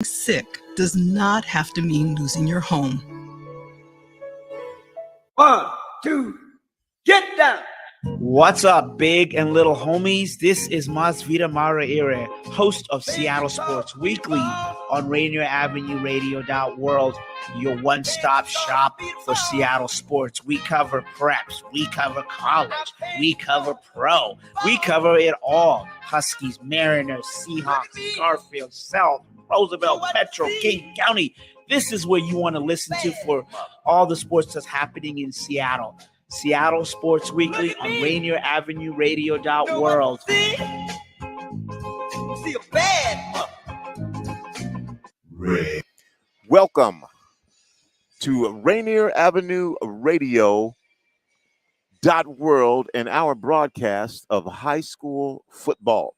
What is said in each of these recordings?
Sick does not have to mean losing your home. 1, 2, get down! What's up, big and little homies? This is Masvita Maraire, host of Seattle Sports Weekly on Rainier Avenue Radio World, your one-stop shop for Seattle sports. We cover preps, we cover college, we cover pro, we cover it all. Huskies, Mariners, Seahawks, Garfield, South, Roosevelt, Petro, King County. This is where you want to listen to for all the sports that's happening in Seattle. Seattle Sports Weekly on Rainier Avenue Radio World. See a bad Welcome to Rainier Avenue Radio World and our broadcast of high school football.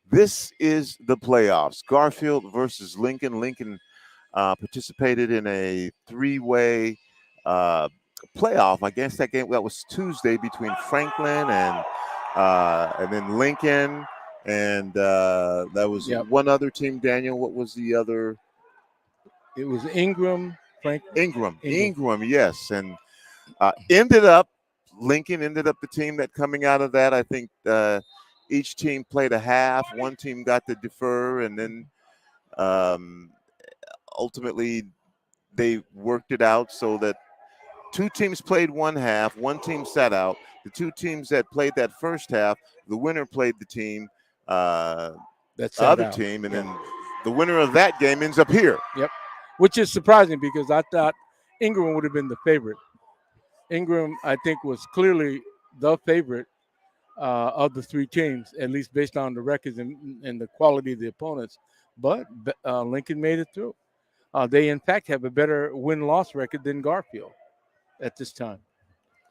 This is the playoffs. Garfield versus Lincoln. Lincoln participated in a three-way playoff. I guess that game that was Tuesday between Franklin and then Lincoln, and that was one other team. Daniel, what was the other? It was Ingram. Ingram, yes, and Lincoln ended up the team that coming out of that. I think each team played a half. One team got to defer, and then ultimately they worked it out so that two teams played one half, one team sat out. The two teams that played that first half, the winner played the team, the other team, and then the winner of that game ends up here. Yep, which is surprising because I thought Ingram would have been the favorite. Ingram, I think, was clearly the favorite of the three teams, at least based on the records and the quality of the opponents. But Lincoln made it through. They, in fact, have a better win-loss record than Garfield at this time.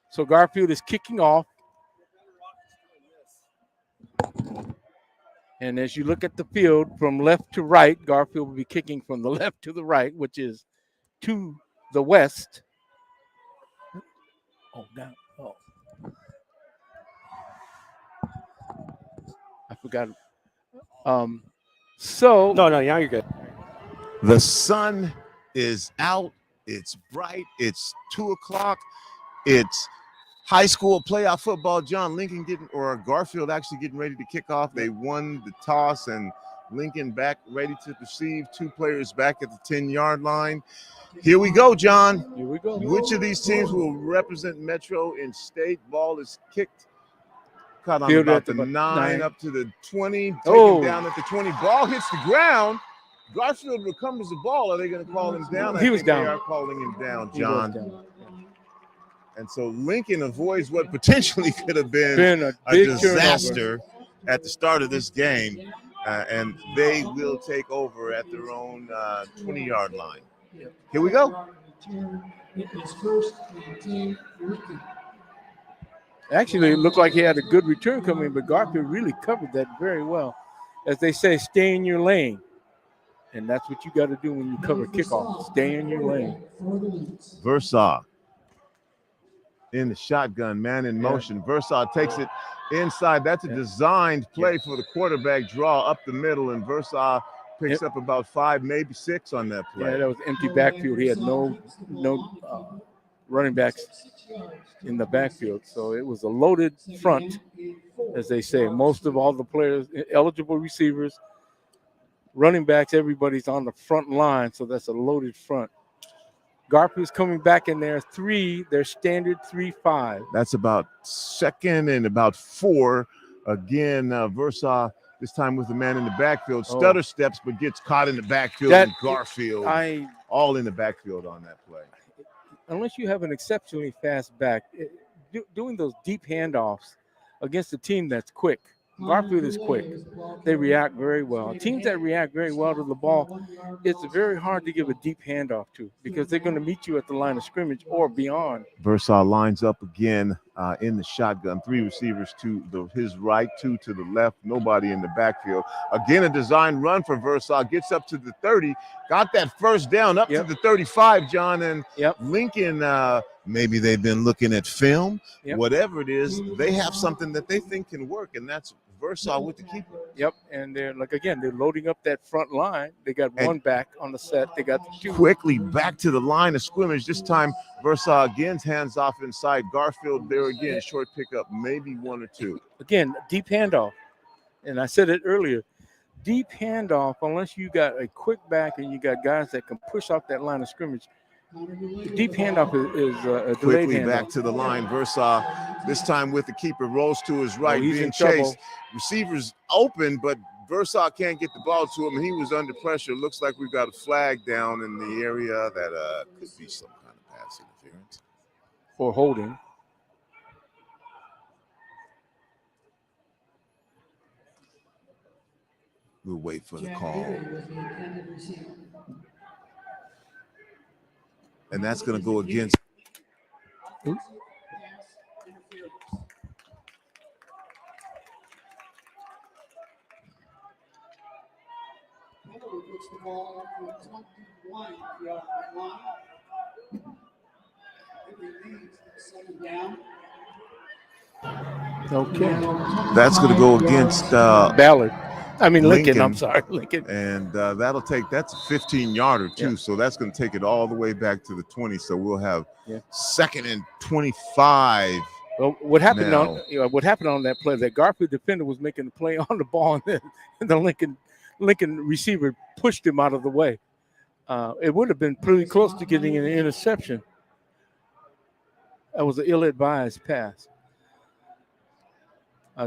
So Garfield is kicking off. And as you look at the field from left to right, Garfield will be kicking from the left to the right, which is to the west. Oh, down. Oh. I forgot. No, now you're good. The sun is out. It's bright. It's 2:00. It's high school playoff football. Garfield actually getting ready to kick off. They won the toss, and Lincoln back ready to receive. Two players back at the 10-yard line. Here we go, John. Here we go. Which of these teams will represent Metro in state? Ball is kicked. Caught on about the 9 up to the 20. Taken down at the 20. Ball hits the ground. Garfield recovers the ball. Are they going to call him down? He was down. They are calling him down, John. And so Lincoln avoids what potentially could have been a disaster at the start of this game. And they will take over at their own 20-yard line. Here we go. Actually, it looked like he had a good return coming, but Garfield really covered that very well. As they say, stay in your lane. And that's what you got to do when you cover kickoff. Stay in your lane. Versaw in the shotgun, man in motion. Versaw takes it inside. That's a designed play for the quarterback draw up the middle, and Versaw picks up about 5, maybe 6 on that play. Yeah, that was empty backfield. He had no running backs in the backfield. So it was a loaded front, as they say. Most of all the players, eligible receivers, running backs, everybody's on the front line, so that's a loaded front. Garfield's coming back in their standard 3-5. That's about second and about 4. Again, Versaw this time with the man in the backfield. Stutter steps, but gets caught in the backfield. And Garfield all in the backfield on that play. Unless you have an exceptionally fast back, doing those deep handoffs against a team that's quick. Garfield is quick. They react very well. Teams that react very well to the ball, it's very hard to give a deep handoff to because they're going to meet you at the line of scrimmage or beyond. Versaw lines up again in the shotgun. 3 receivers to his right, 2 to the left. Nobody in the backfield. Again, a design run for Versaw. Gets up to the 30. Got that first down up to the 35, John. And Lincoln, maybe they've been looking at film. Whatever it is, they have something that they think can work, and that's Versailles with the keeper. Yep, and they're they're loading up that front line. They got one back on the set. They got two. Quickly back to the line of scrimmage. This time, Versailles again hands off inside. Garfield there again. Short pickup, maybe one or two. Again, deep handoff. And I said it earlier. Deep handoff, unless you got a quick back and you got guys that can push off that line of scrimmage. The deep handoff is a delayed Quickly handoff. back to the line. Versailles this time with the keeper. Rolls to his right, he's being in trouble. chased. Receivers open, but Versailles can't get the ball to him, and he was under pressure. Looks like we've got a flag down in the area that could be some kind of pass interference. For holding. We'll wait for the call. And that's going to go against. Oops. Okay. That's going to go against Ballard. I mean Lincoln. Lincoln. I'm sorry, Lincoln. And that's a 15-yarder too. Yeah. So that's going to take it all the way back to the 20. So we'll have second and 25. Well, what happened on that play? That Garfield defender was making the play on the ball, and then the Lincoln receiver pushed him out of the way. It would have been pretty close to getting an interception. That was an ill-advised pass.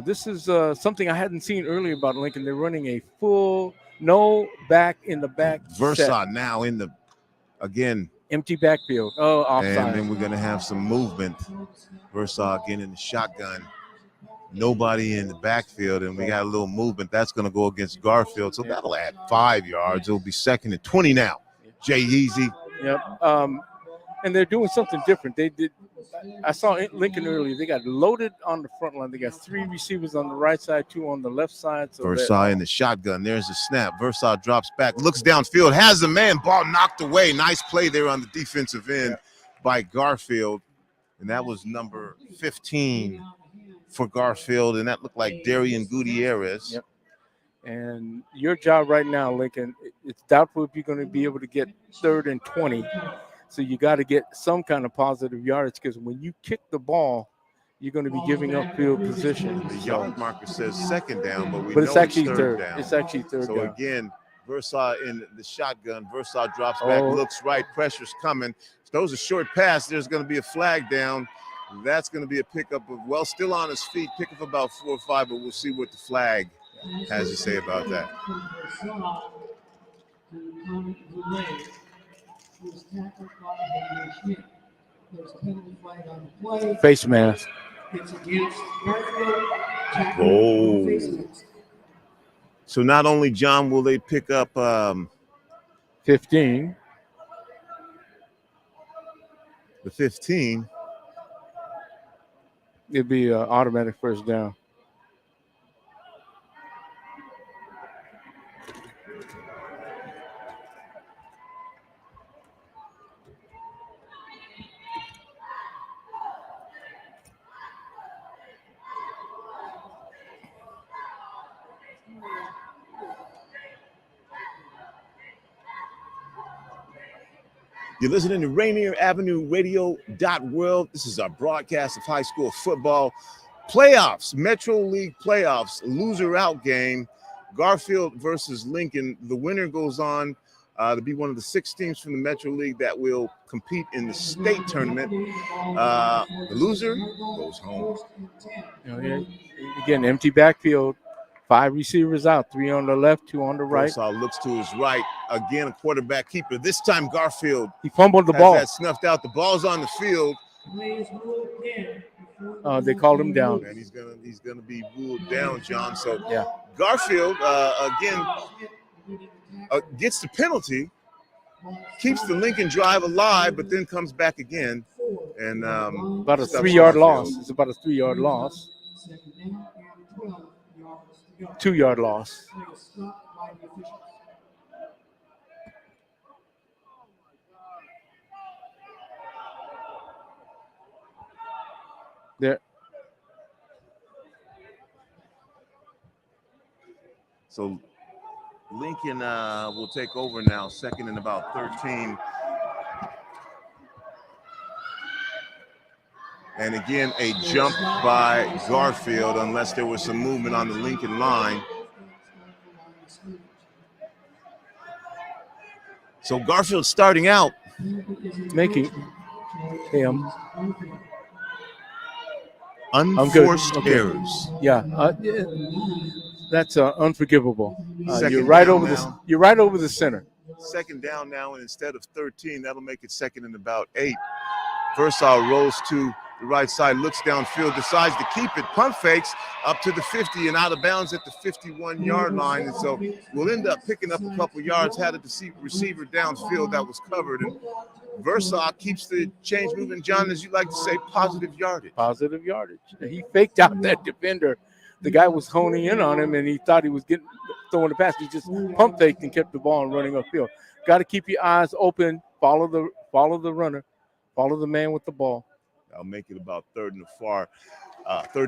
This is something I hadn't seen earlier about Lincoln. They're running a full no back in the back. Versailles now in the again empty backfield. Oh, offside. And then we're going to have some movement. Versailles again in the shotgun. Nobody in the backfield, and we got a little movement. That's going to go against Garfield. So that'll add 5 yards. It'll be second and 20 now. Jay Easy. Yep. And they're doing something different. They did. I saw Lincoln earlier. They got loaded on the front line. They got 3 receivers on the right side, 2 on the left side. So Versailles in the shotgun. There's the snap. Versailles drops back, looks downfield, has a man. Ball knocked away. Nice play there on the defensive end by Garfield. And that was number 15 for Garfield. And that looked like Darian Gutierrez. Yep. And your job right now, Lincoln, it's doubtful if you're going to be able to get 3rd and 20. So you got to get some kind of positive yardage, because when you kick the ball, you're going to be giving up field position. The yard marker says second down, but it's know actually third down. It's actually third so down. So again, Versailles in the shotgun. Versailles drops back, looks right, pressure's coming. Those are short pass. There's going to be a flag down. That's going to be a pickup of, still on his feet, pick up about 4 or 5, but we'll see what the flag has to say about that. Face mask. Oh. So not only, John, will they pick up 15. The 15. It'd be an automatic first down. You're listening to Rainier Avenue Radio .world. This is our broadcast of high school football playoffs, Metro League playoffs, loser out game, Garfield versus Lincoln. The winner goes on to be one of the 6 teams from the Metro League that will compete in the state tournament. The loser goes home. Again, empty backfield. 5 receivers out, 3 on the left, 2 on the right. Versailles looks to his right. Again, a quarterback keeper. This time, Garfield. He fumbled the ball. That snuffed out. The ball's on the field. They called him down. And he's gonna be ruled down, John. So yeah, Garfield again gets the penalty, keeps the Lincoln drive alive, but then comes back again. And about a 3-yard loss. It's about a 3-yard loss. 2-yard loss. There. So Lincoln will take over now, second and about 13. And again, a jump by Garfield, unless there was some movement on the Lincoln line. So Garfield starting out. Making him Unforced errors. Yeah, that's unforgivable. You're Second right down over now. You're right over the center. Second down now, and instead of 13, that'll make it second and about 8. Versal rolls to the right side, looks downfield, decides to keep it, pump fakes up to the 50 and out of bounds at the 51-yard line. And so we'll end up picking up a couple yards, had a receiver downfield that was covered. And Versal keeps the change moving, John, as you like to say, positive yardage. Positive yardage. He faked out that defender. The guy was honing in on him, and he thought he was throwing the pass. He just pump faked and kept the ball and running upfield. Got to keep your eyes open. Follow the runner. Follow the man with the ball. I'll make it about third and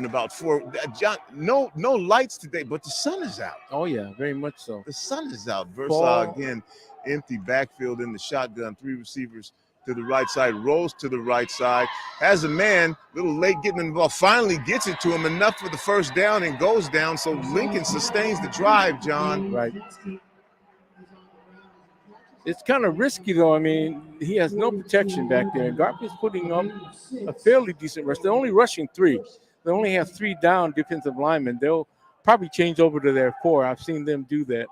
about 4. John, no lights today, but the sun is out. Oh yeah, very much so. The sun is out. Versal again, empty backfield in the shotgun. 3 receivers to the right side, rolls to the right side, has a man, a little late getting the ball, finally gets it to him, enough for the first down and goes down. So Lincoln sustains the drive, John. Right. It's kind of risky, though. I mean, he has no protection back there. And Garfield's putting up a fairly decent rush. They're only rushing 3. They only have 3 down defensive linemen. They'll probably change over to their 4. I've seen them do that.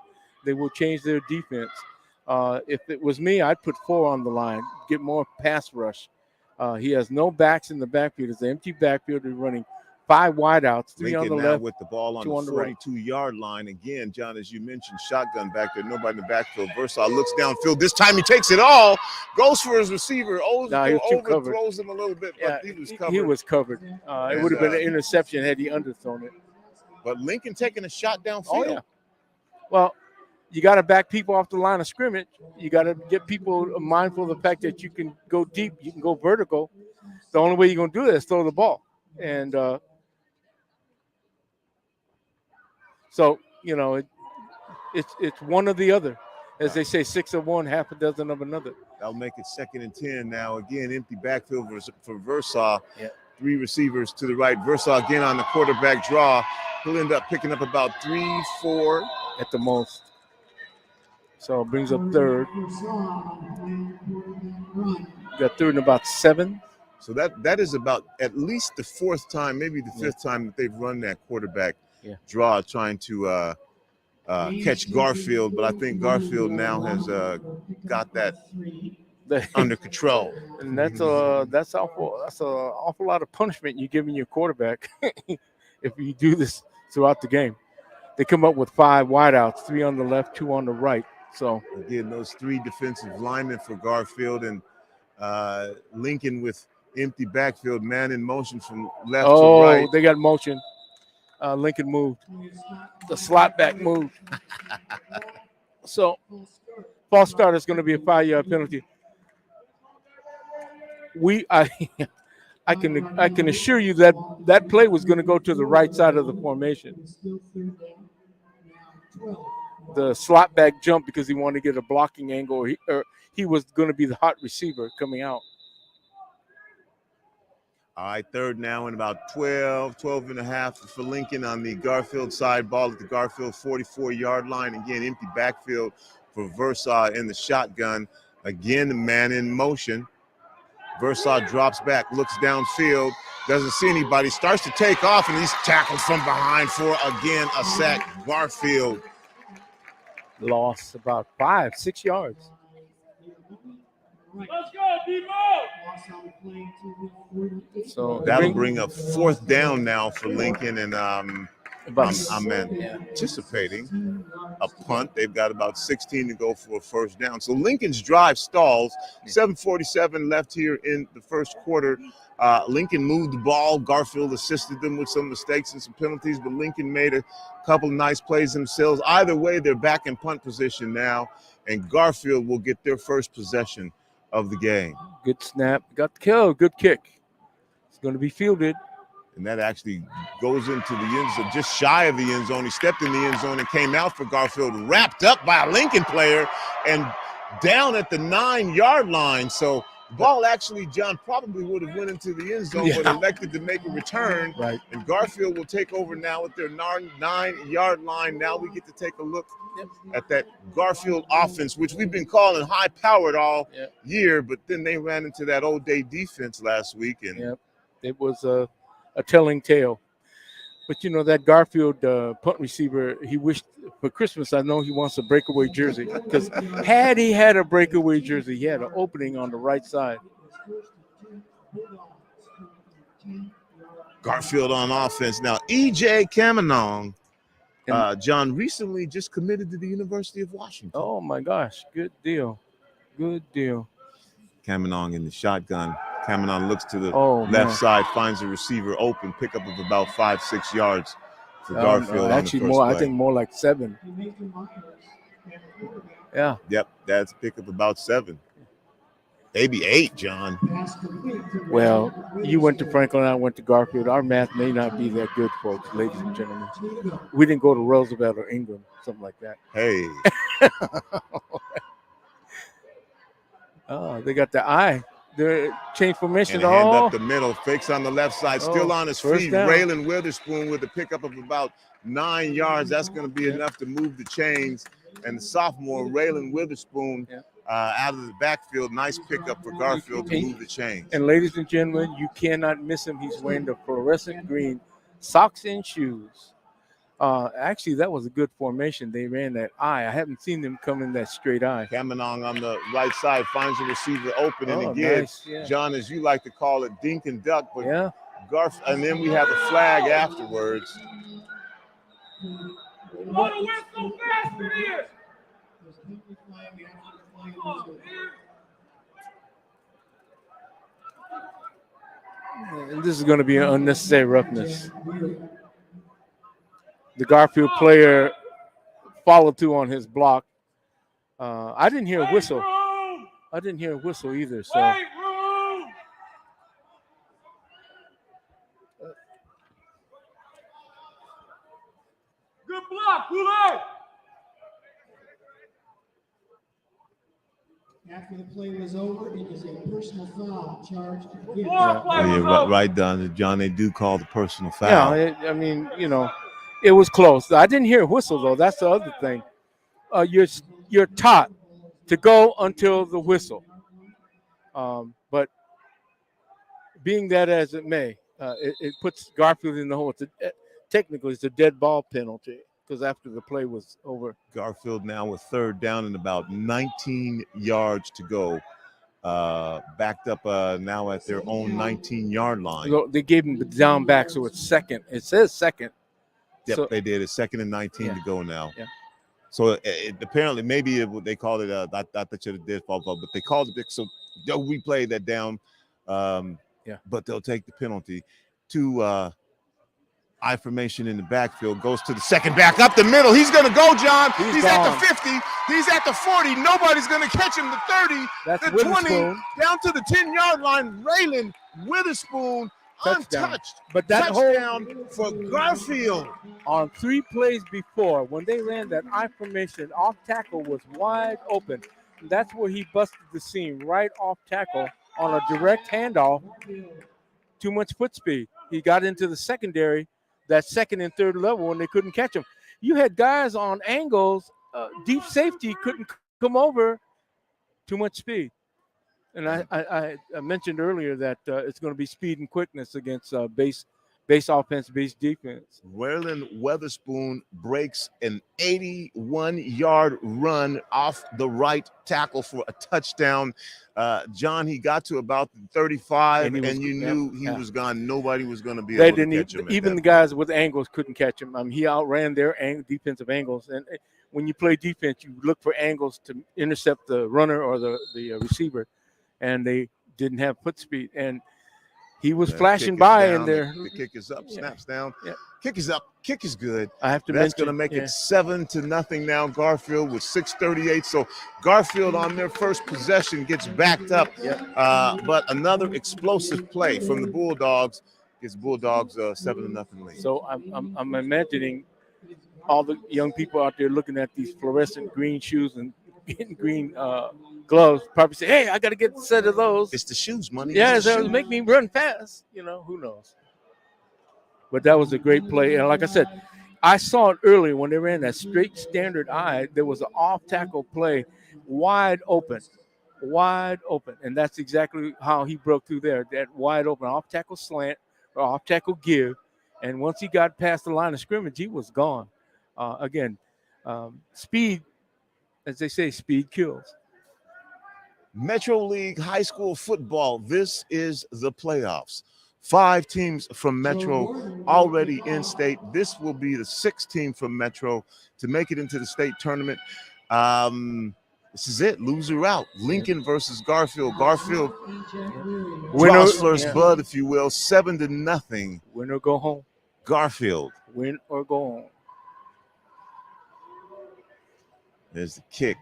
They will change their defense. If it was me, I'd put 4 on the line, get more pass rush. He has no backs in the backfield. It's an empty backfield. They're running 5 wideouts, 3 Lincoln on the now left, with the ball on 2 the on the right. 42-yard line. Again, John, as you mentioned, shotgun back there, nobody in the backfield. Versal looks downfield. This time he takes it all, goes for his receiver, overthrows him a little bit, but he was covered. He was covered. It would have been an interception had he underthrown it. But Lincoln taking a shot downfield. Oh, yeah. Well, you got to back people off the line of scrimmage. You got to get people mindful of the fact that you can go deep, you can go vertical. The only way you're going to do that is throw the ball. And so, you know, it's one or the other. As they say, 6 of one, half a dozen of another. That'll make it second and 10 now. Again, empty backfield for Versal. Yeah. 3 receivers to the right. Versal again on the quarterback draw. He'll end up picking up about 3, 4. At the most. So it brings up third. Got third and about 7. So that is about at least the 4th time, maybe the 5th time that they've run that quarterback draw, trying to catch Garfield. But I think Garfield now has got that under control. And that's an awful lot of punishment you're giving your quarterback if you do this throughout the game. They come up with 5 wideouts, 3 on the left, 2 on the right. So again, those 3 defensive linemen for Garfield, and Lincoln with empty backfield, man in motion from left to right. Oh, they got motion. Lincoln moved. The slot back moved. So false start is going to be a 5-yard penalty. I can assure you that play was going to go to the right side of the formation. The slot back jump because he wanted to get a blocking angle, or he was going to be the hot receiver coming out. All right, third now and about 12 and a half for Lincoln on the Garfield side. Ball at the Garfield 44-yard line. Again, empty backfield for Versal in the shotgun. Again, the man in motion. Versal drops back, looks downfield, doesn't see anybody, starts to take off, and he's tackled from behind for, again, a sack. Garfield lost about 5-6 yards. Let's go, people! So that'll bring up 4th down now for Lincoln, and I'm anticipating a punt. They've got about 16 to go for a first down. So Lincoln's drive stalls. 7:47 left here in the first quarter. Lincoln moved the ball. Garfield assisted them with some mistakes and some penalties, but Lincoln made a couple of nice plays themselves. Either way, they're back in punt position now, and Garfield will get their first possession of the game. Good snap. Got the kill. Good kick. It's going to be fielded. And that actually goes into the end zone, just shy of the end zone. He stepped in the end zone and came out for Garfield, wrapped up by a Lincoln player and down at the 9-yard line. So ball actually, John, probably would have went into the end zone, but elected to make a return. Right. And Garfield will take over now at their 9-yard line. Now we get to take a look at that Garfield offense, which we've been calling high-powered all year, but then they ran into that Old Day defense last week. And it was a telling tale. But, you know, that Garfield punt receiver, he wished for Christmas, I know he wants a breakaway jersey, because had he had a breakaway jersey, he had an opening on the right side. Garfield on offense. Now, E.J. Kamanong, John, recently just committed to the University of Washington. Oh, my gosh. Good deal. Good deal. Kamanong in the shotgun. Kamenon looks to the left side, finds the receiver open, pickup of about 5-6 yards for Garfield. Actually, I think more like 7. Yeah. Yep, that's a pickup about 7. Maybe 8, John. Well, you went to Franklin, I went to Garfield. Our math may not be that good, folks, ladies and gentlemen. We didn't go to Roosevelt or Ingram, something like that. Hey. Oh, they got the eye. They change formation. And hand up the middle, fakes on the left side, still on his feet. Raylan Witherspoon with a pickup of about 9 yards. That's going to be enough to move the chains. And the sophomore, Raylan Witherspoon, out of the backfield. Nice pickup for Garfield to move the chains. And ladies and gentlemen, you cannot miss him. He's wearing the fluorescent green socks and shoes. Actually, that was a good formation. They ran that eye. I haven't seen them come in that straight eye. Kamanong on the right side finds the receiver open, and again, John, as you like to call it, dink and duck. But and then we have a flag afterwards. What a whistle fast it is! And this is going to be an unnecessary roughness. The Garfield player followed through on his block. I didn't hear a whistle. I didn't hear a whistle either. So. Good block, Kool-Aid. After the play was over, it is a personal foul charged against. Right down, John. They do call the personal foul. Yeah, I mean, you know, it was close. I didn't hear a whistle though. That's the other thing. You're taught to go until the whistle. But being that as it may, it puts Garfield in the hole. Technically, it's a dead ball penalty because after the play was over. Garfield now with third down and about 19 yards to go. Backed up now at their own 19-yard line. So they gave him the down back, so it's second. It says second. Yep, so, they did. It's 2nd and 19 to go now. Yeah. So apparently, maybe they called it. I thought they should have did fall, but they called it. So they'll replay that down. But they'll take the penalty. I formation in the backfield, goes to the second back up the middle. He's going to go, John. He's at the 50. He's at the 40. Nobody's going to catch him. The 30, that's the 20, down to the 10-yard line. Raylan Witherspoon untouched. But that touchdown for Garfield. On 3 plays before, when they ran that I formation, off tackle was wide open. That's where he busted the seam, right off tackle on a direct handoff. Too much foot speed. He got into the secondary, that second and third level, and they couldn't catch him. You had guys on angles, deep safety couldn't come over. Too much speed. And I mentioned earlier that it's going to be speed and quickness against base offense, base defense. Raylan Witherspoon breaks an 81-yard run off the right tackle for a touchdown. John, he got to about 35, and you knew he was gone. Nobody was going to be able to catch him. Even the guys with angles couldn't catch him. I mean, he outran their defensive angles. And when you play defense, you look for angles to intercept the runner or the receiver, and they didn't have foot speed. And he was flashing by in there. The kick is up, snaps down. Yeah. Kick is up. Kick is good. I have to That's going to make it 7-0 now. Garfield with 6:38. So Garfield on their first possession gets backed up. But another explosive play from the Bulldogs. Gives Bulldogs 7-0 lead. So I'm imagining all the young people out there looking at these fluorescent green shoes and green gloves probably say, hey, I got to get a set of those. It's the shoes, money. Yeah, It's the that'll shoes. make me run fast. Who knows? But that was a great play. And like I said, I saw it earlier when they ran that straight standard eye. There was an off-tackle play wide open. And that's exactly how he broke through there, that wide open off-tackle slant or off-tackle give. And once he got past the line of scrimmage, he was gone. Again, speed, as they say, speed kills. Metro League High School Football. This is the playoffs. 5 teams from Metro already in state. This will be the 6th team from Metro to make it into the state tournament. This is it. Loser out. Lincoln versus Garfield. Garfield draws first blood, if you will. 7-0. Win or go home. Garfield. Win or go home. There's the kick.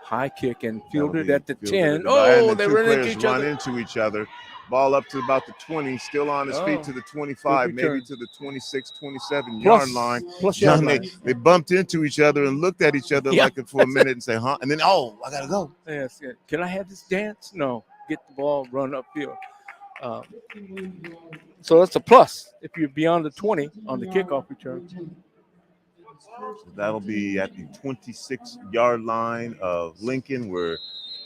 High kick and fielded at the 10. Fielded Oh, and they two run players into each run other. into each other. Ball up to about the 20, still on his feet to the 25, Good maybe return. to the 26, 27 yard line. Plus John, yard line. they bumped into each other and looked at each other Yeah. like for a minute and say, huh? And then, oh, I got to go. Yes, yeah. Can I have this dance? No. Get the ball, run upfield. So that's a plus if you're beyond the 20 on the kickoff return. So that'll be at the 26-yard line of Lincoln, where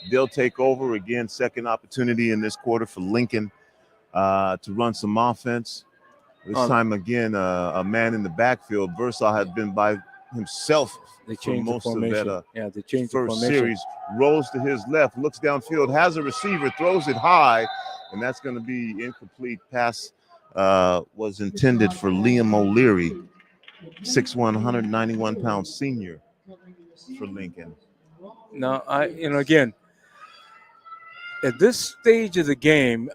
they'll take over again. Second opportunity in this quarter for Lincoln to run some offense. This time again, a man in the backfield. Versal had been by himself They for changed the most of formation. that They changed the first formation. series. Rolls to his left, looks downfield, has a receiver, throws it high, and that's going to be incomplete. Pass was intended for Liam O'Leary, 6'1", 191-pound senior for Lincoln. Now, again, at this stage of the game,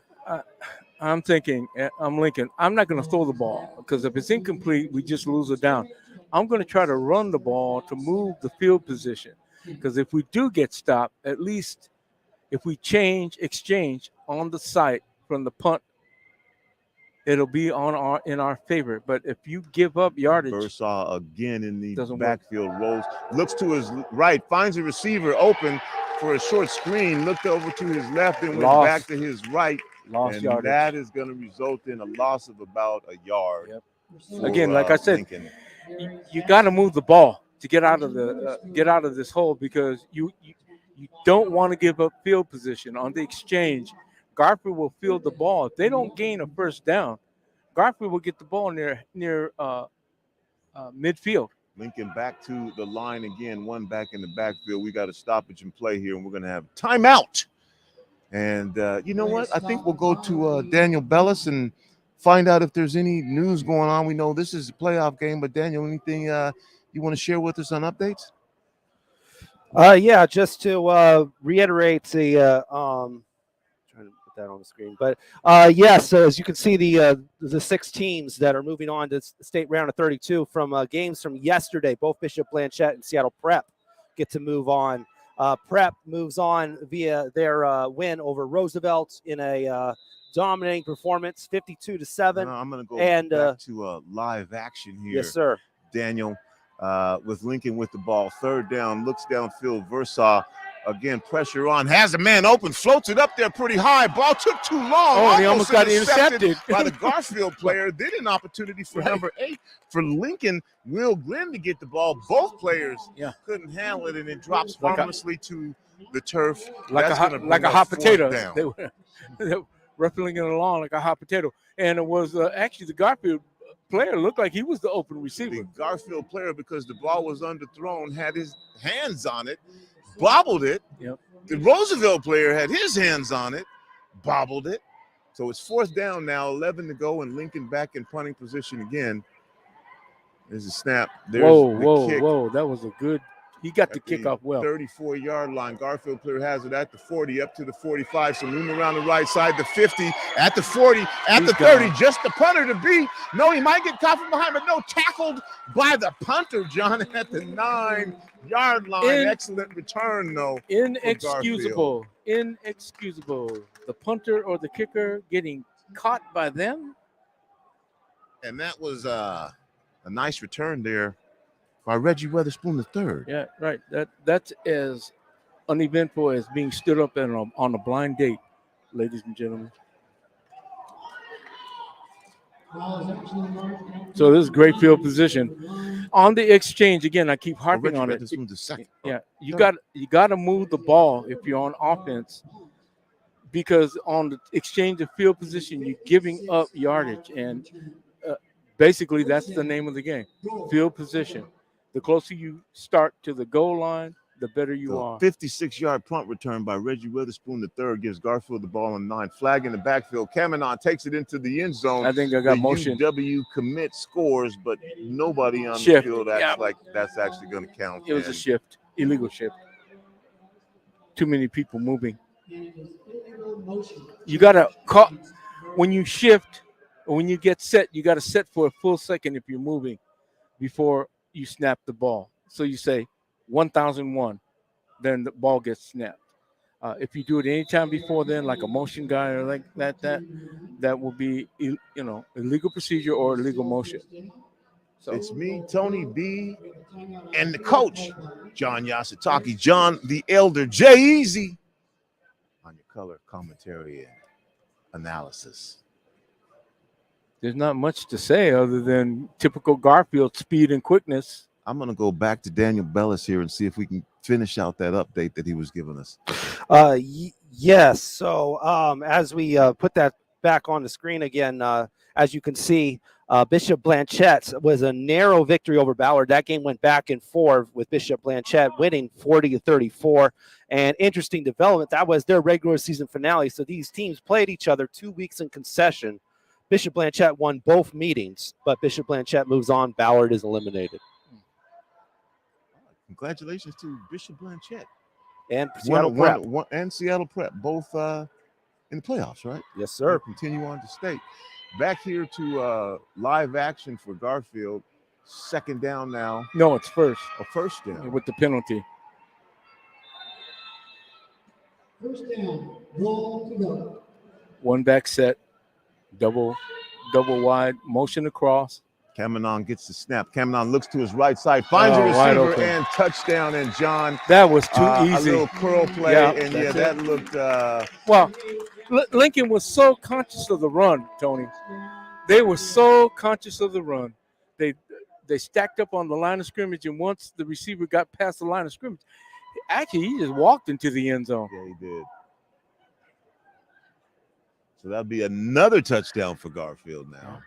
I'm thinking, I'm Lincoln, I'm not going to throw the ball because if it's incomplete, we just lose it down. I'm going to try to run the ball to move the field position because if we do get stopped, at least if we exchange on the site from the punt, it'll be in our favor. But if you give up yardage, Versal again in the Doesn't backfield, rolls, looks to his right, finds a receiver open for a short screen, looked over to his left and went back to his right. lost And yardage. that is going to result in a loss of about a yard. Yep. for, Again, like I said, Lincoln. you got to move the ball to get out of this hole because you don't want to give up field position on the exchange. Garfield will field the ball. If they don't gain a first down, Garfield will get the ball near midfield. Lincoln back to the line again, one back in the backfield. We got a stoppage in play here, and we're going to have timeout. And you know what? I think we'll go to Daniel Bellis and find out if there's any news going on. We know this is a playoff game, but Daniel, anything you want to share with us on updates? Yeah, just to reiterate the trying to put that on the screen, but yes, as you can see, the 6 teams that are moving on to state round of 32 from games from yesterday, both Bishop Blanchette and Seattle Prep get to move on. Prep moves on via their win over Roosevelt in a dominating performance, 52-7. I'm going to go back to live action here. Yes, sir. Daniel, with Lincoln with the ball, third down, looks downfield. Versal again, pressure on, has a man open, floats it up there pretty high. Ball took too long. Oh, he almost got intercepted by the Garfield player. Then an opportunity for number 8 for Lincoln, Will Glenn, to get the ball. Both players couldn't handle it, and it drops harmlessly to the turf. Like a hot potato. They were ruffling it along like a hot potato. And it was actually the Garfield player looked like he was the open receiver. The Garfield player, because the ball was underthrown, had his hands on it, bobbled it. Yep. The Roosevelt player had his hands on it, bobbled it. So it's fourth down now, 11 to go, and Lincoln back in punting position again. There's a snap. There's the kick. Whoa. That was a good – he got the kickoff well. 34-yard line. Garfield player has it at the 40, up to the 45. So moving around the right side, the 50, at the 40, at the 30. Just the punter to beat. No, he might get caught from behind, but no, tackled by the punter, John, at the 9-yard line. Excellent return, though. Inexcusable. The punter or the kicker getting caught by them. And that was a nice return there by Reggie Weatherspoon III. Yeah, right. That's as uneventful as being stood up on a blind date, ladies and gentlemen. So this is great field position. On the exchange, again, I keep harping on it. Yeah, you got to move the ball if you're on offense, because on the exchange of field position, you're giving up yardage, and basically that's the name of the game, field position. The closer you start to the goal line, the better you are. 56-yard punt return by Reggie Weatherspoon III gives Garfield the ball on 9. Flag in the backfield. Kamenon takes it into the end zone. I think I got motion. UW commit scores, but nobody on Shift. the field acts like that's actually going to count. It was a shift, illegal shift. Too many people moving. You got to call when you shift or when you get set. You got to set for a full second if you're moving before you snap the ball. So you say 1001, then the ball gets snapped. If you do it anytime before then, like a motion guy or like that will be illegal procedure or illegal motion. So it's me, Tony B, and the coach, John Yasutaki, John the Elder, Jay Easy, on your color commentary and analysis. There's not much to say other than typical Garfield speed and quickness. I'm going to go back to Daniel Bellis here and see if we can finish out that update that he was giving us. Yes. So as we put that back on the screen again, as you can see, Bishop Blanchette was a narrow victory over Ballard. That game went back and forth with Bishop Blanchette winning 40-34. And interesting development, that was their regular season finale. So these teams played each other 2 weeks in concession. Bishop Blanchette won both meetings, but Bishop Blanchette moves on. Ballard is eliminated. Congratulations to Bishop Blanchette and Seattle Prep. And Seattle Prep, both in the playoffs, right? Yes, sir. They'll continue on to state. Back here to live action for Garfield. Second down now. No, it's first. A first down. With the penalty. First down, ball to go. One back set, double wide, motion across. Kamenon gets the snap. Kamenon looks to his right side, finds a receiver, and touchdown. And John, that was too easy. A little curl play, and that looked. Well, Lincoln was so conscious of the run, Tony. They were so conscious of the run. They stacked up on the line of scrimmage, and once the receiver got past the line of scrimmage, actually he just walked into the end zone. Yeah, he did. So that'll be another touchdown for Garfield now.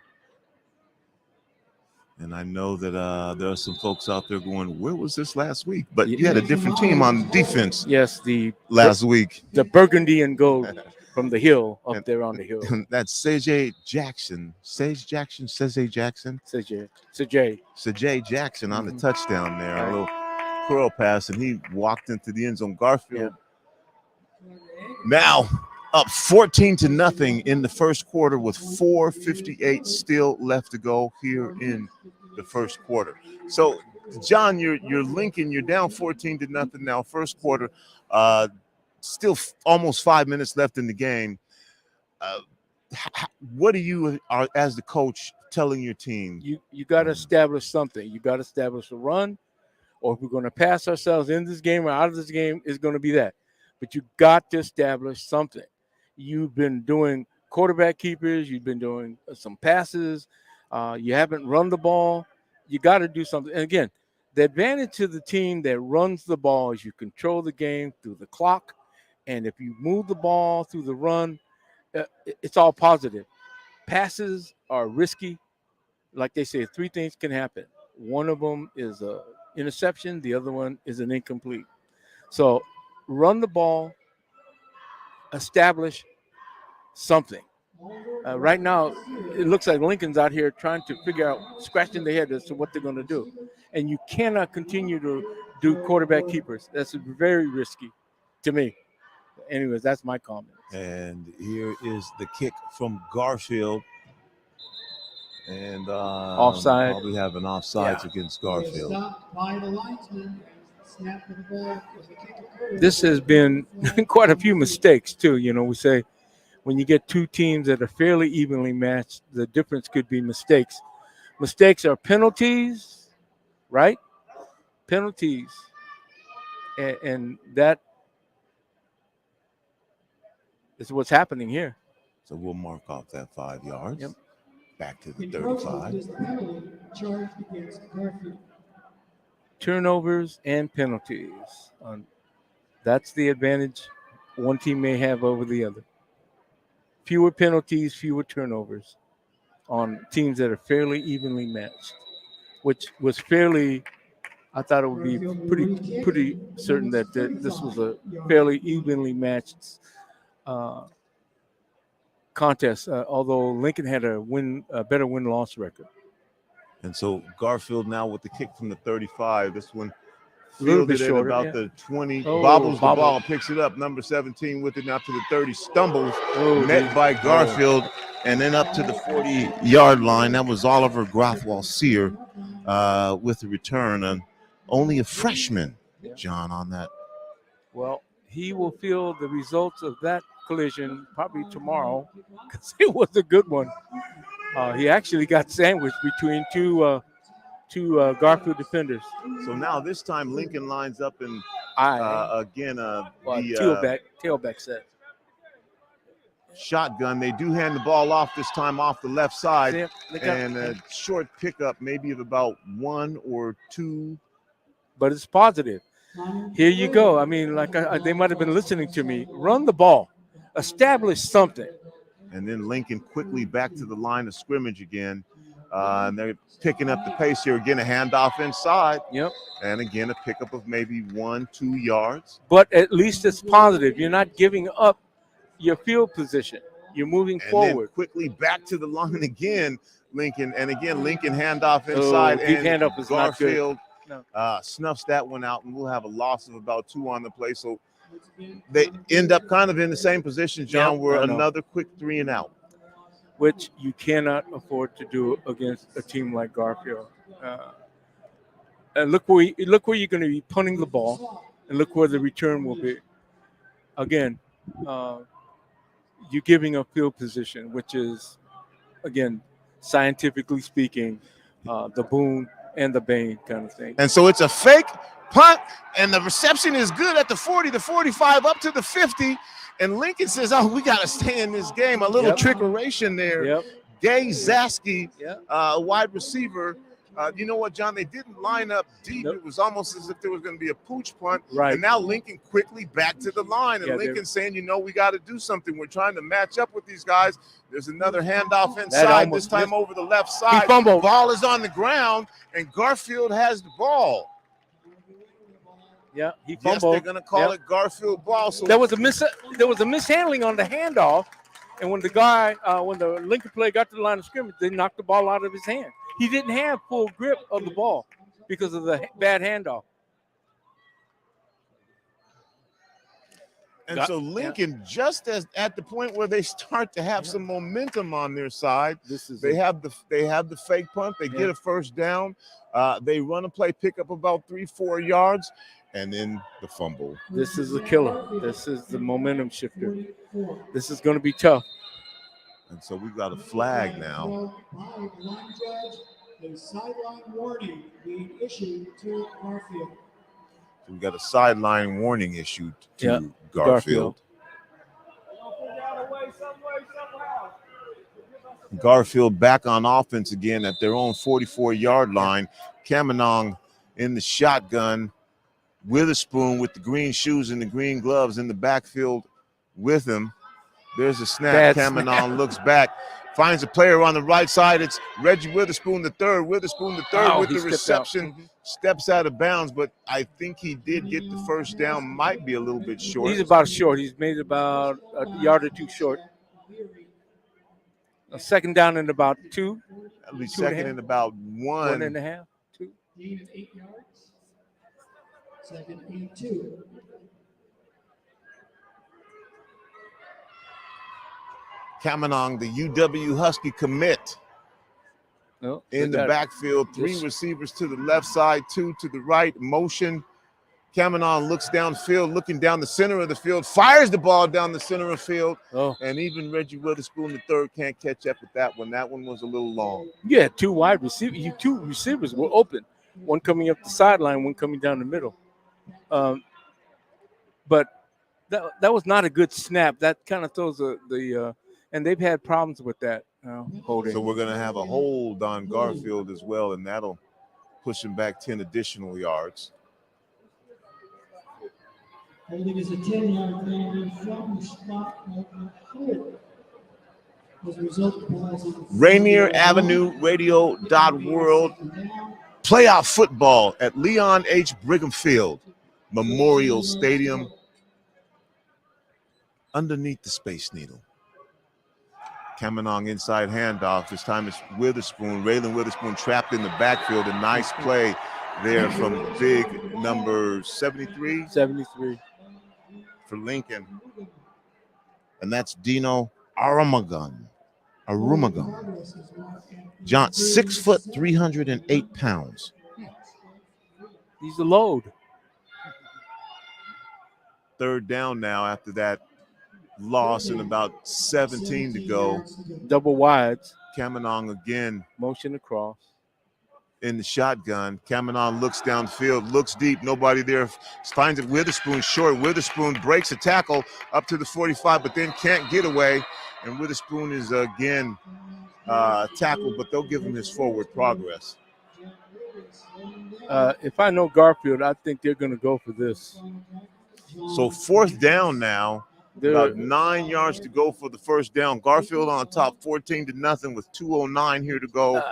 And I know that there are some folks out there going, where was this last week? But you had a different team on defense. Yes, last week. The burgundy and gold from the hill up there on the hill. That's Sage Jackson. Sage Jackson. Sage Jackson on the touchdown there. A little curl pass, and he walked into the end zone. Garfield now up 14-0 in the first quarter with 4:58 still left to go here in the first quarter. So, John, you're Lincoln. You're down 14-0 now. First quarter, still almost 5 minutes left in the game. What are you, as the coach, telling your team? You got to establish something. You got to establish a run, or if we're going to pass ourselves in this game or out of this game, it's going to be that. But you got to establish something. You've been doing quarterback keepers. You've been doing some passes. You haven't run the ball. You got to do something. And again, the advantage to the team that runs the ball is you control the game through the clock. And if you move the ball through the run, it's all positive. Passes are risky. Like they say, three things can happen. One of them is an interception. The other one is an incomplete. So run the ball, establish something. Right now, it looks like Lincoln's out here trying to figure out, scratching their head as to what they're going to do. And you cannot continue to do quarterback keepers. That's very risky to me. Anyways, that's my comment. And here is the kick from Garfield. And offside. Probably have an offsides against Garfield. By the linesman. Snap of the ball. This has been quite a few mistakes too. You know, we say when you get two teams that are fairly evenly matched, the difference could be mistakes. Mistakes are penalties, right? Penalties. And that is what's happening here. So we'll mark off that 5 yards. Yep. Back to the Encroachment 35. is the penalty charged against Garfield. Turnovers and penalties. That's the advantage one team may have over the other. Fewer penalties, fewer turnovers on teams that are fairly evenly matched, which was fairly, I thought it would be pretty certain that this was a fairly evenly matched contest, although Lincoln had a better win-loss record. And so Garfield now with the kick from the 35. This one A little bit fielded at shorter, about yeah. the 20. Oh, Bobbles the bobble. ball, picks it up. Number 17 with it now to the 30. Stumbles, Oh, met geez. by Garfield, and then up to the 40-yard line. That was Oliver Grothwell-Sear with the return. And only a freshman, John, on that. Well, he will feel the results of that collision probably tomorrow because it was a good one. He actually got sandwiched between two Garfield defenders. So now this time Lincoln lines up and again tailback set. Shotgun. They do hand the ball off this time off the left side, Yeah, and a short pickup maybe of about 1 or 2. but it's positive. Here you go. I mean, like they might have been listening to me. Run the ball, establish something. And then Lincoln quickly back to the line of scrimmage again. And they're picking up the pace here. Again, a handoff inside. Yep. And again, a pickup of maybe 1-2 yards. But at least it's positive. You're not giving up your field position. You're moving And forward. then quickly back to the line again, Lincoln. And again, Lincoln handoff inside. Deep and handoff is not good. Garfield No. snuffs that one out, and we'll have a loss of about 2 on the play. So they end up kind of in the same position, John, Yep, where I know. another quick 3 and out. Which you cannot afford to do against a team like Garfield. And look where you're going to be punting the ball, and look where the return will be. Again, you're giving up field position, which is, again, scientifically speaking, the boon and the bane kind of thing. And so it's a fake punt, and the reception is good at the 40, the 45, up to the 50. And Lincoln says, oh, we got to stay in this game. A little trickeration there. Yep. Gay Zaski, Yep. wide receiver. You know what, John? They didn't line up deep. Nope. It was almost as if there was going to be a pooch punt. Right. And now Lincoln quickly back to the line. And Yeah, Lincoln saying, we got to do something. We're trying to match up with these guys. There's another handoff inside, almost this time missed. over the left side. fumbled. Ball is on the ground, and Garfield has the ball. Yeah, he Yes, fumbled. they're going to call it Garfield ball. So There was a mishandling on the handoff, and when the Lincoln player got to the line of scrimmage, they knocked the ball out of his hand. He didn't have full grip of the ball because of the bad handoff. And so Lincoln, just as at the point where they start to have some momentum on their side, they have the fake punt. They get a first down. They run a play, pick up about 3-4 yards, and then the fumble. This is a killer. This is the momentum shifter. This is going to be tough. And so we've got a flag now. By the line judge, a sideline warning being issued to Garfield. So we've got a sideline warning issued to Yeah, Garfield. Garfield back on offense again at their own 44-yard line. Kamanong in the shotgun. Witherspoon with the green shoes and the green gloves in the backfield with him. There's a snap. Kamanong looks back, finds a player on the right side. It's Reggie Witherspoon the third. Witherspoon the third with the reception. Steps out of bounds, but I think he did get the first down. Might be a little bit short. He's about short. He's made about a yard or two short. A second down and about 2. That'll be second and about 1. 1.5. 2. Gain of 8 yards. Second and 2. Kamanong, the UW Husky commit. No, In the backfield, 3 receivers to the left side, 2 to the right. Motion Kamenon looks downfield, looking down the center of the field, fires the ball down the center of the field. Oh, And even Reggie Witherspoon III can't catch up with that one. That one was a little long. you had two wide receivers. Two receivers were open. One coming up the sideline, one coming down the middle. But that was not a good snap. That kind of throws and they've had problems with that holding. So we're going to have a hold on Garfield as well, and that'll push him back 10 additional yards. Holding is a 10-yard penalty from the spot of the hold. As a result, the ball is on the Rainier Avenue Radio World playoff football at Leon H. Brigham Field Memorial Stadium underneath the Space Needle. Kamenong inside handoff. This time it's Witherspoon. Raylan Witherspoon trapped in the backfield. A nice play there from big number 73. 73. For Lincoln. And that's Dino Arumagun. John, 6 foot, 308 pounds. He's a load. Third down now after that loss and about 17 to go. Double wides. Kamenong again. Motion across. In the shotgun. Kamenon looks downfield, looks deep, nobody there, finds it. Witherspoon short. Witherspoon breaks a tackle up to the 45, but then can't get away. And Witherspoon is again tackled, but they'll give him his forward progress. If I know Garfield, I think they're going to go for this. So fourth down now. About 9 yards to go for the first down. Garfield on top, 14-0 with 2:09 here to go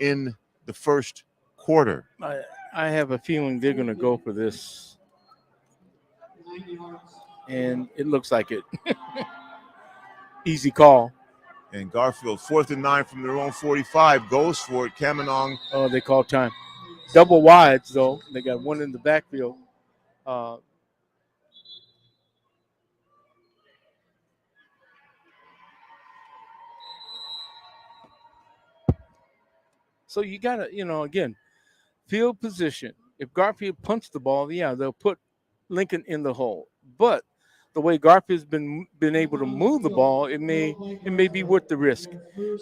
in the first quarter. I have a feeling they're going to go for this. And it looks like it. Easy call. And Garfield, 4th and 9 from their own 45, goes for it. Kamenong. Oh, they call time. Double wides, though. They got one in the backfield. So you got to, again, field position. If Garfield punts the ball, they'll put Lincoln in the hole. But the way Garfield's been able to move the ball, it may be worth the risk.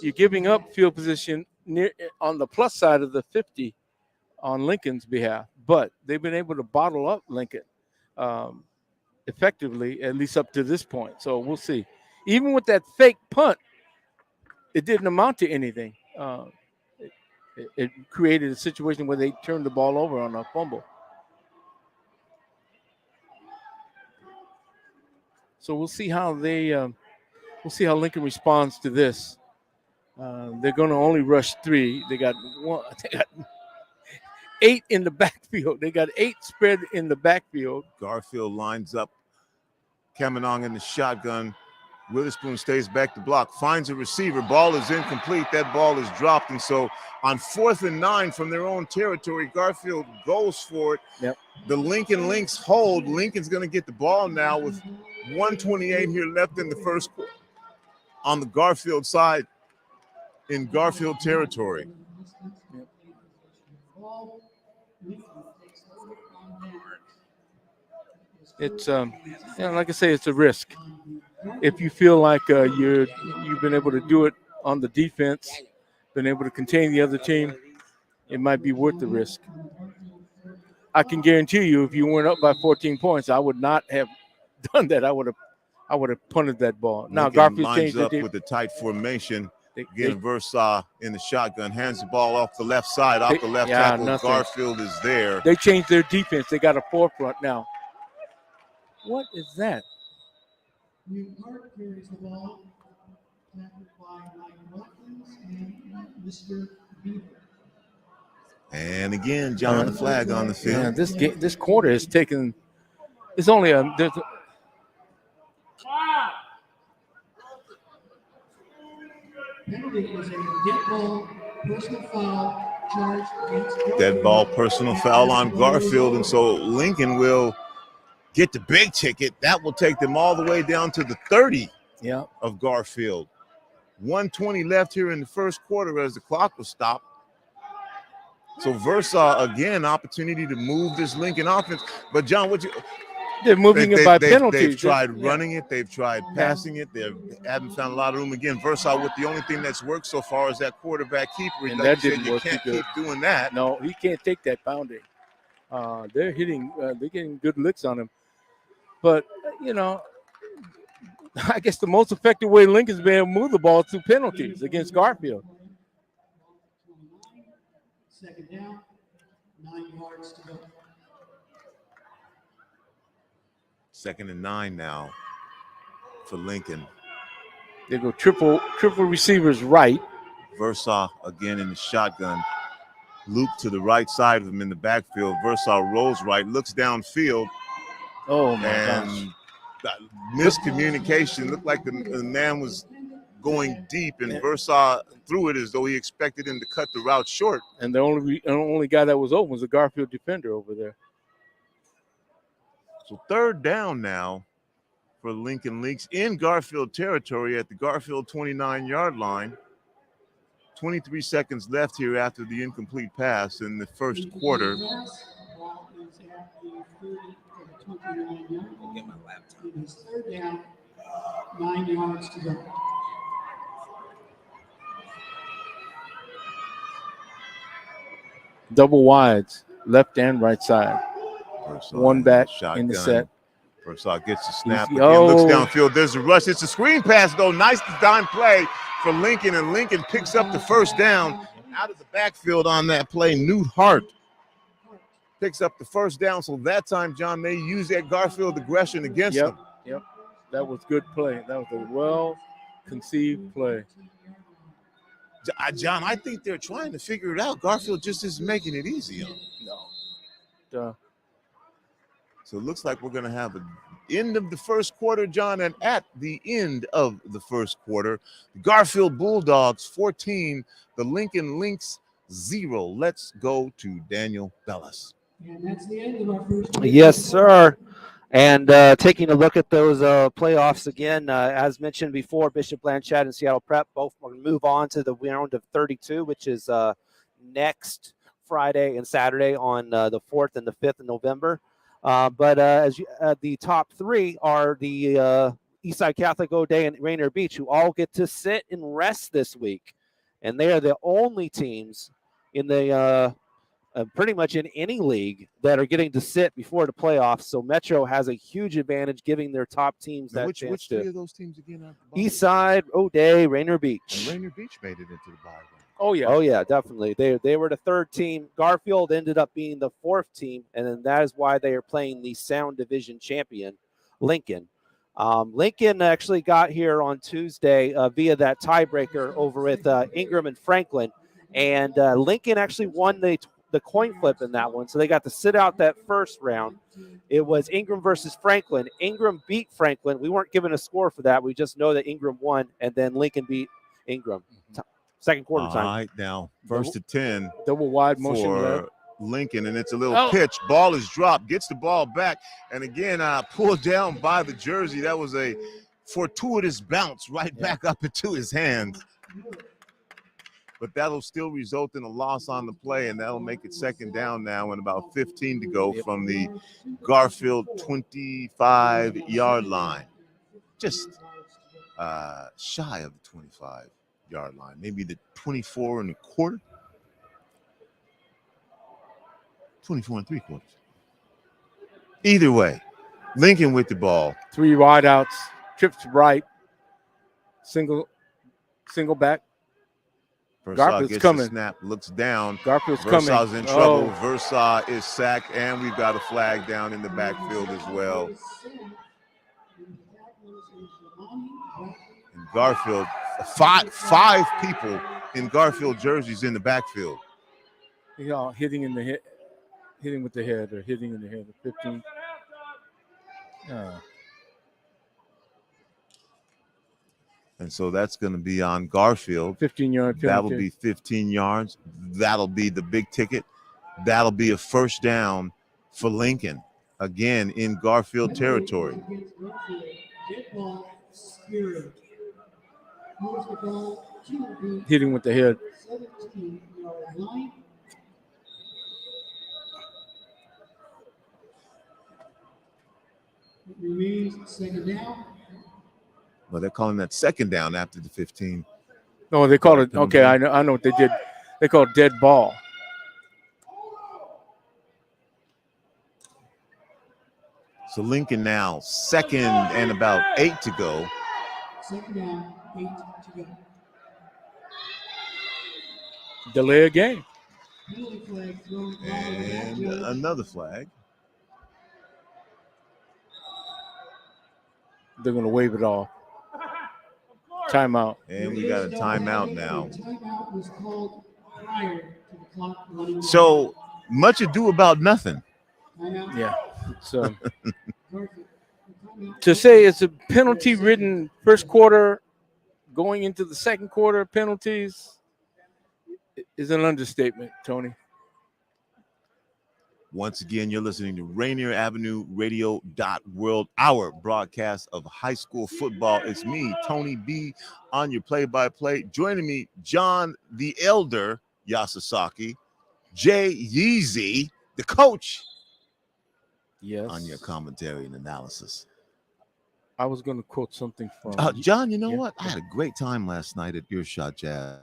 You're giving up field position near on the plus side of the 50 on Lincoln's behalf, but they've been able to bottle up Lincoln effectively, at least up to this point. So we'll see. Even with that fake punt, it didn't amount to anything. It created a situation where they turned the ball over on a fumble. So we'll see how Lincoln responds to this. They're going to only rush 3. They got 8 in the backfield. They got 8 spread in the backfield. Garfield lines up. Kamenong in the shotgun. Witherspoon stays back to block, finds a receiver. Ball is incomplete. That ball is dropped. And so on 4th and 9 from their own territory, Garfield goes for it. Yep. The Lincoln Lynx hold. Lincoln's going to get the ball now with 1:28 here left in the first quarter on the Garfield side in Garfield territory. It's like I say, it's a risk. If you feel like you've been able to do it on the defense, been able to contain the other team, it might be worth the risk. I can guarantee you, if you weren't up by 14 points, I would not have done that. I would have punted that ball. Now Garfield lines up with the tight formation. Again, Versailles in the shotgun, hands the ball off the left side, off the left tackle. Nothing. Garfield is there. They changed their defense. They got a forefront now. What is that? New Park carries the ball, tackled by Mike Watkins and Mr. Beaver. And again, John, the flag on the field. Yeah, this quarter has taken. It's only there's. Penalty is a dead ball personal foul charged against Garfield. Dead ball personal foul on Garfield, and so Lincoln will get the big ticket. That will take them all the way down to the 30 of Garfield. 1:20 left here in the first quarter as the clock was stopped. So Versa, again, opportunity to move this Lincoln offense. But, John, they're moving it by penalties. They've tried running it. They've tried passing it. They haven't found a lot of room. Again, Versa with the only thing that's worked so far is that quarterback keeper. And like that you didn't said, work. You can't keep doing that. No, he can't take that pounding. They're getting good licks on him. But, I guess the most effective way Lincoln's been able to move the ball to penalties against Garfield. Second down, 9 yards to go. 2nd and 9 now for Lincoln. They go triple receivers right. Versa again in the shotgun. Luke to the right side of him in the backfield. Versa rolls right, looks downfield. Oh, my gosh. Miscommunication. Looked like the man was going deep, and Versa threw it as though he expected him to cut the route short. And the only guy that was open was a Garfield defender over there. So 3rd down now for Lincoln Lynx in Garfield territory at the Garfield 29-yard line. 23 seconds left here after the incomplete pass in the first quarter. Ball is at the 30 to the 29-yard line. Get my laptop. It is 3rd down, 9 yards to go. Double wides, left and right side. One back in the set. Versa gets the snap. Easy. Again, looks downfield. There's a rush. It's a screen pass, though. Nice design play for Lincoln, and Lincoln picks up the first down out of the backfield on that play. Newt Hart picks up the first down. So that time, John, they use that Garfield aggression against them. Yep. That was good play. That was a well-conceived play. John, I think they're trying to figure it out. Garfield just isn't making it easy on them. No. So it looks like we're going to have an end of the first quarter, John, and at the end of the first quarter, the Garfield Bulldogs 14, the Lincoln Lynx 0. Let's go to Daniel Bellis. And that's the end of our first. Yes, sir. And taking a look at those playoffs again, as mentioned before, Bishop Blanchard and Seattle Prep both will move on to the round of 32, which is next Friday and Saturday on the 4th and the 5th of November. But the top 3 are the Eastside Catholic O'Day and Rainier Beach, who all get to sit and rest this week. And they are the only teams in the pretty much in any league that are getting to sit before the playoffs. So Metro has a huge advantage giving their top teams that chance. Which 3 of those teams again? Eastside, O'Day, Rainier Beach. And Rainier Beach made it into the bye game. Oh yeah, definitely. They were the 3rd team. Garfield ended up being the 4th team, and then that is why they are playing the Sound Division champion, Lincoln. Lincoln actually got here on Tuesday via that tiebreaker over with Ingram and Franklin, and Lincoln actually won the coin flip in that one, so they got to sit out that first round. It was Ingram versus Franklin. Ingram beat Franklin. We weren't given a score for that. We just know that Ingram won, and then Lincoln beat Ingram. Second quarter time. All right, now 1st and 10. Double wide motion for Lincoln, and it's a little pitch. Ball is dropped, gets the ball back, and again pulled down by the jersey. That was a fortuitous bounce right back up into his hands. But that'll still result in a loss on the play, and that'll make it 2nd down now and about 15 to go from the Garfield 25-yard line. Just shy of the 25-yard line, maybe the 24 and a quarter, 24 and 3/4. Either way, Lincoln with the ball. 3 wideouts, trips right, single back. Versa gets the snap, looks down. Garfield's Versa's in trouble. Versa is sacked, and we've got a flag down in the backfield as well. And Garfield, five people in Garfield jerseys in the backfield. Hitting in the head, hitting with the head, or hitting in the head. 15. And so that's going to be on Garfield. 15-yard penalty. That'll be 15 yards. That'll be the big ticket. That'll be a first down for Lincoln, again in Garfield territory. Hitting with the head. remains second down. Well, they're calling that second down after the 15. No, they call it. Penalty. Okay, I know what they did. They call it dead ball. So Lincoln now second and about 8 to go. Second down, 8 to go. Delay a game. Penalty flag thrown. And another flag. They're going to wave it off. Timeout. And we got a timeout now. Timeout was called prior to the clock running. So much ado about nothing. Timeout. Yeah. So Garfield. Timeout. to say it's a penalty-ridden first quarter, going into the second quarter, penalties is an understatement, Tony. Once again, you're listening to Rainier Avenue Radio World, our broadcast of high school football. It's me, Tony B, on your play-by-play. Joining me, John the Elder Yasasaki, Jay Yeezy, the coach, Yes. on your commentary and analysis. I was going to quote something from John, you know Yeah. what? I had a great time last night at Earshot Jazz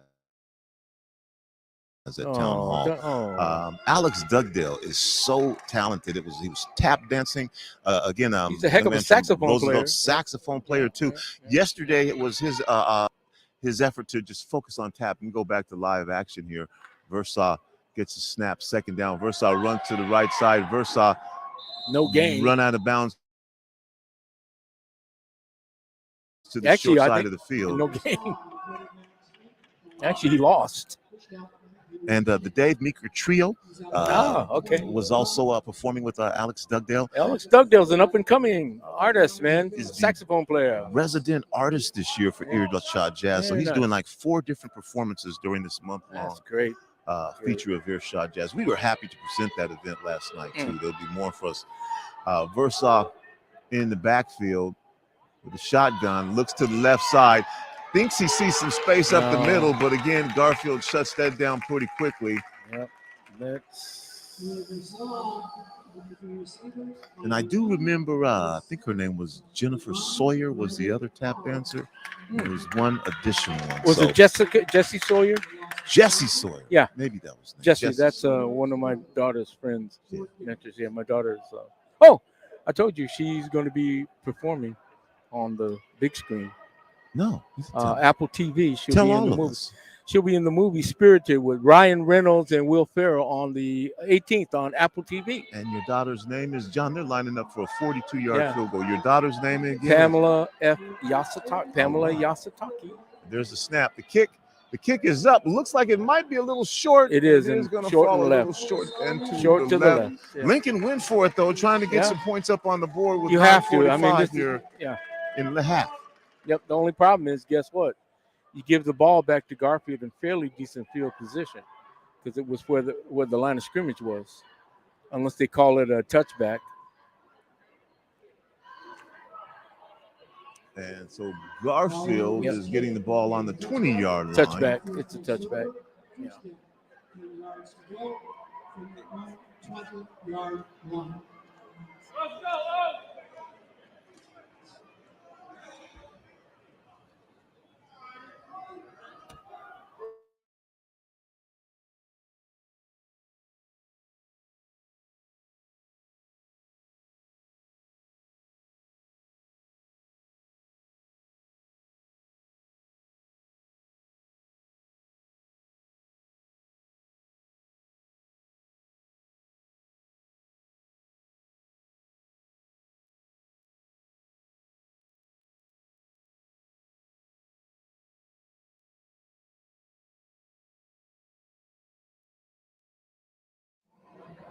at Town Hall. Alex Dugdale is so talented. He was tap dancing. Again, He's a heck of a saxophone Roosevelt player. Saxophone player too. Yesterday it was his effort to just focus on tap and go back to live action here. Versailles gets a snap, second down. Versailles runs to the right side. Versailles No game. run out of bounds to the Actually, short I side think of the field. No game. Actually, he lost. And the Dave Meeker Trio Okay. was also performing with Alex Dugdale. Alex Dugdale's an up-and-coming artist, man. He's a saxophone player. Resident artist this year for Earshot Jazz. So Very he's nice. doing like 4 different performances during this month-long That's great. feature of Earshot Jazz. We were happy to present that event last night, too. There'll be more for us. Versailles in the backfield with a shotgun, looks to the left side, thinks he sees some space up the middle, but again, Garfield shuts that down pretty quickly. Yep. Let's. And I do remember, I think her name was Jennifer Sawyer was the other tap dancer. There was one additional one. Was it Jessie Sawyer? Jesse Sawyer? Yeah. Maybe that was Jessie. That's one of my daughter's friends. Mentors. Yeah, my daughter's. Oh, I told you she's going to be performing on the big screen. No. Apple TV. She'll Tell be in all the of movie. us. She'll be in the movie Spirited with Ryan Reynolds and Will Ferrell on the 18th on Apple TV. And your daughter's name is John. They're lining up for a 42-yard Yeah. field goal. Your daughter's name again? Pamela F. Yasataki. Pamela Yasataki. There's the snap. The kick is up. Looks like it might be a little short. It is, It and going to short fall and a left. little short and Short to the left. Yeah. Lincoln went for it though, trying to get Yeah. some points up on the board. With You have to. I mean, 9:45 this here yeah. in the half. Yep. The only problem is, guess what? You give the ball back to Garfield in fairly decent field position because it was where the line of scrimmage was, unless they call it a touchback. And so Garfield Yep. is getting the ball on the 20-yard line. Touchback. It's a touchback. Yeah. 20-yard line.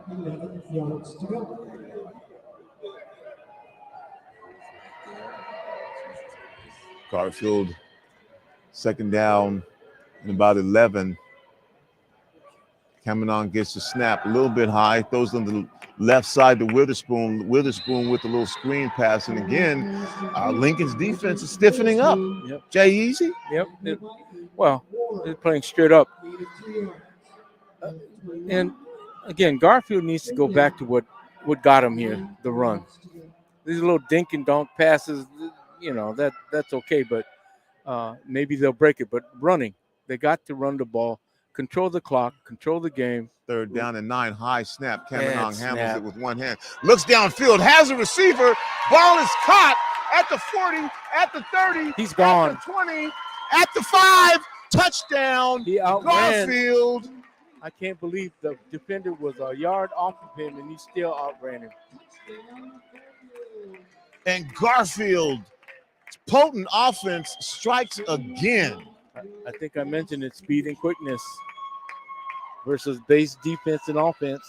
Let's go, Yards to go. Garfield, second down and about 11. Cameron gets the snap a little bit high, throws on the left side to Witherspoon. Witherspoon with a little screen pass. And again, Lincoln's defense is stiffening up. Yep. Jay Easy? Yep. They're playing straight up. And again, Garfield needs to go back to what got him here, the run. these little dink and dunk passes, that's okay, but maybe they'll break it. But running, they got to run the ball, control the clock, control the game. 3rd down and 9, high snap. Kamenong handles snap. it with one hand. Looks downfield, has a receiver. Ball is caught at the 40, at the 30. He's gone. At the 20, at the 5. Touchdown. He outran. Garfield. I can't believe the defender was a yard off of him, and he still outran him. And Garfield, potent offense, strikes again. I think I mentioned it, speed and quickness versus base defense and offense.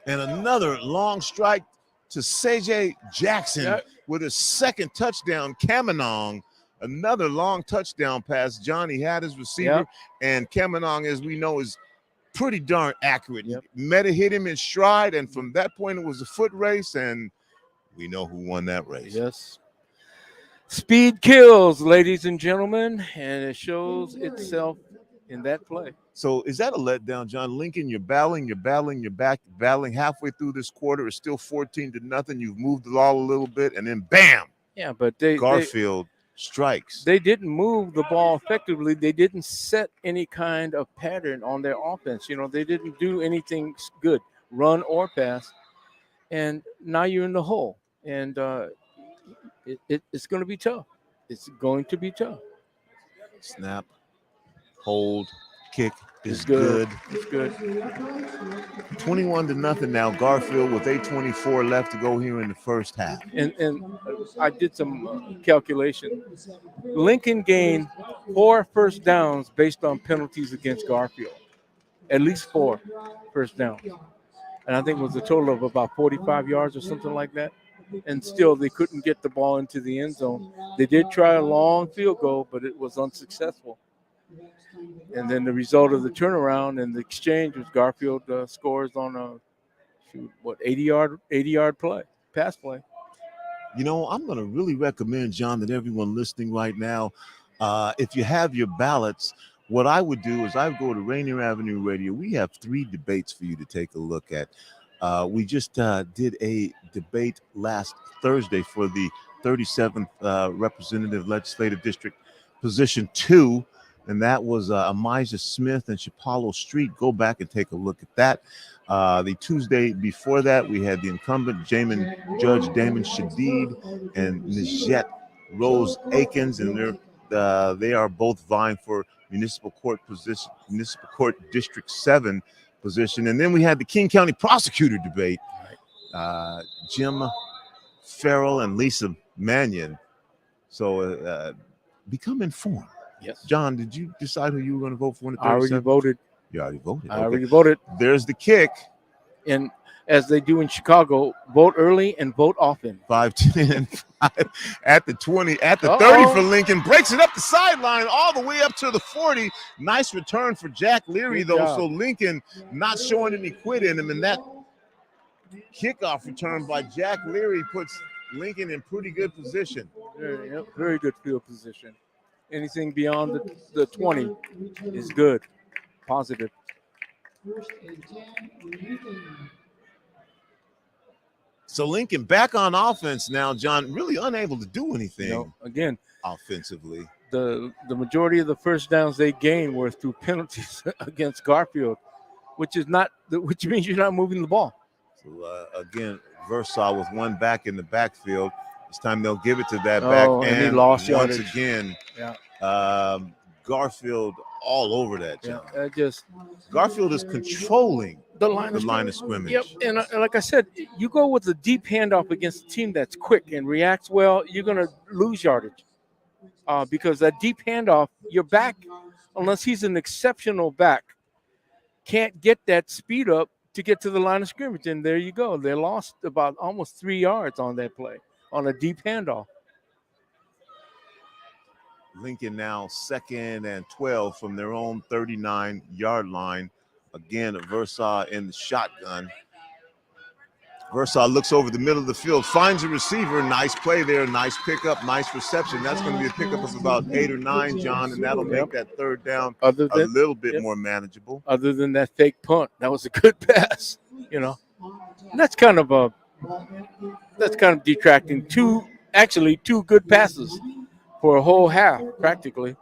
And another long strike to CJ Jackson with his 2nd touchdown. Kamenong, another long touchdown pass. Johnny had his receiver, and Kamenong, as we know, is pretty darn accurate. Meta hit him in stride, and from that point, it was a foot race, and we know who won that race. Yes. Speed kills, ladies and gentlemen, and it shows itself in that play. So is that a letdown, John? Lincoln, you're battling halfway through this quarter. It's still 14-0. You've moved the ball a little bit, and then bam. Yeah, but Garfield strikes. They didn't move the ball effectively. They didn't set any kind of pattern on their offense. They didn't do anything good, run or pass. And now you're in the hole. And it's going to be tough. It's going to be tough. Snap, hold, kick is good. good. It's good. 21-0 now. Garfield with 8:24 left to go here in the first half. And I did some calculation. Lincoln gained 4 first downs based on penalties against Garfield. At least 4 first downs. And I think it was a total of about 45 yards or something like that. And still, they couldn't get the ball into the end zone. They did try a long field goal, but it was unsuccessful. And then the result of the turnaround and the exchange was Garfield scores on a 80-yard pass play. I'm going to really recommend, John, that everyone listening right now, if you have your ballots, what I would do is I would go to Rainier Avenue Radio. We have 3 debates for you to take a look at. We just did a debate last Thursday for the 37th Representative Legislative District, Position 2, and that was Amijah Smith and Chapalo Street. Go back and take a look at that. The Tuesday before that, we had the incumbent Judge Damon Shadid and Nijette Rose Akins, and they are both vying for Municipal Court District 7 position. And then we had the King County prosecutor debate, Jim Farrell and Lisa Mannion. So become informed. Yes. John, did you decide who you were going to vote for in the 37th? I already voted. You already voted. I already voted. There's the kick. And as they do in Chicago, vote early and vote often. 5-10 at the 20, at the 30 for Lincoln. Breaks it up the sideline all the way up to the 40. Nice return for Jack Leary, though. So Lincoln not showing any quit in him. And that kickoff return by Jack Leary puts Lincoln in pretty good position. Very good field position. Anything beyond the 20 is good, positive. So Lincoln back on offense now, John, really unable to do anything again offensively. The majority of the first downs they gained were through penalties against Garfield, which means you're not moving the ball. So again, Versailles with one back in the backfield. This time they'll give it to that back end. And he lost once yardage. Again. Garfield all over that, John. Garfield is controlling the line of scrimmage. Yep, and like I said, you go with a deep handoff against a team that's quick and reacts well, you're going to lose yardage because that deep handoff, your back, unless he's an exceptional back, can't get that speed up to get to the line of scrimmage. And there you go. They lost about almost 3 yards on that play on a deep handoff. Lincoln now 2nd and 12 from their own 39-yard line. Again, Versailles in the shotgun. Versailles looks over the middle of the field, finds a receiver. Nice play there. Nice pickup. Nice reception. That's going to be a pickup of about 8 or 9, John, and that'll make that third down a little bit more manageable. Other than that fake punt, that was a good pass. You know, and that's kind of detracting. Two good passes for a whole half, practically.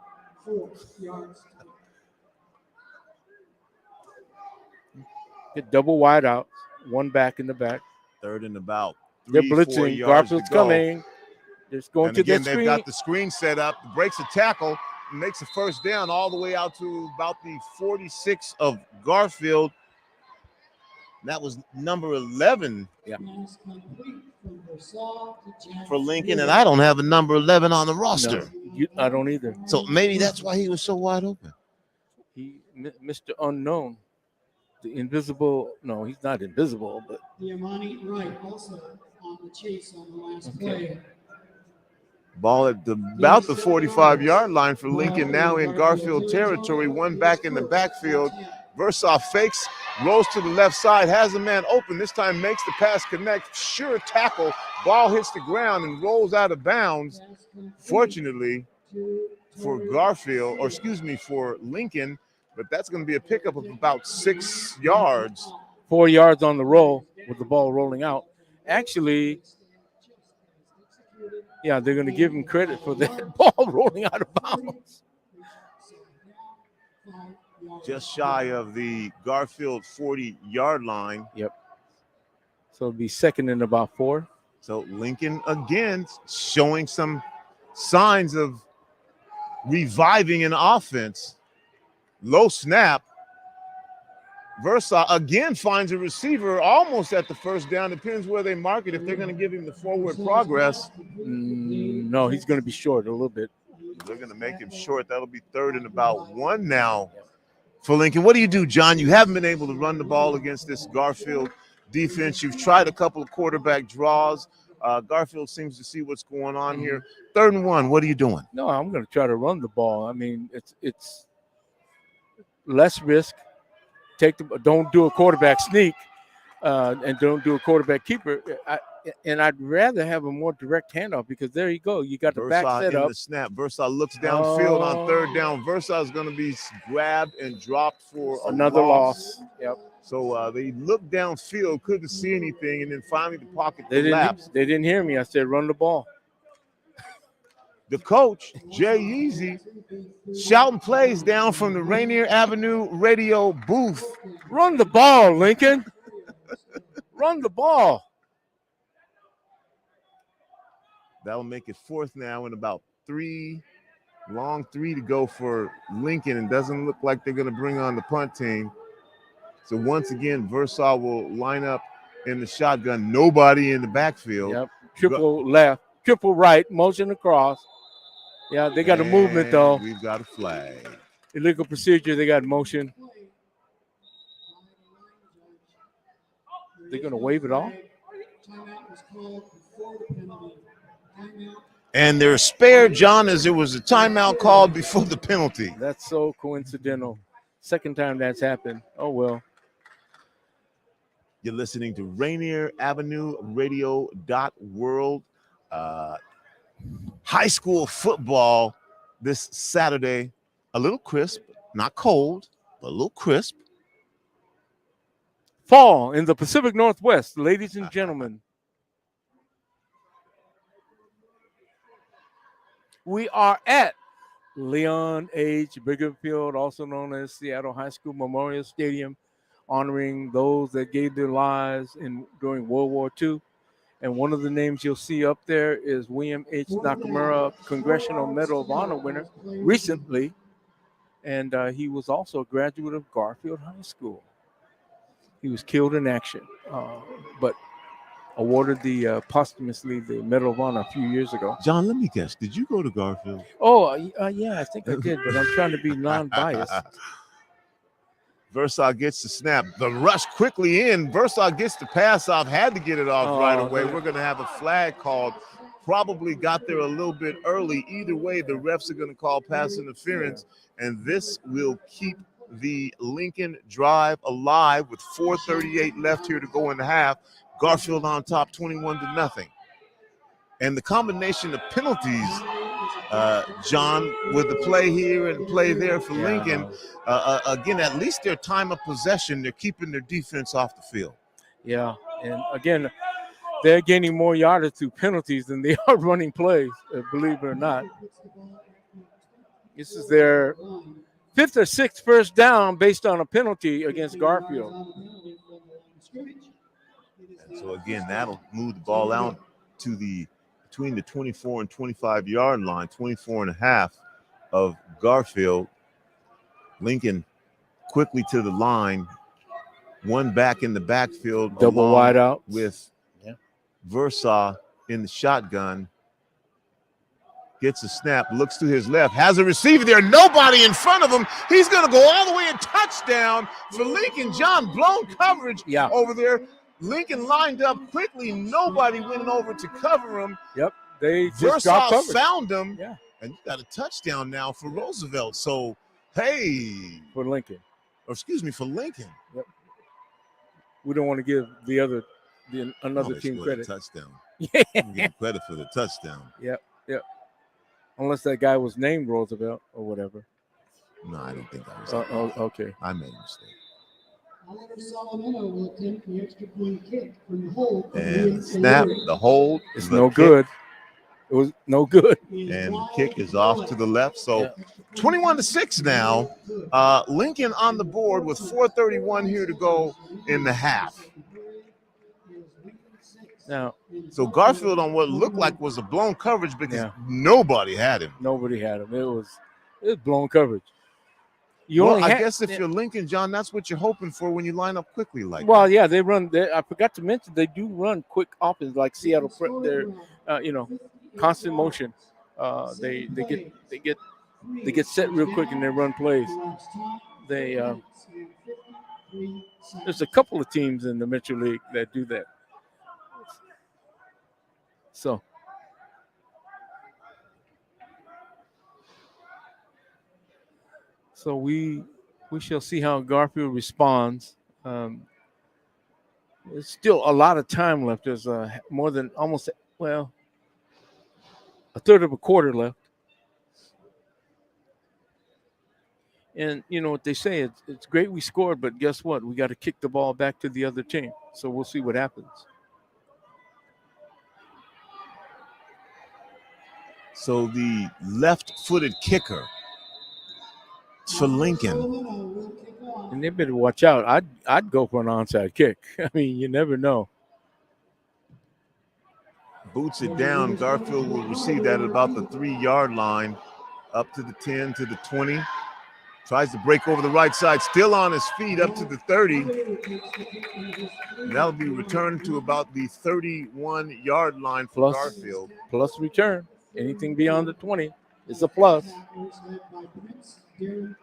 Get double wide out, one back in the back. Third and about 3, They're blitzing. 4 yards Garfield's to go. coming. They're going And to again, the screen. they've got the screen set up, breaks a tackle, makes a first down all the way out to about the 46 of Garfield. That was number 11 for Lincoln, and I don't have a number 11 on the roster. No, I don't either. So maybe that's why he was so wide open. Mr. Unknown, the invisible. No, he's not invisible, but Diamani Wright also on the chase on the last play. Ball at about the 45-yard line for Lincoln, now in Garfield territory. One back in the backfield. Versailles fakes, rolls to the left side, has a man open. This time makes the pass connect. Sure tackle. Ball hits the ground and rolls out of bounds. Fortunately for for Lincoln, but that's going to be a pickup of about 6 yards. 4 yards on the roll with the ball rolling out. Actually, yeah, they're going to give him credit for that ball rolling out of bounds. Just shy of the Garfield 40-yard line. Yep. So it'll be second and about 4. So Lincoln again showing some signs of reviving an offense. Low snap. Versailles again finds a receiver almost at the first down. Depends where they mark it. If they're going to give him the forward progress. No, he's going to be short a little bit. They're going to make him short. That'll be third and about 1 now for Lincoln. What do you do, John? You haven't been able to run the ball against this Garfield defense. You've tried a couple of quarterback draws. Garfield seems to see what's going on here. 3rd and 1. What are you doing? No, I'm going to try to run the ball. I mean, it's less risk. Don't do a quarterback sneak, and don't do a quarterback keeper. I'd rather have a more direct handoff because there you go. You got the back set up. The snap. Versailles looks downfield on 3rd down. Versailles is going to be grabbed and dropped for another loss. Yep. So they looked downfield, couldn't see anything, and then finally the pocket collapsed. They didn't hear me. I said run the ball. The coach, Jay Yeezy, shouting plays down from the Rainier Avenue Radio booth. Run the ball, Lincoln. Run the ball. That'll make it 4th now and about 3 to go for Lincoln. And doesn't look like they're going to bring on the punt team. So once again, Versailles will line up in the shotgun. Nobody in the backfield. Yep. Triple left, triple right, motion across. Yeah, they got a movement, though. We've got a flag. Illegal procedure, they got motion. They're going to wave it off? And they're spared, John, as there was a timeout called before the penalty. That's so coincidental. Second time that's happened. Oh, well. You're listening to Rainier Avenue Radio .world. High school football this Saturday, a little crisp, not cold, but a little crisp. Fall in the Pacific Northwest, ladies and gentlemen. We are at Leon H. Biggerfield, also known as Seattle High School Memorial Stadium, honoring those that gave their lives during World War II. And one of the names you'll see up there is William H. Nakamura, Congressional Medal of Honor winner recently. And he was also a graduate of Garfield High School. He was killed in action, but awarded posthumously the Medal of Honor a few years ago. John, let me guess. Did you go to Garfield? Oh, yeah, I think I did, but I'm trying to be non-biased. Versailles gets the snap. The rush quickly in. Versailles gets the pass off. Had to get it off right away. We're going to have a flag called. Probably got there a little bit early. Either way, the refs are going to call pass interference, and this will keep the Lincoln drive alive with 4:38 left here to go in the half. Garfield on top 21-0. And the combination of penalties, John, with the play here and play there for Lincoln, again, at least their time of possession, they're keeping their defense off the field. Yeah, and again, they're gaining more yardage through penalties than they are running plays, believe it or not. This is their 5th or 6th first down based on a penalty against Garfield. And so, again, that'll move the ball out to between the 24 and 25-yard line, 24.5 of Garfield. Lincoln quickly to the line, one back in the backfield. Double wide out. With Versaw in the shotgun. Gets a snap, looks to his left, has a receiver there, nobody in front of him. He's going to go all the way and touchdown for Lincoln. John, blown coverage over there. Lincoln lined up quickly. Nobody went over to cover him. Yep, they just got covered. Found him. Yeah, and you got a touchdown now for Roosevelt. So, hey. For Lincoln. Or excuse me, for Lincoln. Yep. We don't want to give another team credit. Touchdown. Yeah. Give credit for the touchdown. Yep. Unless that guy was named Roosevelt or whatever. No, I don't think that was. Okay. I made a mistake. Oliver Salameno will attempt the extra point kick from the hold. And snap, the hold. It's no good. It was no good. And the kick is off to the left. So 21-6 now. Lincoln on the board with 4:31 here to go in the half. Now, so Garfield on what looked like was a blown coverage because nobody had him. Nobody had him. It was blown coverage. I guess if you're Lincoln, John, that's what you're hoping for when you line up quickly like that. Well, yeah, they run. I forgot to mention they do run quick offense like Seattle. They're constant motion. They get set real quick and they run plays. There's a couple of teams in the Metro League that do that. So we shall see how Garfield responds. There's still a lot of time left. There's more than a third of a quarter left. And you know what they say, it's great we scored, but guess what? We got to kick the ball back to the other team. So we'll see what happens. So the left-footed kicker for Lincoln. And they better watch out. I'd go for an onside kick. I mean, you never know. Boots it down. Garfield will receive that at about the 3-yard line, up to the 10, to the 20. Tries to break over the right side, still on his feet, up to the 30. And that'll be returned to about the 31-yard line for Garfield. Plus return. Anything beyond the 20 is a plus. The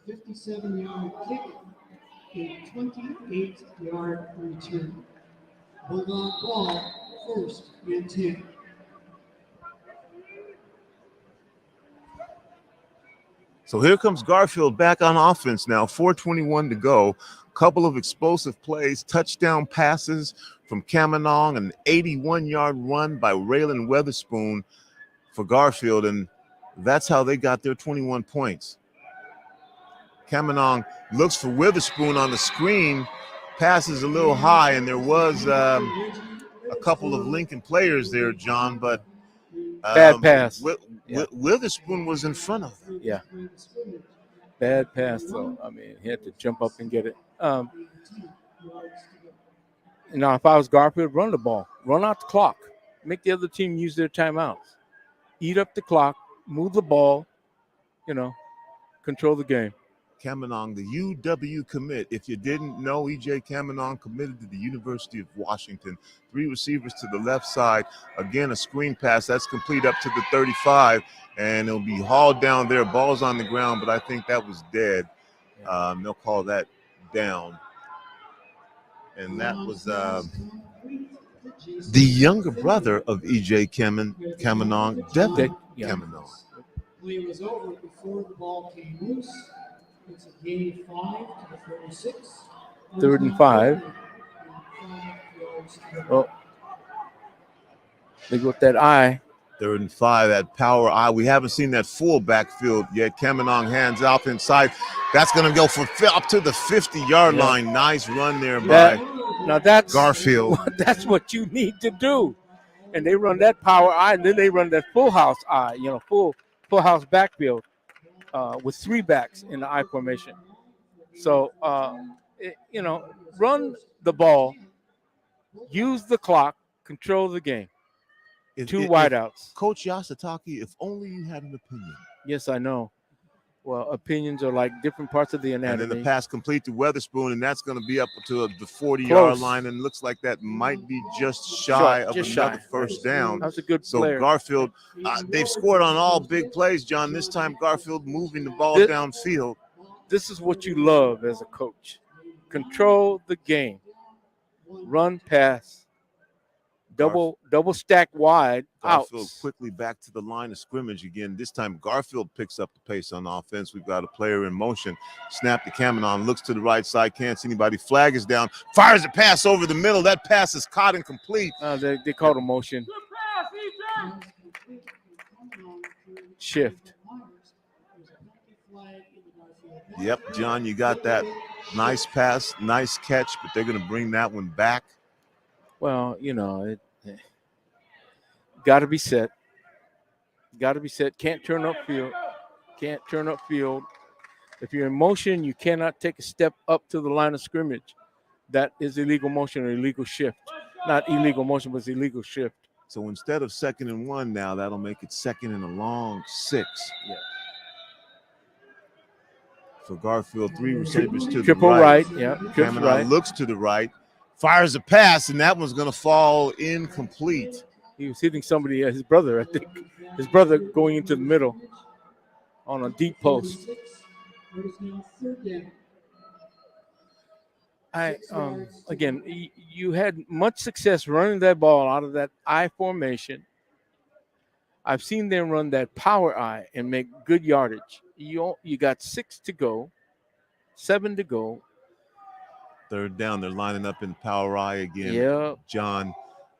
57-yard kick, a 28-yard return. Bulldog ball, 1st and 10. So here comes Garfield back on offense now, 4:21 to go. Couple of explosive plays, touchdown passes from Kamanong, an 81-yard run by Raylan Weatherspoon for Garfield, and that's how they got their 21 points. Kamanong looks for Witherspoon on the screen, passes a little high, and there was a couple of Lincoln players there, John, but bad pass. Witherspoon was in front of them. Yeah. Bad pass, though. I mean, he had to jump up and get it. Now, if I was Garfield, run the ball. Run out the clock. Make the other team use their timeouts. Eat up the clock. Move the ball. Control the game. Kamanong, the UW commit. If you didn't know, E.J. Kamanong committed to the University of Washington. 3 receivers to the left side. Again, a screen pass. That's complete up to the 35, and it'll be hauled down there. Ball's on the ground, but I think that was dead. They'll call that down. And that was the younger brother of E.J. Kamanong, Devin Kamanong. Play was over before the ball came loose. It's a gain of 5 to the 36. 3rd and 5. Oh, they got that eye. 3rd and 5, that power eye. We haven't seen that full backfield yet. Kaminong hands off inside. That's going to go for up to the 50-yard line. Nice run there by that's Garfield. That's what you need to do. And they run that power eye, and then they run that full house eye, full house backfield with 3 backs in the I formation. So, run the ball, use the clock, control the game. 2 wideouts. Coach Yasutake, if only you had an opinion. Yes, I know. Well, opinions are like different parts of the anatomy. And then the pass complete to Weatherspoon, and that's going to be up to the 40-yard line, and looks like that might be just shy of another first down. That's a good player. So Garfield, they've scored on all big plays, John. This time Garfield moving the ball downfield. This is what you love as a coach. Control the game. Run, pass. Double stack wide. Garfield outs. Quickly back to the line of scrimmage again. This time Garfield picks up the pace on offense. We've got a player in motion. Snap to Kaminong, looks to the right side, can't see anybody. Flag is down, fires a pass over the middle. That pass is caught and complete. They called a motion. Shift. Yep, John, you got that. Nice pass, nice catch, but they're going to bring that one back. Well, got to be set. Got to be set. Can't turn upfield. If you're in motion, you cannot take a step up to the line of scrimmage. That is illegal motion or illegal shift. Not illegal motion, but it's illegal shift. So instead of 2nd and 1 now, that'll make it 2nd and a long 6. Yeah. For Garfield, 3 receivers to triple the right. Yeah, Kaminong right. looks to the right, fires a pass, and that one's going to fall incomplete. He was hitting somebody, his brother, I think. His brother going into the middle on a deep post. Again, you had much success running that ball out of that I formation. I've seen them run that power I and make good yardage. You got 6 to go, 7 to go. 3rd down, they're lining up in power I again. Yeah. John,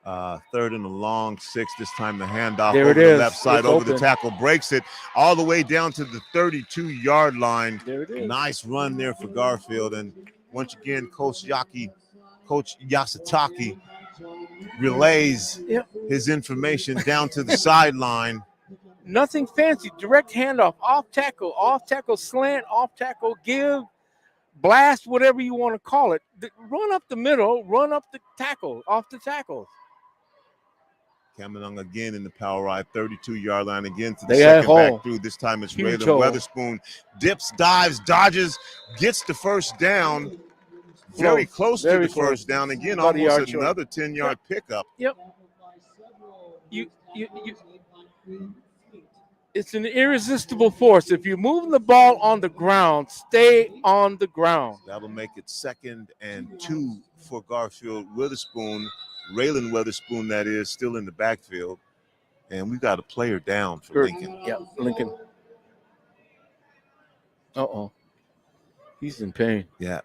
3rd and a long 6. This time the handoff there over it the is. left side, It's over open. the tackle, breaks it all the way down to the 32-yard line. There it is. Nice run there for Garfield. And once again, Coach Yasutake relays his information down to the sideline. Nothing fancy. Direct handoff, off tackle, slant, off tackle, give, blast, whatever you want to call it. Run up the middle, run up the tackle, off the tackles. Kaminong again in the power I, 32-yard line again to the They got second back hole. through. This time it's Huge Raylan hole. Weatherspoon. Dips, dives, dodges, gets the first down. Very close to the first down. Again, About a yard almost short. another 10-yard pickup. Yep. It's an irresistible force. If you're moving the ball on the ground, stay on the ground. That'll make it 2nd and 2 for Garfield. Witherspoon, Raylan Weatherspoon, that is, still in the backfield. And we've got a player down for Lincoln. Yeah, Lincoln. Uh-oh. He's in pain. Yeah.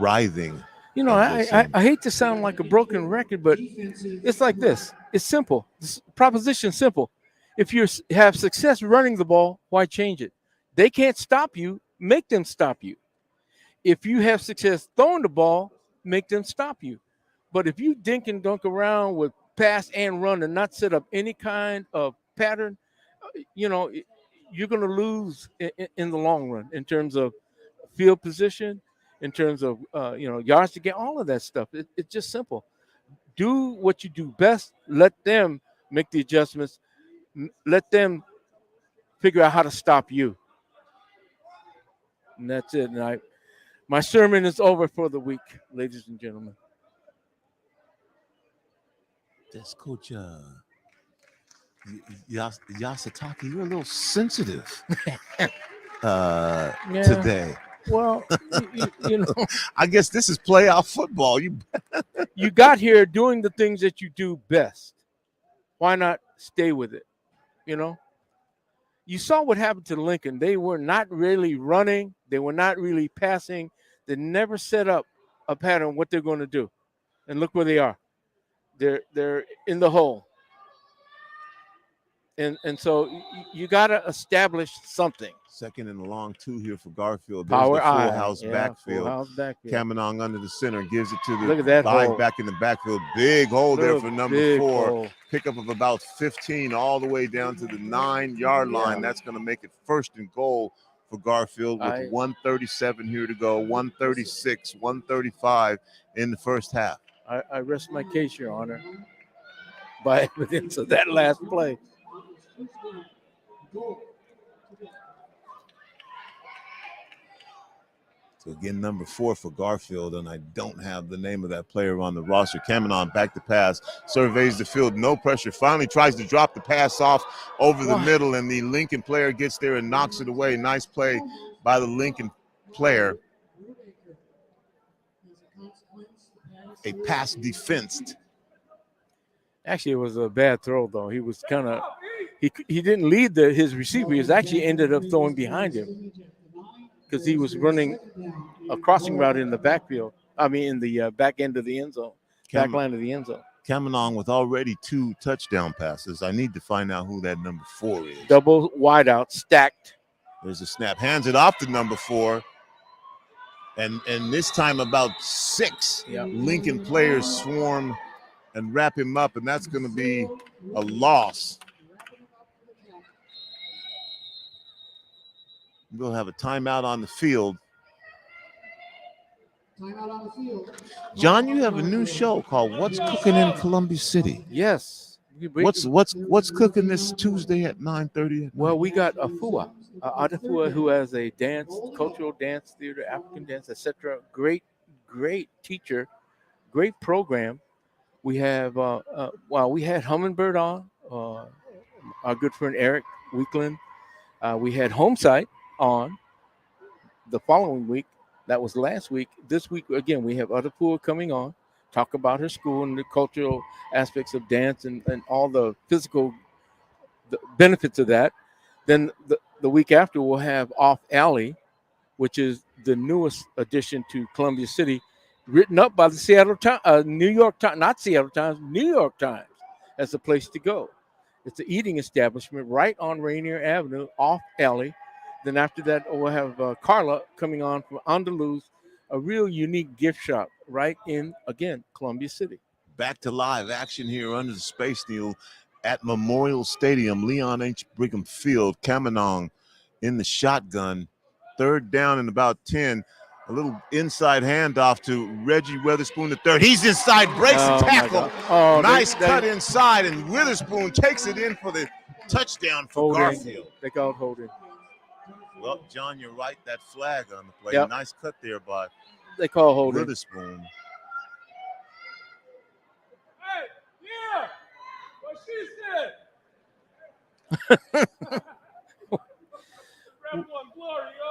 Writhing. I hate to sound like a broken record, but it's like this. It's simple. This proposition simple. If you have success running the ball, why change it? They can't stop you. Make them stop you. If you have success throwing the ball, make them stop you. But if you dink and dunk around with pass and run and not set up any kind of pattern, you're going to lose in the long run in terms of field position, in terms of yards to get, all of that stuff. It's just simple. Do what you do best. Let them make the adjustments. Let them figure out how to stop you. And that's it. And my sermon is over for the week, ladies and gentlemen. That's Coach Yasutake. You're a little sensitive today. Well, I guess this is playoff football. You got here doing the things that you do best. Why not stay with it? You saw what happened to Lincoln. They were not really running. They were not really passing. They never set up a pattern what they're going to do. And look where they are. They're in the hole. And so you got to establish something. Second and a long 2 here for Garfield. There's Power the full eye. house backfield. Full house backfield. Kamenong under the center gives it to the Look at that dive hole. back in the backfield. Big hole there for number 4. Hole. Pickup of about 15 all the way down to the 9-yard line. That's going to make it first and goal for Garfield with 1:37 here to go. 1:36, 1:35 in the first half. I rest my case, Your Honor, by evidence of that last play. So again, number 4 for Garfield, and I don't have the name of that player on the roster. Kamenon back to pass, surveys the field, no pressure, finally tries to drop the pass off over the middle, and the Lincoln player gets there and knocks it away. Nice play by the Lincoln player. A pass defensed. Actually, it was a bad throw, though. He was kind of he didn't lead his receiver. He was actually ended up throwing behind him because he was running a crossing route in the backfield. I mean, in the back end of the end zone, back line of the end zone. Kamenong with already 2 touchdown passes. I need to find out who that number 4 is. Double wideout stacked. There's a snap. Hands it off to number 4. And this time about 6 Lincoln players swarm and wrap him up, and that's going to be a loss. We'll have a timeout on the field. John, you have a new show called What's Cooking in Columbia City. Yes. What's cooking this Tuesday at 9:30? Well, we got Afua who has a cultural dance theater, African dance, etc. Great teacher, great program. We have we had Hummingbird on, our good friend Eric Weekland. We had Homesite on the following week. That was last week. This week, again, we have Adapua coming on, talk about her school and the cultural aspects of dance and all the physical benefits of that. Then the week after, we'll have Off Alley, which is the newest addition to Columbia City, written up by the New York Times as a place to go. It's an eating establishment right on Rainier Avenue, Off Alley. Then after that, we'll have Carla coming on from Andaluz, a real unique gift shop right in, again, Columbia City. Back to live action here under the Space Needle at Memorial Stadium, Leon H. Brigham Field. Kamenong in the shotgun. 3rd down and about 10. A little inside handoff to Reggie Witherspoon III. He's inside, breaks the tackle. Nice cut inside, and Witherspoon takes it in for the touchdown for Garfield. They called holding. Well, John, you're right. That flag on the play. Yep. Nice cut there by they call holding. Witherspoon. Hey, yeah, what she said. Rep one glory, yo.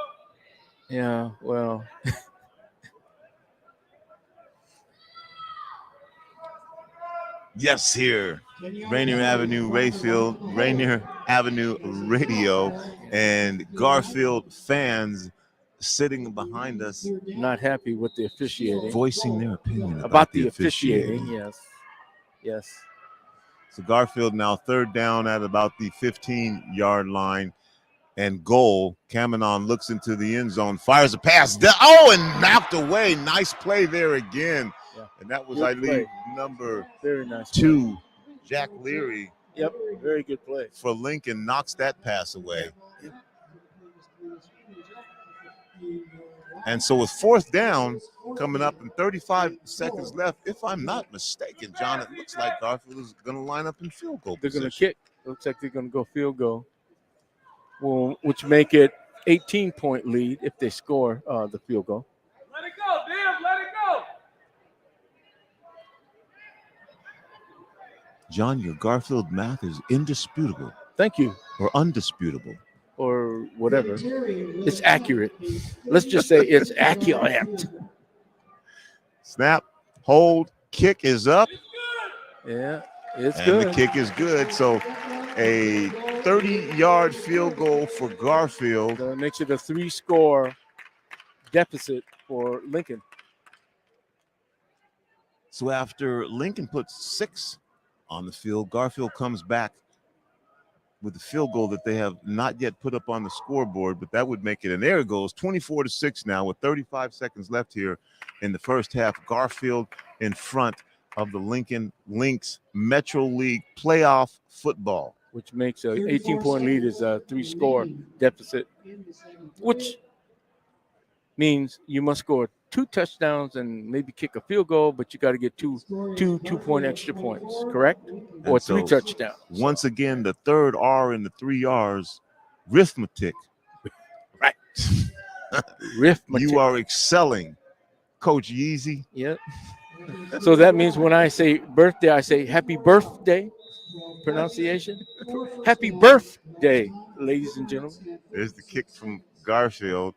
Yeah, well. Yes, here. Rainier Avenue Rainier Avenue Radio, and Garfield fans sitting behind us, not happy with the officiating, voicing their opinion about the officiating. Yes. So Garfield now 3rd down at about the 15-yard line and goal. Kamenon looks into the end zone, fires a pass. And knocked away. Nice play there again. Yeah. And that was, I believe, number very nice 2, Jack Leary. Yep, very good play. For Lincoln, knocks that pass away. And so with 4th down coming up and 35 seconds left, if I'm not mistaken, John, it looks like Garfield is going to line up in field goal They're position. going to kick. Looks like they're going to go field goal, which make it 18-point lead if they score the field goal. Let it go, damn, let it go. John, your Garfield math is indisputable. Thank you. Or undisputable. Or whatever. It's accurate. Let's just say it's accurate. Snap, hold, kick is up. Yeah, it's and good. The kick is good. So a 30-yard field goal for Garfield. That makes it a 3-score deficit for Lincoln. So after Lincoln puts 6 on the field, Garfield comes back with a field goal that they have not yet put up on the scoreboard, but that would make it. And there it goes, 24-6 now with 35 seconds left here in the first half. Garfield in front of the Lincoln Lynx Metro League playoff football. Which makes an 18-point lead is a 3-score deficit, which means you must score 2 touchdowns and maybe kick a field goal, but you got to get two 2-point extra points, correct? Or 3 touchdowns. Once again, the third R in the 3 R's, arithmetic. Right. Arithmetic. You are excelling, Coach Yeezy. Yep. So that means when I say birthday, I say happy birthday. Pronunciation. Happy birthday, ladies and gentlemen. There's the kick from Garfield.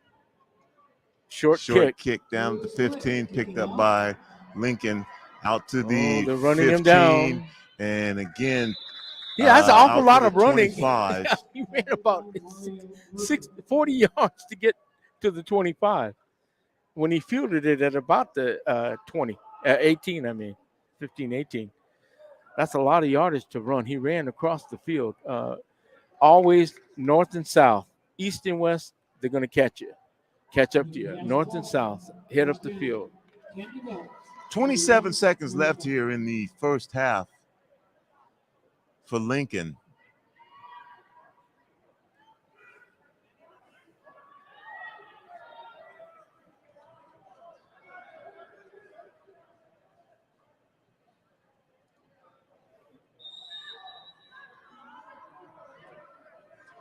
Short kick down to 15, picked up by Lincoln out to the they're running 15, him down. And again, that's an awful lot of running. 25. He ran about 40 yards to get to the 25 when he fielded it at about the 18, 15, 18. That's a lot of yardage to run. He ran across the field. Always north and south, east and west, they're going to catch up to you. North and south, head up the field. 27 seconds left here in the first half for Lincoln.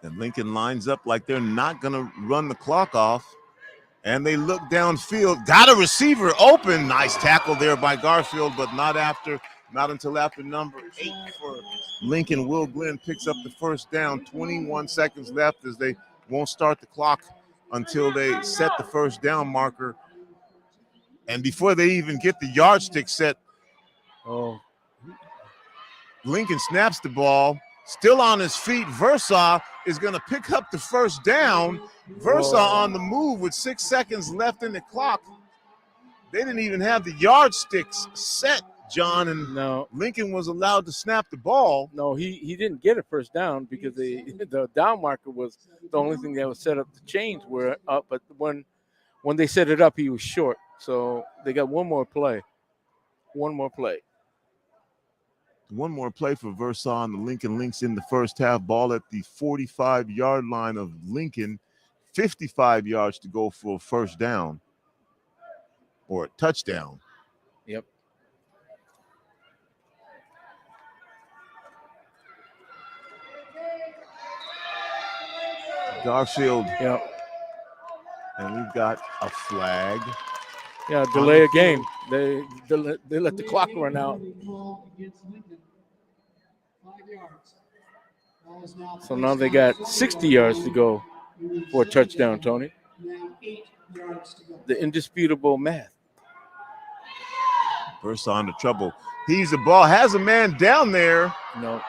And Lincoln lines up like they're not going to run the clock off. And they look downfield. Got a receiver open. Nice tackle there by Garfield, but not until after number 8 for Lincoln. Will Glenn picks up the first down. 21 seconds left as they won't start the clock until they set the first down marker. And before they even get the yardstick set, Lincoln snaps the ball. Still on his feet, Versaw is going to pick up the first down. Versaw on the move with 6 seconds left in the clock. They didn't even have the yardsticks set, John, and Lincoln was allowed to snap the ball. No, he didn't get a first down because the down marker was the only thing that was set up. The chains were up, but when they set it up, he was short. So they got one more play. One more play for Versaw and the Lincoln Lynx in the first half. Ball at the 45-yard line of Lincoln. 55 yards to go for a first down or a touchdown. Yep. Garfield. Yep. And we've got a flag. Yeah, delay a game. They let the clock run out. So now they got 60 yards to go for a touchdown, Tony. The indisputable math. Versaw into trouble. He's the ball. Has a man down there. No.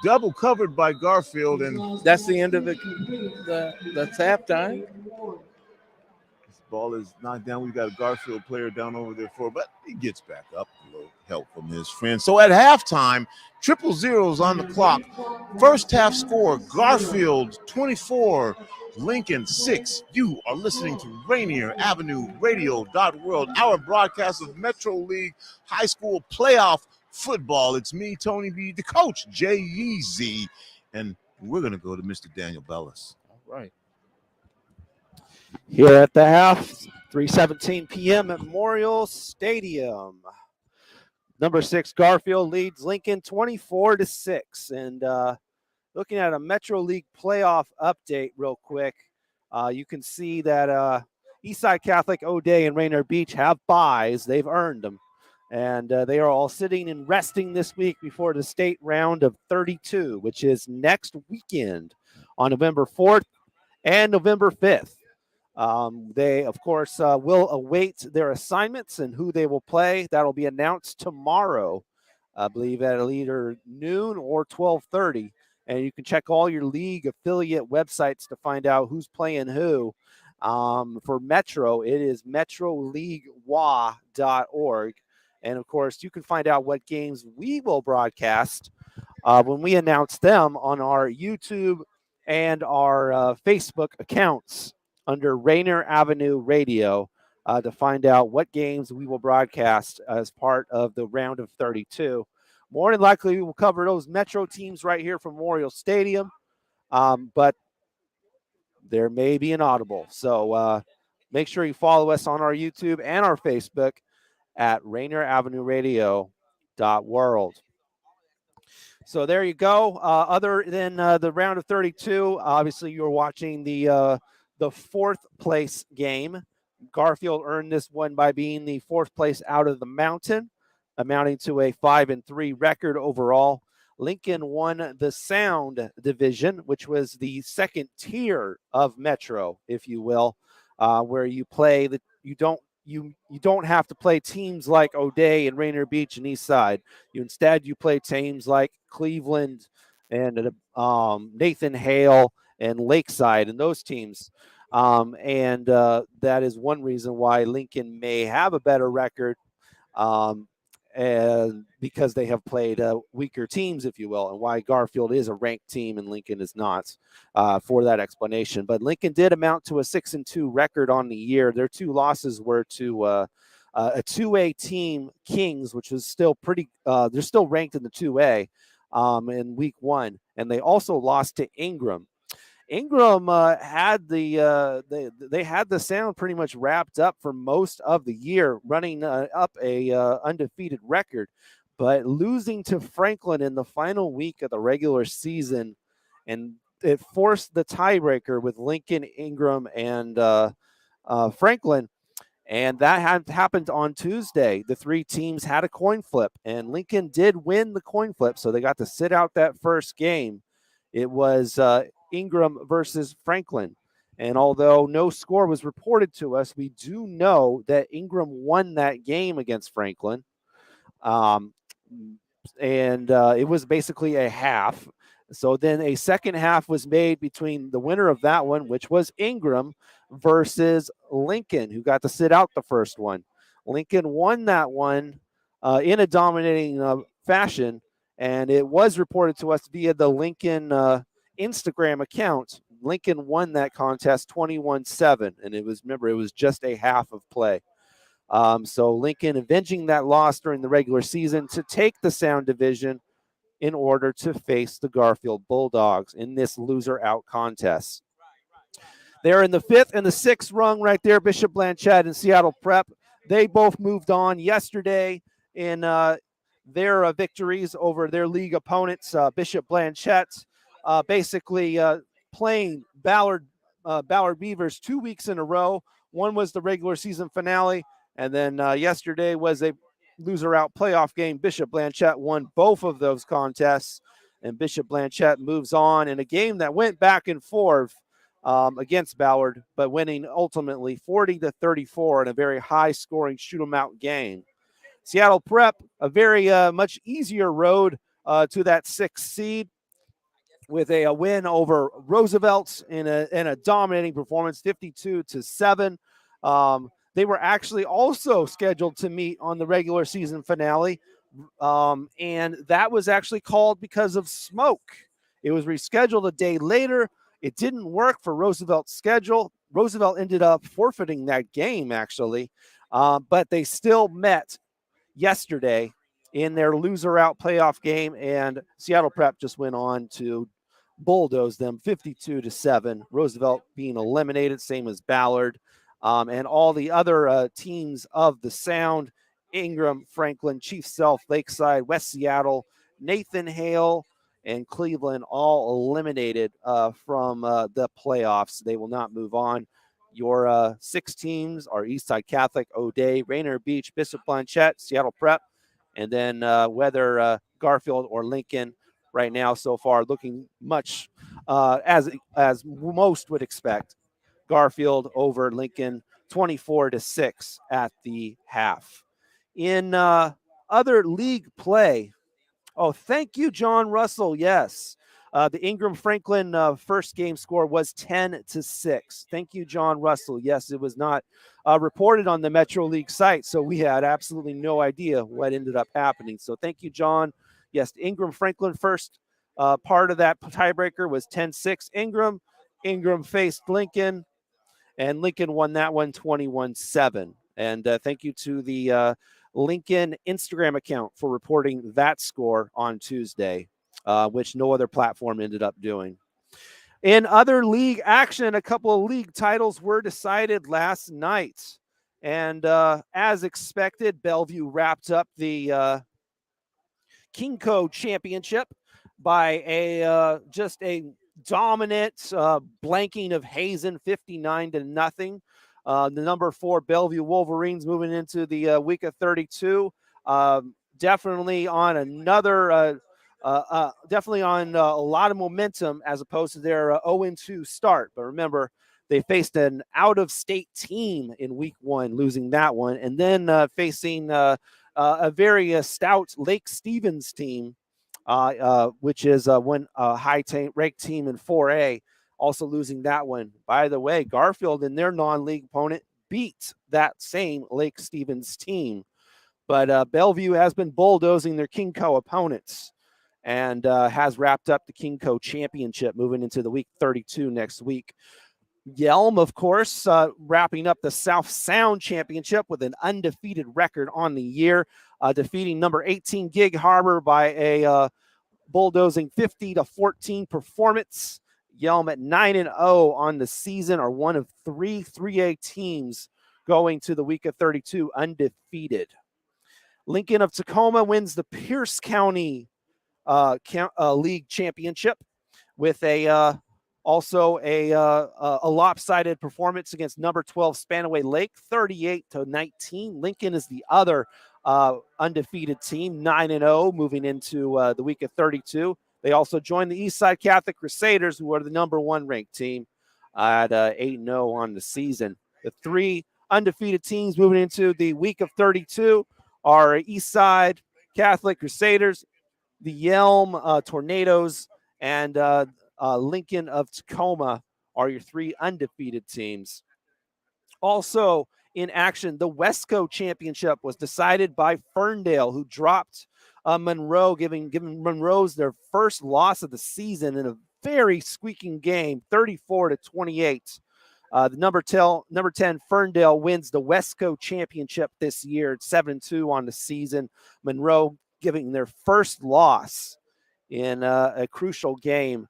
Double covered by Garfield. And that's the end of it. That's halftime. Ball is knocked down. We've got a Garfield player down over there but he gets back up. A little help from his friend. So at halftime, 0-0 on the clock. First half score, Garfield 24, Lincoln 6. You are listening to Rainier Avenue Radio World, our broadcast of Metro League High School Playoff Football. It's me, Tony B, the coach, Jay Yeezy, and we're going to go to Mr. Daniel Bellis. All right. Here at the half, 3:17 p.m. at Memorial Stadium. Number 6, Garfield leads Lincoln 24-6. And looking at a Metro League playoff update real quick, you can see that Eastside Catholic, O'Day, and Rainier Beach have byes. They've earned them. And they are all sitting and resting this week before the state round of 32, which is next weekend on November 4th and November 5th. They, of course, will await their assignments and who they will play. That'll be announced tomorrow, I believe, at either noon or 12:30. And you can check all your league affiliate websites to find out who's playing who. For Metro, it is metroleaguewa.org. And, of course, you can find out what games we will broadcast when we announce them on our YouTube and our Facebook accounts under Rainier Avenue Radio to find out what games we will broadcast as part of the round of 32. More than likely, we will cover those Metro teams right here from Memorial Stadium, but there may be an audible. So make sure you follow us on our YouTube and our Facebook at Rainier Avenue Radio.world. So there you go. Other than the round of 32, obviously you're watching the fourth place game. Garfield earned this one by being the fourth place out of the mountain, amounting to a 5-3 record overall. Lincoln won the Sound division, which was the second tier of Metro, if you will, where you play that you don't have to play teams like O'Dea and Rainier Beach and Eastside. Instead you play teams like Cleveland and Nathan Hale and Lakeside and those teams. And that is one reason why Lincoln may have a better record, and because they have played weaker teams, if you will, and why Garfield is a ranked team and Lincoln is not, for that explanation. But Lincoln did amount to a 6-2 record on the year. Their two losses were to a 2A team, Kings, which was still pretty, they're still ranked in the 2A in week 1. And they also lost to Ingram. Ingram had they had the Sound pretty much wrapped up for most of the year, running up a undefeated record, but losing to Franklin in the final week of the regular season, and it forced the tiebreaker with Lincoln, Ingram, and Franklin. And that had happened on Tuesday. The three teams had a coin flip, and Lincoln did win the coin flip, so they got to sit out that first game. It was Ingram versus Franklin. And although no score was reported to us, we do know that Ingram won that game against Franklin. And it was basically a half. So then a second half was made between the winner of that one, which was Ingram, versus Lincoln, who got to sit out the first one. Lincoln won that one in a dominating fashion. And it was reported to us via the Lincoln Instagram account. Lincoln won that contest 21-7. And it was just a half of play. So Lincoln avenging that loss during the regular season to take the Sound division in order to face the Garfield Bulldogs in this loser out contest. They're in the 5th and the 6th rung right there, Bishop Blanchette and Seattle Prep. They both moved on yesterday in their victories over their league opponents. Bishop Blanchette basically playing Ballard Beavers 2 weeks in a row. One was the regular season finale, and then yesterday was a loser out playoff game. Bishop Blanchette won both of those contests, and Bishop Blanchette moves on in a game that went back and forth against Ballard, but winning ultimately 40-34 in a very high scoring shoot 'em out game. Seattle Prep, a very much easier road to that 6th seed, with a win over Roosevelt in a dominating performance, 52-7. They were actually also scheduled to meet on the regular season finale, and that was actually called because of smoke. It was rescheduled a day later. It didn't work for Roosevelt's schedule. Roosevelt ended up forfeiting that game, actually, but they still met yesterday in their loser out playoff game, and Seattle Prep just went on to bulldoze them 52-7. Roosevelt being eliminated, same as Ballard, and all the other teams of the Sound: Ingram, Franklin, Chief Sealth, Lakeside, West Seattle, Nathan Hale, and Cleveland, all eliminated from the playoffs. They will not move on. Your 6 teams are Eastside Catholic, O'Dea, Rainier Beach, Bishop Blanchette, Seattle Prep, and then whether Garfield or Lincoln right now so far looking much as most would expect. Garfield over Lincoln 24-6 at the half. In other league play, oh, thank you, John Russell. Yes. The Ingram Franklin first game score was 10-6. Thank you, John Russell. Yes, it was not reported on the Metro League site, so we had absolutely no idea what ended up happening. So thank you, John. Yes, Ingram Franklin first part of that tiebreaker was 10-6 Ingram. Ingram faced Lincoln, and Lincoln won that one 21-7. And thank you to the Lincoln Instagram account for reporting that score on Tuesday, which no other platform ended up doing. In other league action, a couple of league titles were decided last night. And as expected, Bellevue wrapped up the Kingco Championship by just a dominant blanking of Hazen, 59-0. The number 4 Bellevue Wolverines moving into the week of 32. Definitely on another, definitely on a lot of momentum as opposed to their 0-2 start. But remember, they faced an out-of-state team in week 1, losing that one, and then facing a very stout Lake Stevens team, which is one high-ranked team in 4A, also losing that one. By the way, Garfield in their non-league opponent beat that same Lake Stevens team. But Bellevue has been bulldozing their Kingco opponents and has wrapped up the Kingco Championship, moving into the week 32 next week. Yelm, of course, wrapping up the South Sound Championship with an undefeated record on the year, defeating number 18 Gig Harbor by a bulldozing 50-14 performance. Yelm at 9-0 on the season are one of 3 3A teams going to the week of 32 undefeated. Lincoln of Tacoma wins the Pierce County League Championship with also a lopsided performance against number 12 Spanaway Lake, 38-19. Lincoln is the other undefeated team, 9-0, moving into the week of 32. They also joined the Eastside Catholic Crusaders, who are the number 1 ranked team at 8-0 on the season. The 3 undefeated teams moving into the week of 32 are Eastside Catholic Crusaders, the Yelm Tornadoes, and Lincoln of Tacoma are your 3 undefeated teams. Also in action, the Westco Championship was decided by Ferndale, who dropped Monroe, giving Monroe's their first loss of the season in a very squeaking game, 34-28. The number 10 Ferndale wins the Westco Championship this year at 7-2 on the season. Monroe giving their first loss in a crucial game.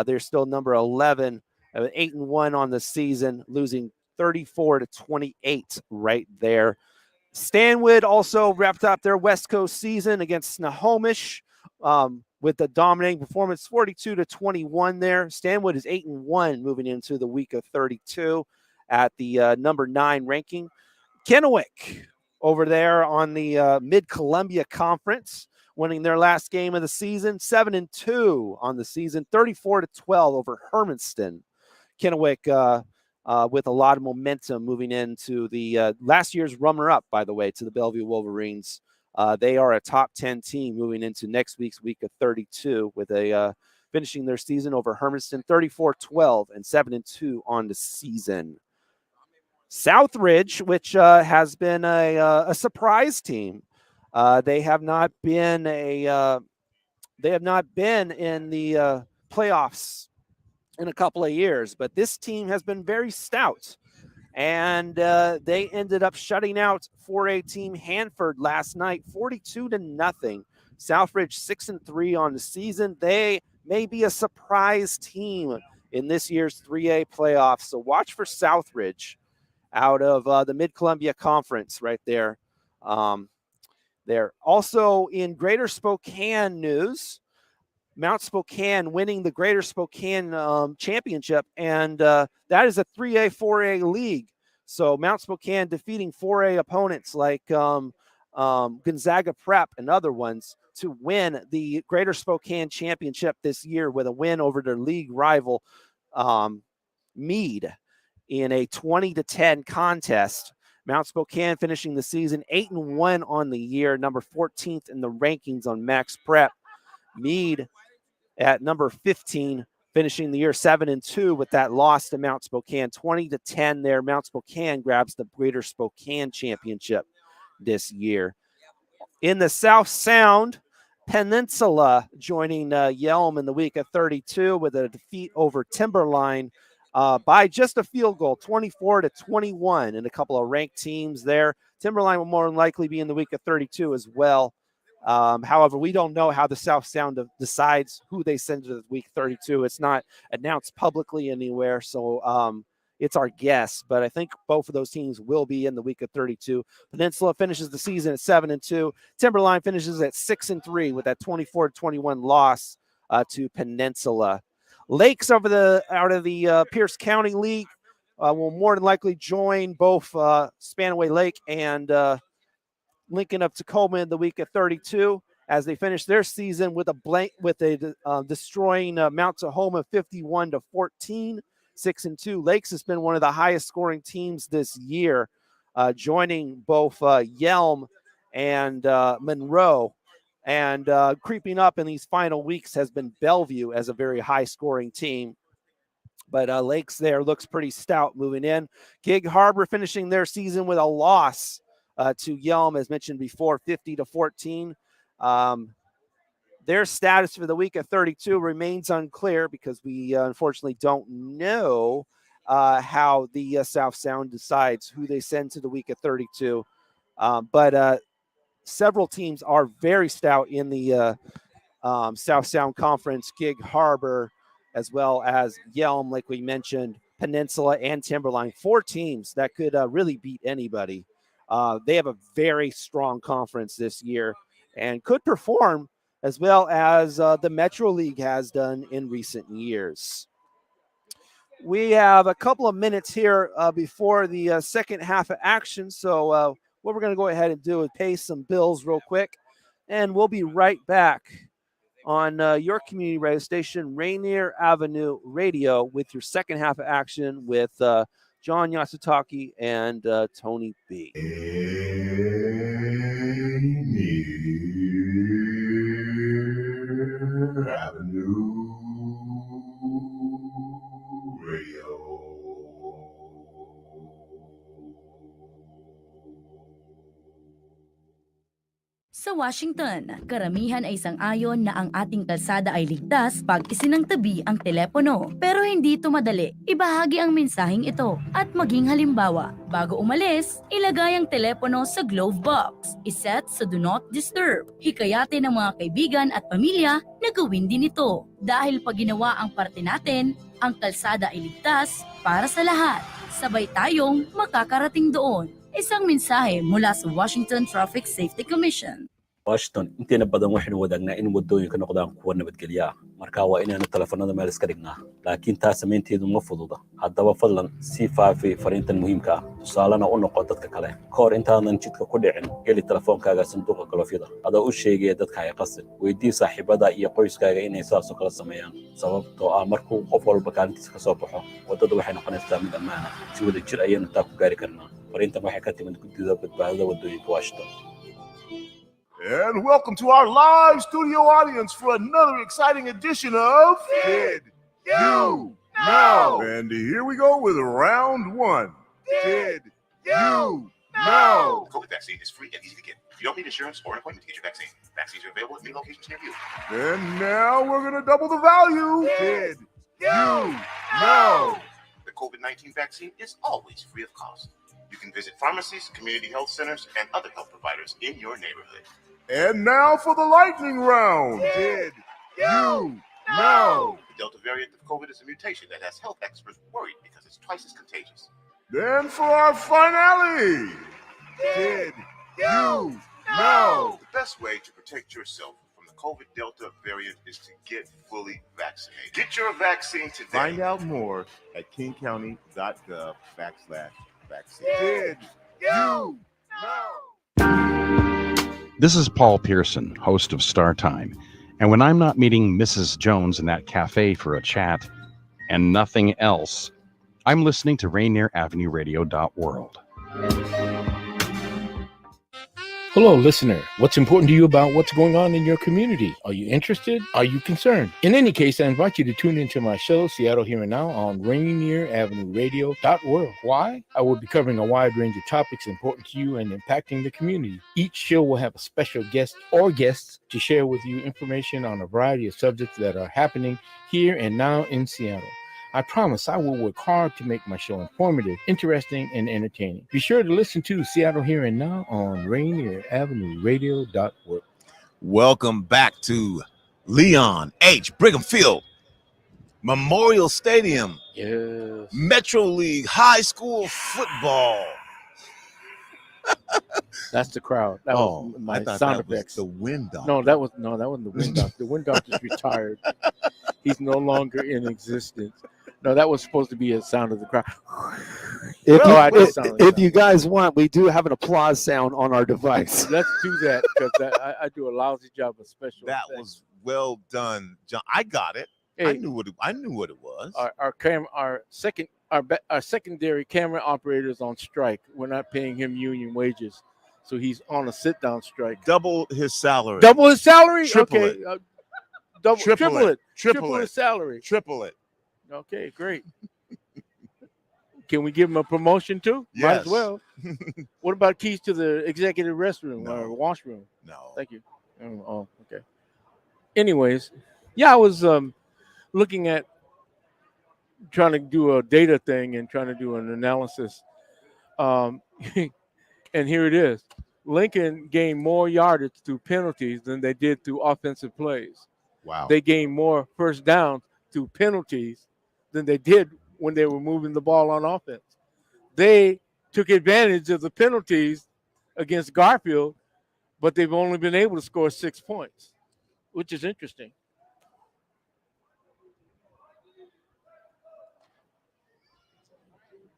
They're still number 11, 8-1 on the season, losing 34-28 right there. Stanwood also wrapped up their West Coast season against Snohomish with a dominating performance, 42-21 there. Stanwood is 8-1 moving into the week of 32 at the number 9 ranking. Kennewick over there on the Mid-Columbia Conference, winning their last game of the season, 7-2 on the season, 34-12 over Hermanston. Kennewick with a lot of momentum moving into the last year's runner-up, by the way, to the Bellevue Wolverines. They are a top 10 team moving into next week's week of 32 with a finishing their season over Hermanston, 34-12 and 7-2 on the season. Southridge, which has been a surprise team. They have not been in the playoffs in a couple of years, but this team has been very stout, and they ended up shutting out 4A team Hanford last night, 42-0. Southridge 6-3 on the season. They may be a surprise team in this year's 3A playoffs, so watch for Southridge out of the Mid-Columbia Conference right there. They're also in Greater Spokane news. Mount Spokane winning the Greater Spokane Championship, and that is a 3A, 4A league. So Mount Spokane defeating 4A opponents like Gonzaga Prep and other ones to win the Greater Spokane Championship this year with a win over their league rival Meade in a 20-10 contest. Mount Spokane finishing the season 8-1 on the year, number 14th in the rankings on Max Prep. Meade at number 15, finishing the year 7-2 with that loss to Mount Spokane, 20-10 there. Mount Spokane grabs the Greater Spokane Championship this year. In the South Sound, Peninsula joining Yelm in the week of 32 with a defeat over Timberline by just a field goal, 24-21, and a couple of ranked teams there. Timberline will more than likely be in the week of 32 as well. However, we don't know how the South Sound decides who they send to the week 32. It's not announced publicly anywhere, so it's our guess. But I think both of those teams will be in the week of 32. Peninsula finishes the season at 7-2. Timberline finishes at 6-3 with that 24-21 loss to Peninsula. Lakes out of the Pierce County League will more than likely join both Spanaway Lake and Lincoln of Tacoma in the week of 32 as they finish their season with a destroying Mount Tahoma 51-14, 6-2. Lakes has been one of the highest scoring teams this year, joining both Yelm and Monroe. And creeping up in these final weeks has been Bellevue as a very high scoring team. But Lakes there looks pretty stout moving in. Gig Harbor finishing their season with a loss to Yelm, as mentioned before, 50-14. Their status for the week of 32 remains unclear because we unfortunately don't know how the South Sound decides who they send to the week of 32. But several teams are very stout in the South Sound Conference. Gig Harbor, as well as Yelm, like we mentioned, Peninsula, and Timberline. 4 teams that could really beat anybody. They have a very strong conference this year and could perform as well as the Metro League has done in recent years. We have a couple of minutes here before the second half of action. So what we're going to go ahead and do is pay some bills real quick, and we'll be right back on your community radio station, Rainier Avenue Radio, with your second half of action with John Yasutaki and Tony B. Rainier Avenue Radio. Sa Washington, karamihan ay sang-ayon na ang ating kalsada ay ligtas pag isinangtabi ang telepono. Pero hindi ito madali. Ibahagi ang mensaheng ito at maging halimbawa. Bago umalis, ilagay ang telepono sa glove box. Iset sa Do Not Disturb. Hikayatin ng mga kaibigan at pamilya na gawin din ito. Dahil pag ginawa ang parte natin, ang kalsada ay ligtas para sa lahat. Sabay tayong makakarating doon. Isang mensahe mula sa Washington Traffic Safety Commission. Washington, intiina badan waxaynu wadaagnaa in wadooyinka noqdaan kuwa nabadgelya. Marka waa inaanu telefoonada meel iska dhignaa. Laakiin taa samaynteedu ma fududa. Haddaba fadlan sii faafi fariintan muhiimka ah. Tusaalena u noqo dadka kale. Kahor intaadan jidka ku dhicin, geli telefoonkaaga sanduuqa galofyada. Adoo u sheegaya dadka ay qasin. Weydii saaxiibada iyo qoyskaaga inay saas oo kala sameeyaan. Sababtoo ah markuu qof walba kaalintiisa ka soo baxo, wadada waxay noqonaysaa mid ammaan ah. Si wada jir ayaynu taa ku gaari karnaa. Fariintan waxay ka timid guddida badbaadada wadooyinka Washington. And welcome to our live studio audience for another exciting edition of Did You Know? And here we go with round 1. Did you know? The COVID vaccine is free and easy to get. You don't need insurance or an appointment to get your vaccine. Vaccines are available at many locations near you. And now we're going to double the value. Did you know? The COVID-19 vaccine is always free of cost. You can visit pharmacies, community health centers, and other health providers in your neighborhood. And now for the lightning round. Did you know? The Delta variant of COVID is a mutation that has health experts worried because it's twice as contagious. Then for our finale. Did you know? The best way to protect yourself from the COVID Delta variant is to get fully vaccinated. Get your vaccine today. Find out more at kingcounty.gov/vaccine. Did you know? This is Paul Pearson, host of Star Time. And when I'm not meeting Mrs. Jones in that cafe for a chat and nothing else, I'm listening to Rainier Avenue Radio.world. Hello, listener. What's important to you about what's going on in your community? Are you interested? Are you concerned? In any case, I invite you to tune into my show, Seattle Here and Now, on Rainier Avenue Radio World. Why? I will be covering a wide range of topics important to you and impacting the community. Each show will have a special guest or guests to share with you information on a variety of subjects that are happening here and now in Seattle. I promise I will work hard to make my show informative, interesting, and entertaining. Be sure to listen to Seattle Here and Now on Rainier Avenue Radio .org. Welcome back to Leon H. Brigham Field Memorial Stadium. Yes. Metro League High School Football. That's the crowd. That was my I thought sound that was effects. the wind doctor. No, that wasn't the wind doctor. The wind doctor's retired. He's no longer in existence. No, that was supposed to be a sound of the crowd. If you guys want, we do have an applause sound on our device. Let's do that because I do a lousy job of special. That effects. was well done, John. I got it. Hey, I knew what it was. Our secondary camera operator is on strike. We're not paying him union wages, so he's on a sit-down strike. Double his salary. Double his salary. Triple okay. it. Triple it. Triple his salary. Triple it. Okay, great. Can we give him a promotion too? Yes. Might as well. What about keys to the executive restroom or washroom? No. Thank you. Oh, okay. Anyways, yeah, I was looking at trying to do a data thing and trying to do an analysis. And here it is. Lincoln gained more yardage through penalties than they did through offensive plays. Wow. They gained more first downs through penalties than they did when they were moving the ball on offense. They took advantage of the penalties against Garfield, but they've only been able to score 6 points, which is interesting.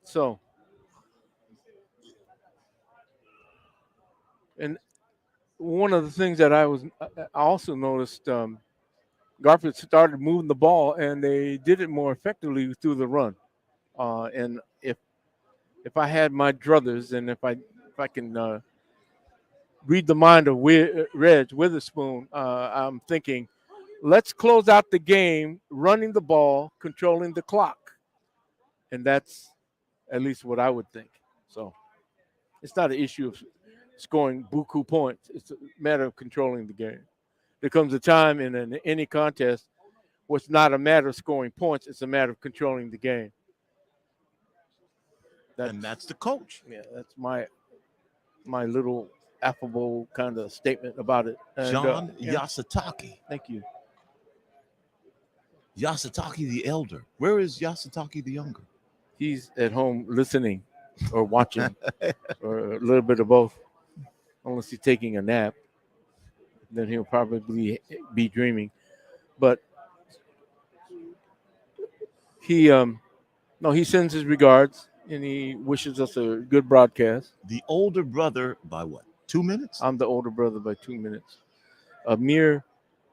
So, and one of the things that I also noticed, Garfield started moving the ball, and they did it more effectively through the run. And if I had my druthers, and if I can read the mind of Reg Witherspoon, I'm thinking, let's close out the game running the ball, controlling the clock, and that's at least what I would think. So it's not an issue of scoring buku points. It's a matter of controlling the game. There comes a time in any contest where it's not a matter of scoring points. It's a matter of controlling the game. And that's the coach. Yeah, that's my little affable kind of statement about it. And, John Yasutake. Thank you. Yasutake the elder. Where is Yasutake the younger? He's at home listening or watching or a little bit of both. Unless he's taking a nap, then he'll probably be dreaming. But he sends his regards and he wishes us a good broadcast. The older brother by what? 2 minutes? I'm the older brother by 2 minutes. A mere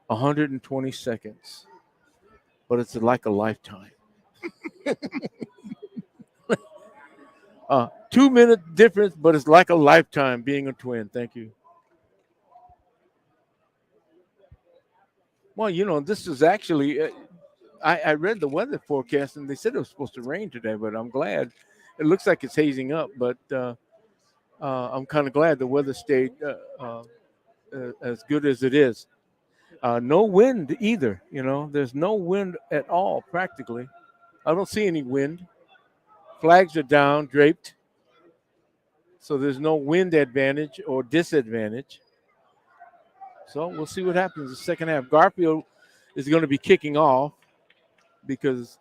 120 seconds. But it's like a lifetime. 2 minute difference, but it's like a lifetime being a twin. Thank you. Well, this is actually, I read the weather forecast and they said it was supposed to rain today, but I'm glad. It looks like it's hazing up, but I'm kind of glad the weather stayed as good as it is. No wind either, There's no wind at all, practically. I don't see any wind. Flags are down, draped. So there's no wind advantage or disadvantage. So we'll see what happens in the second half. Garfield is going to be kicking off because,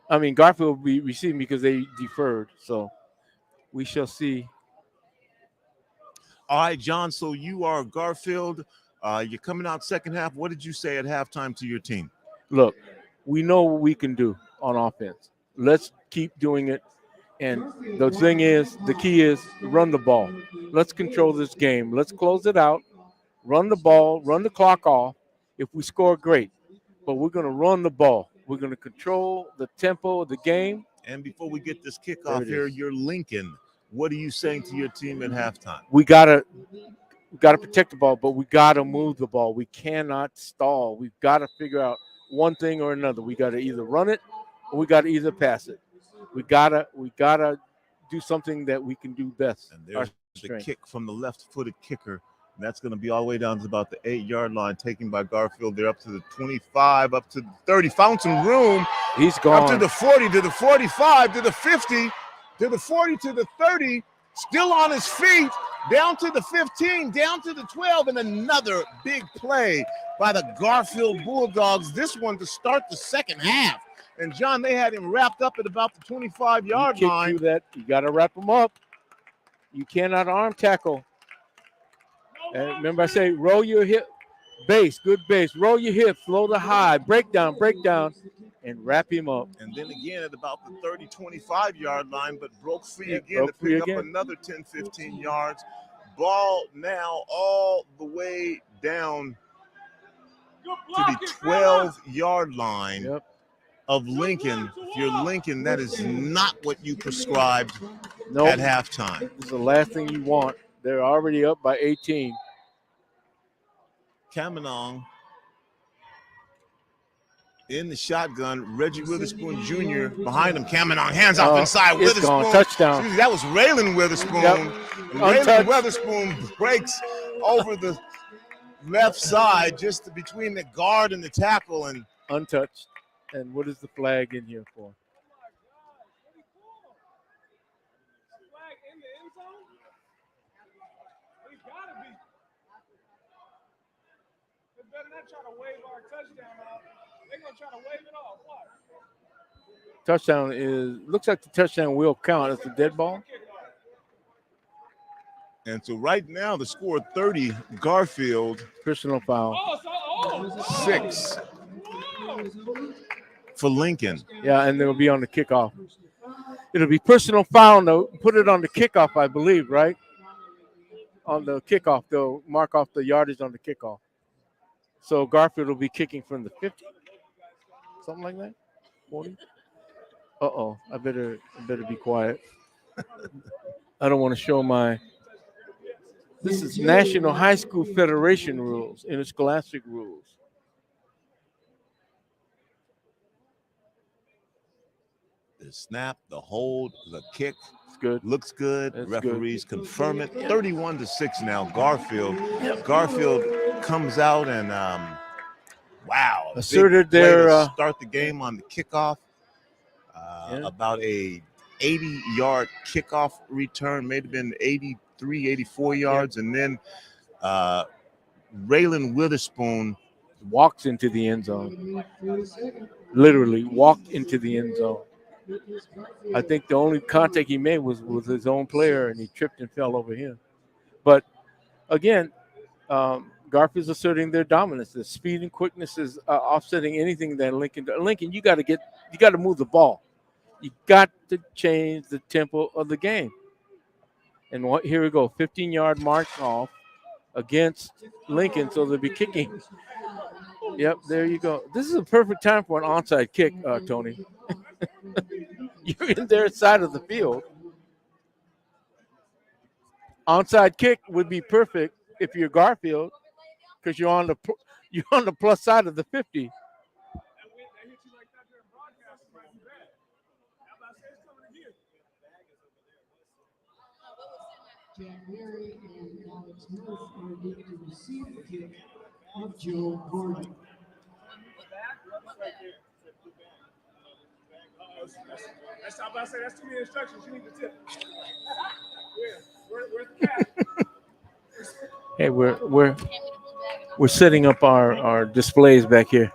Garfield will be receiving because they deferred. So we shall see. All right, John, so you are Garfield. You're coming out second half. What did you say at halftime to your team? Look, we know what we can do on offense. Let's keep doing it. And the key is run the ball. Let's control this game. Let's close it out. Run the ball, run the clock off. If we score, great. But we're going to run the ball. We're going to control the tempo of the game. And before we get this kickoff here, your Lincoln What are you saying to your team at halftime? We gotta protect the ball, but we gotta move the ball. We cannot stall. We've got to figure out one thing or another. We gotta either run it or we gotta either pass it. We gotta do something that we can do best. And there's the kick from the left-footed kicker. And that's going to be all the way down to about the 8-yard line, taken by Garfield. They're up to the 25, up to the 30. Found some room. He's gone. Up to the 40, to the 45, to the 50, to the 40, to the 30. Still on his feet. Down to the 15, down to the 12, and another big play by the Garfield Bulldogs. This one to start the second half. And, John, they had him wrapped up at about the 25-yard line. You got to wrap him up. You cannot arm tackle. And remember I say roll your hip, base, good base. Roll your hips, low to high, break down, and wrap him up. And then again at about the 30, 25-yard line, but broke free again to pick up another 10, 15 yards. Ball now all the way down to the 12-yard line of Lincoln. If you're Lincoln, that is not what you prescribed at halftime. This is the last thing you want. They're already up by 18. Cameron in the shotgun. Reggie Witherspoon Jr. behind him. Cameron hands off inside. Witherspoon. Gone. Touchdown. Excuse me, that was Raylan Witherspoon. Yep. And Raylan Witherspoon breaks over the left side, just between the guard and the tackle. And untouched. And what is the flag in here for? Touchdown looks like the touchdown will count as a dead ball. And so right now the score 30, Garfield. Personal foul. 6 for Lincoln. Yeah, and it'll be on the kickoff. It'll be personal foul. They'll put it on the kickoff, I believe, right? On the kickoff, they'll mark off the yardage on the kickoff. So Garfield will be kicking from the 50, something like that, 40. Uh-oh, I better be quiet. I don't want to show my. This is National High School Federation rules, interscholastic rules. The snap, the hold, the kick. It's good. Looks good. That's Referees confirm it. 31-6 now. Garfield. Garfield comes out and wow. Asserted their start the game on the kickoff. About a 80-yard kickoff return, may have been 83, 84 yards, and then Raylan Witherspoon walks into the end zone. Literally walked into the end zone. I think the only contact he made was with his own player, and he tripped and fell over him. But again, Garfield's asserting their dominance. The speed and quickness is offsetting anything that Lincoln. Lincoln, you got to move the ball. You got to change the tempo of the game. And here we go, 15-yard mark off against Lincoln, so they'll be kicking. Yep, there you go. This is a perfect time for an onside kick, Tony. You're in their side of the field. Onside kick would be perfect if you're Garfield, because you're on the plus side of the 50. Jack Mary and Alex Murph are going to receive the kick of Joe Gordon. That's how I say. That's too many instructions. You need to tip. Where's the cat? Hey, we're setting up our displays back here.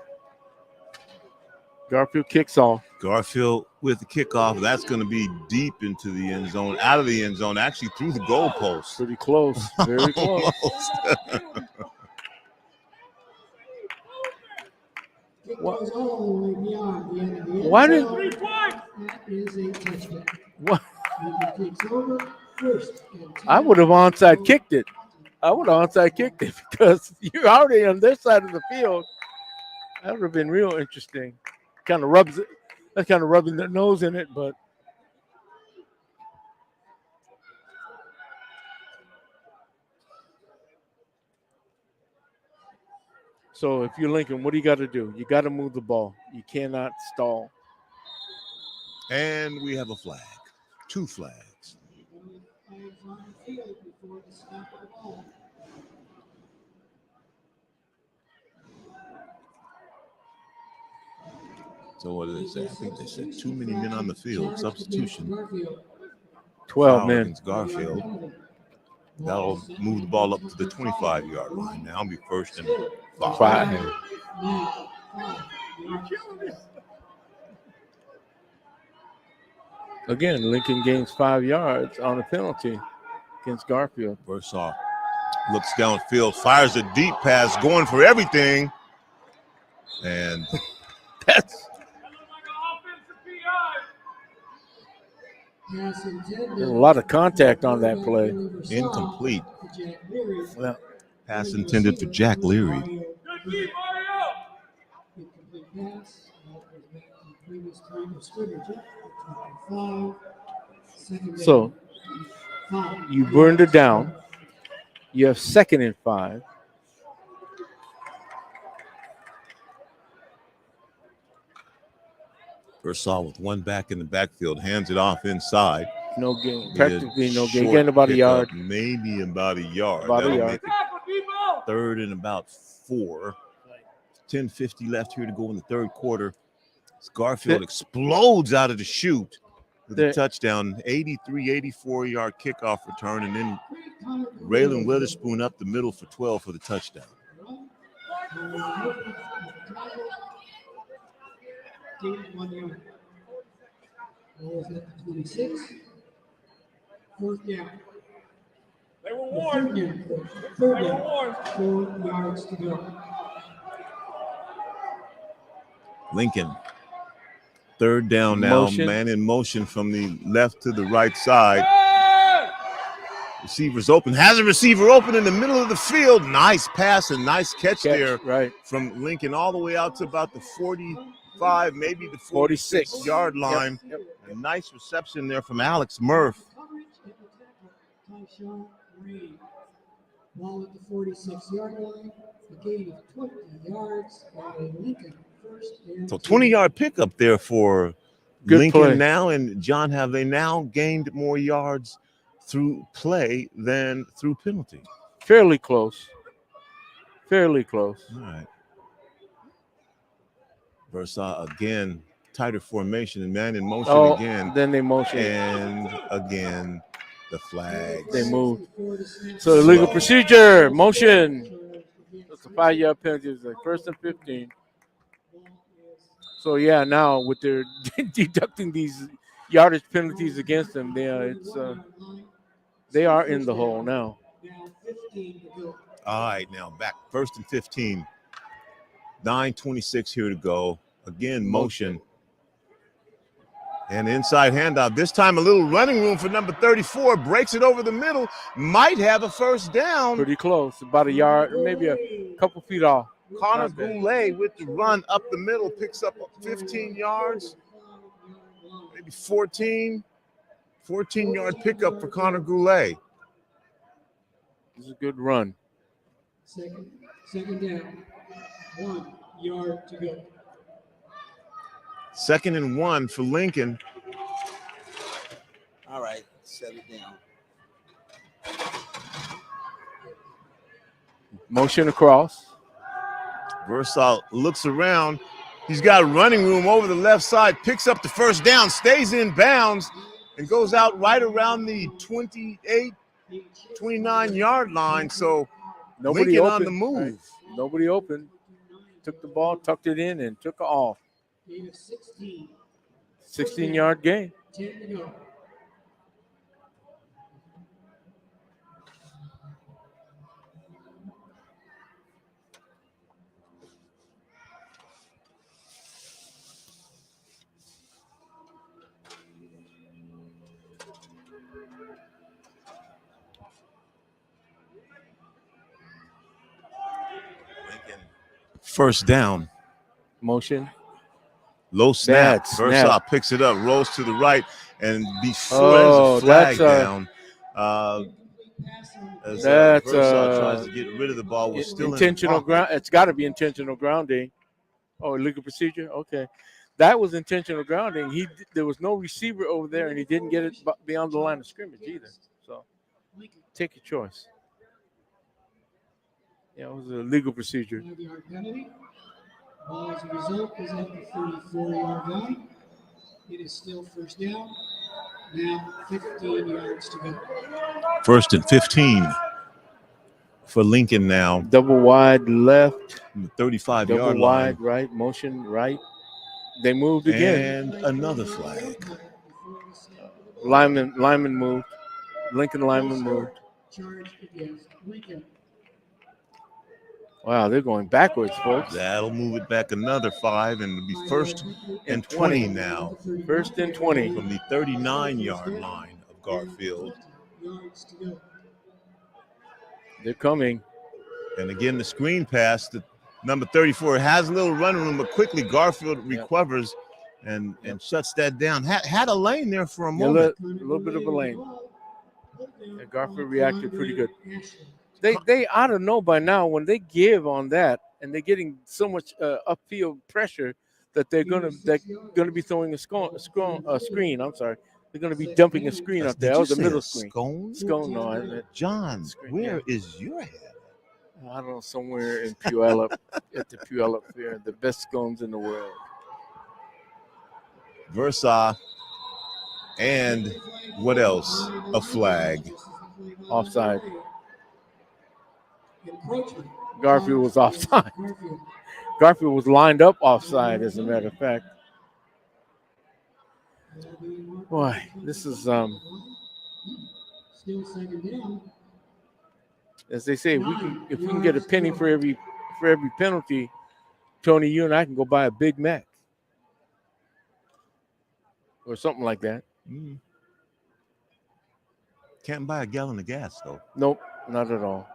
Garfield kicks off. Garfield with the kickoff. That's going to be deep into the end zone, out of the end zone, actually through the goalpost. Pretty close. Very close. Why did? That is a touchdown. What? Takes over first. I would have onside kicked it. Because you're already on their side of the field. That would have been real interesting. Kind of rubbing their nose in it, but So if you're Lincoln, what do you got to do? You got to move the ball. You cannot stall. And we have a flag. 2 flags. So what did they say? I think they said too many men on the field. Substitution. 12 men. Against Garfield. That'll move the ball up to the 25-yard line. Now it'll be 1st and 5. Again, Lincoln gains 5 yards on a penalty against Garfield. Bursaw looks downfield, fires a deep pass, going for everything. And that's a lot of contact on that play. Incomplete. Well, pass intended for Jack Leary. So you burned it down. You have 2nd and 5. Bursaw with 1 back in the backfield, hands it off inside. No gain, practically no gain. Getting about a yard. Maybe about a yard. About That'll a yard. make it 3rd and about 4. 10:50 left here to go in the 3rd quarter. Garfield explodes out of the chute with a touchdown, 84-yard kickoff return, and then Raylan Witherspoon up the middle for 12 for the touchdown. Ball is at the 26. 4th down. They were warned. Third down. 4 yards to go. Lincoln, 3rd down now, Motion. man in motion from the left to the right side. Receiver's open, has a receiver open in the middle of the field. Nice pass and nice catch there from Lincoln all the way out to about the 45, maybe the 46-yard line. Yep. A nice reception there from Alex Murph. Ball at the 46-yard line. A gain of 20 yards by Lincoln. So 20-yard pickup there for Good Lincoln play. now. And John, have they now gained more yards through play than through penalty? Fairly close. Fairly close. All right. Bursaw again, tighter formation and man in motion again. Then they motion. And again, the flags. They move. So illegal procedure, motion. That's a 5-yard penalty. It's like 1st and 15. So yeah, now with their deducting these yardage penalties against them, they are in the hole now. All right, now back 1st and 15. 9:26 here to go. Again, motion. And inside handoff. This time a little running room for number 34. Breaks it over the middle. Might have a 1st down. Pretty close. About a yard, or maybe a couple feet off. Connor Goulet with the run up the middle. Picks up 15 yards. Maybe 14. 14-yard pickup for Connor Goulet. This is a good run. Second down. 1 yard to go. 2nd and 1 for Lincoln. All right, set it down. Motion across. Bursaw looks around. He's got running room over the left side. Picks up the 1st down. Stays in bounds and goes out right around the 28, 29-yard line. So Nobody Lincoln open. on the move. Right. Nobody open. Took the ball, tucked it in, and took off. 16-yard gain. 10 to go. First down. Motion. Low snap. Bad Bursaw snap. picks it up, rolls to the right, and before there's a flag down. As That's Versailles tries to get rid of the ball, was still intentional in the pocket. It's got to be intentional grounding. Oh, illegal procedure. Okay, that was intentional grounding. There was no receiver over there, and he didn't get it beyond the line of scrimmage either. So, take your choice. Yeah, it was a legal procedure. 5-yard penalty. Ball as a result is at the 34-yard line. It is still first down. Now 15 yards to go. 1st and 15 for Lincoln now. Double wide left. 35-yard Double line. wide right. Motion right. They moved again. And another flag. Lineman moved. Lincoln lineman moved. Charge against Lincoln. Wow, they're going backwards, folks. That'll move it back another 5, and it'll be 1st and 20 now. 1st and 20 from the 39-yard line of Garfield. They're coming. And again, the screen pass. The number 34 has a little running room, but quickly Garfield recovers and shuts that down. Had a lane there for a moment. A little bit of a lane. And Garfield reacted pretty good. They ought to know by now when they give on that and they're getting so much upfield pressure that they're gonna be throwing a screen. I'm sorry, they're gonna be dumping a screen out there. That was a middle screen. Scone, no, I meant John. Screen, where is your head? I don't know, somewhere in Puyallup at the Puyallup Fair, the best scones in the world. Versa, and what else? A flag. Offside. Garfield was offside. Garfield was lined up offside, as a matter of fact. Boy, this is Still second down. as they say, if we can get a penny for every penalty, Tony, you and I can go buy a Big Mac or something like that. Can't buy a gallon of gas though. Nope, not at all.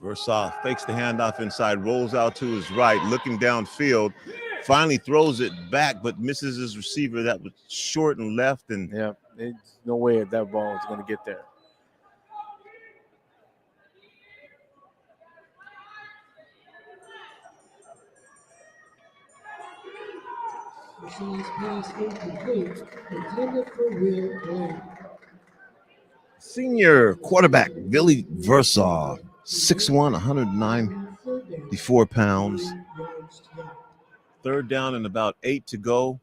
Versa fakes the handoff inside, rolls out to his right, looking downfield, finally throws it back, but misses his receiver that was short and left. And yeah, there's no way that ball is going to get there. Versailles pass incomplete. Intended for Will Blaine. senior quarterback Billy Versa, 6'1", 194 pounds. 3rd down and about 8 to go.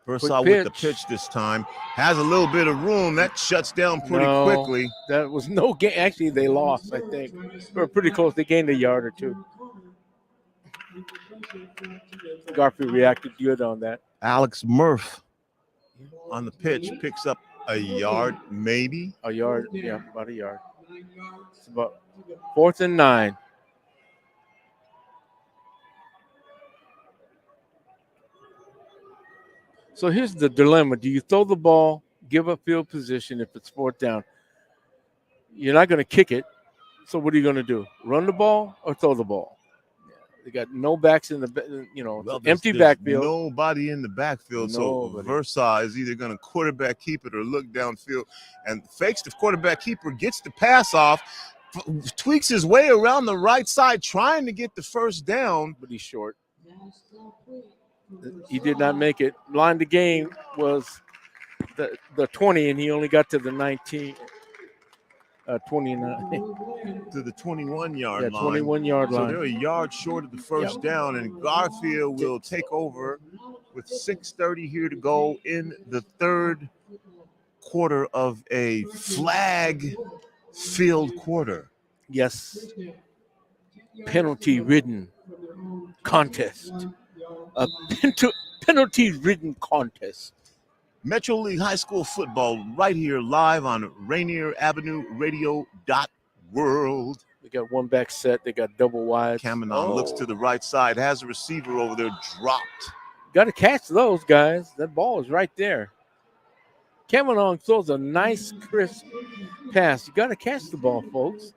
Versa with the pitch this time. Has a little bit of room. That shuts down pretty quickly. That was no game. Actually, they lost, I think. They were pretty close. They gained a yard or two. Garfield reacted good on that. Alex Murph on the pitch picks up a yard, maybe. A yard, yeah, about a yard. It's about 4th and 9. So here's the dilemma. Do you throw the ball, give up field position if it's 4th down? You're not going to kick it. So what are you going to do? Run the ball or throw the ball? They got no backs in the, empty backfield. Nobody in the backfield. Nobody. So Versa is either going to quarterback keep it or look downfield and fakes the quarterback keeper, gets the pass off, tweaks his way around the right side, trying to get the 1st down. But he's short. He did not make it. Line the game was the 20, and he only got to the 19. 29 to the 21-yard line. 21-yard line. So they're a yard short of the 1st down, and Garfield will take over with 6:30 here to go in the 3rd quarter of a flag-filled quarter. Yes. Penalty-ridden contest. A penalty-ridden contest. Metro League High School football right here live on Rainier Avenue Radio .world. They got one back set. They got double wide. Kamenon looks to the right side, has a receiver over there dropped. Got to catch those, guys. That ball is right there. Kamenon throws a nice, crisp pass. You got to catch the ball, folks.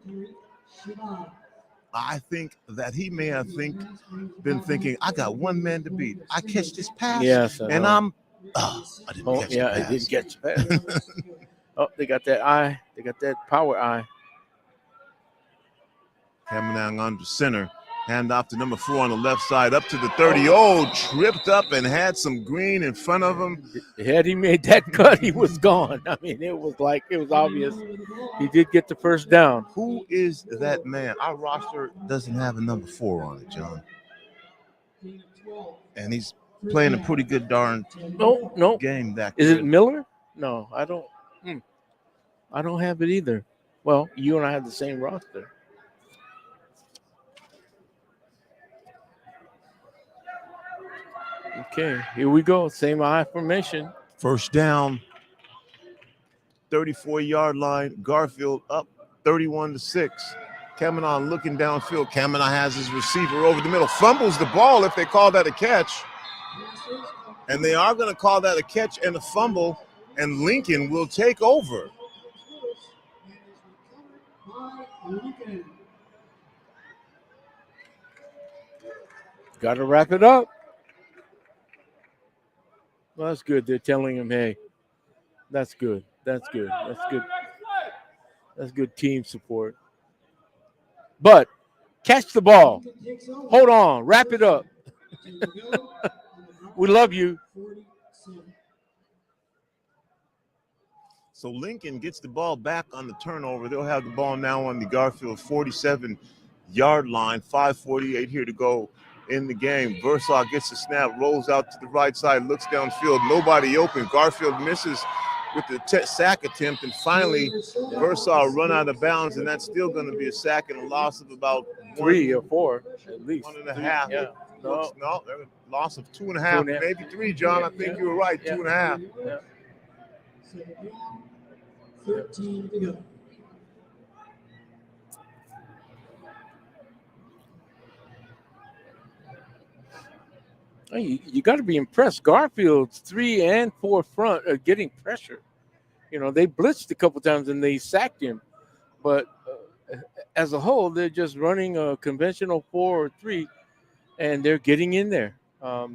I think that he may have been thinking, I got one man to beat. I catch this pass, yes, and I'm Oh, I didn't catch the I pass. didn't catch the pass. Oh, they got that eye. They got that power eye. Coming down under center. Hand off to number 4 on the left side, up to the 30. Oh, tripped up and had some green in front of him. Had he made that cut, he was gone. I mean, it was obvious. He did get the first down. Who is that man? Our roster doesn't have a number 4 on it, John. And he's playing a pretty good darn game back there. Is it Miller? No, I don't. I don't have it either. Well, you and I have the same roster. Okay, here we go. Same eye formation. First down, 34-yard line. Garfield up 31-6. Kamenon looking downfield. Kamenon has his receiver over the middle. Fumbles the ball if they call that a catch. And they are going to call that a catch and a fumble. And Lincoln will take over. Got to wrap it up. Well, that's good. They're telling him, hey, that's good. That's good. That's good. That's good team support. But catch the ball. Hold on. Wrap it up. We love you. So Lincoln gets the ball back on the turnover. They'll have the ball now on the Garfield 47-yard line. 5:48 here to go in the game. Versaw gets the snap, rolls out to the right side, looks downfield. Nobody open. Garfield misses with the sack attempt, and finally Versaw run out of bounds, and that's still going to be a sack and a loss of about 3 or 4 at least. 1.5. Yeah. No, loss of 2.5, maybe 3, John. I think you were right, 2.5. Yeah. 13 to go. You got to be impressed. Garfield's 3 and 4 front are getting pressure. You know, they blitzed a couple times and they sacked him. But as a whole, they're just running a conventional 4 or 3, and they're getting in there.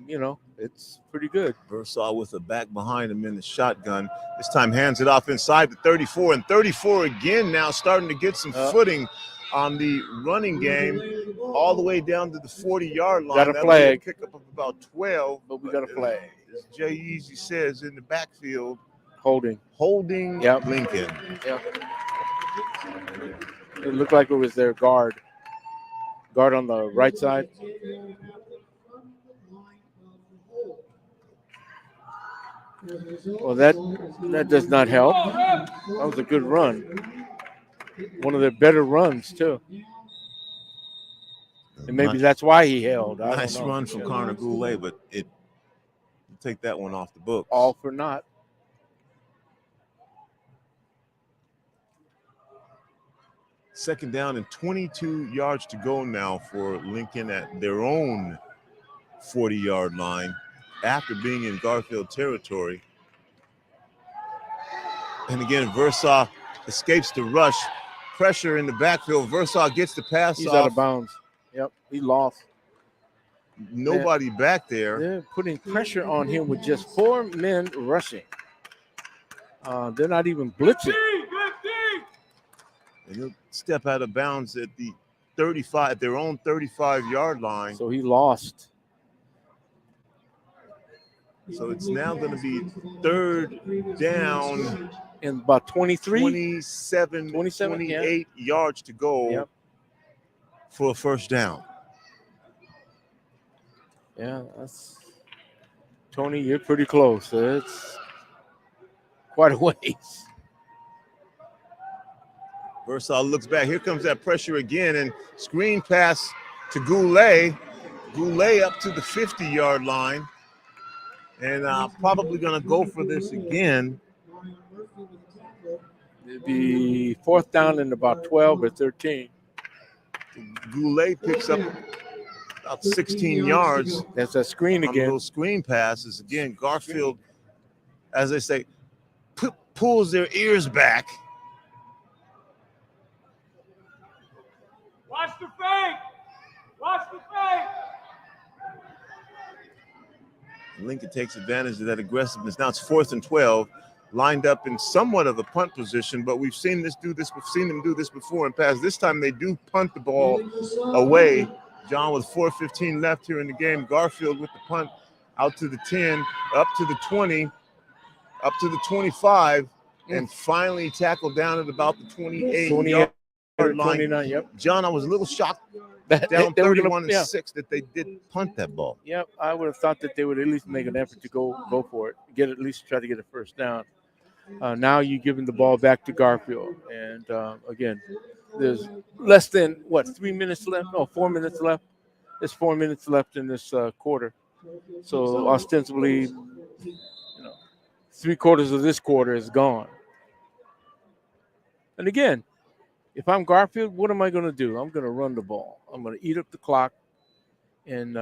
You know, it's pretty good. Versaw with a back behind him in the shotgun. This time hands it off inside the 34, and 34 again now starting to get some footing on the running game all the way down to the 40-yard line. Got a flag. That'll be a pickup of about 12. But we got a flag. As Jay Easy says in the backfield, Holding Lincoln. Yep. It looked like it was their guard on the right side. Well, that does not help. That was a good run. One of their better runs, too. And maybe that's why he held. Nice run from Connor Goulet, but we'll take that one off the book. All for naught. Second down and 22 yards to go now for Lincoln at their own 40-yard line after being in Garfield territory. And again, Versaw escapes the rush. Pressure in the backfield. Versaw gets the pass He's off. out of bounds. Yep, he lost. Nobody back there. They're putting pressure on him with just 4 men rushing. They're not even blitzing. And he'll step out of bounds at the 35, their own 35-yard line. So he lost. So it's now going to be third down. And about 23? 27, 28 yards to go for a first down. Yeah, that's Tony, you're pretty close. It's quite a ways. Versailles looks back. Here comes that pressure again, and screen pass to Goulet. Goulet up to the 50-yard line, and probably going to go for this again. It'd be 4th down and about 12 or 13. Goulet picks up about 16 yards. That's a screen again. Those screen passes again. Garfield, as they say, pulls their ears back. Watch the fake. Watch the fake. Lincoln takes advantage of that aggressiveness. Now it's 4th and 12, lined up in somewhat of a punt position, but we've seen them do this before in past. This time they do punt the ball away. John with 4:15 left here in the game. Garfield with the punt out to the 10, up to the 20, up to the 25, and finally tackled down at about the 28-yard line. 29, yep. John, I was a little shocked That down they were 31-6 that they did punt that ball. Yep, I would have thought that they would at least make an effort to go for it, at least try to get a first down. Now you're giving the ball back to Garfield, and again, there's less than 3 minutes left? No, 4 minutes left. There's 4 minutes left in this quarter, so ostensibly, 3/4 of this quarter is gone. And again, if I'm Garfield, what am I going to do? I'm going to run the ball. I'm going to eat up the clock, and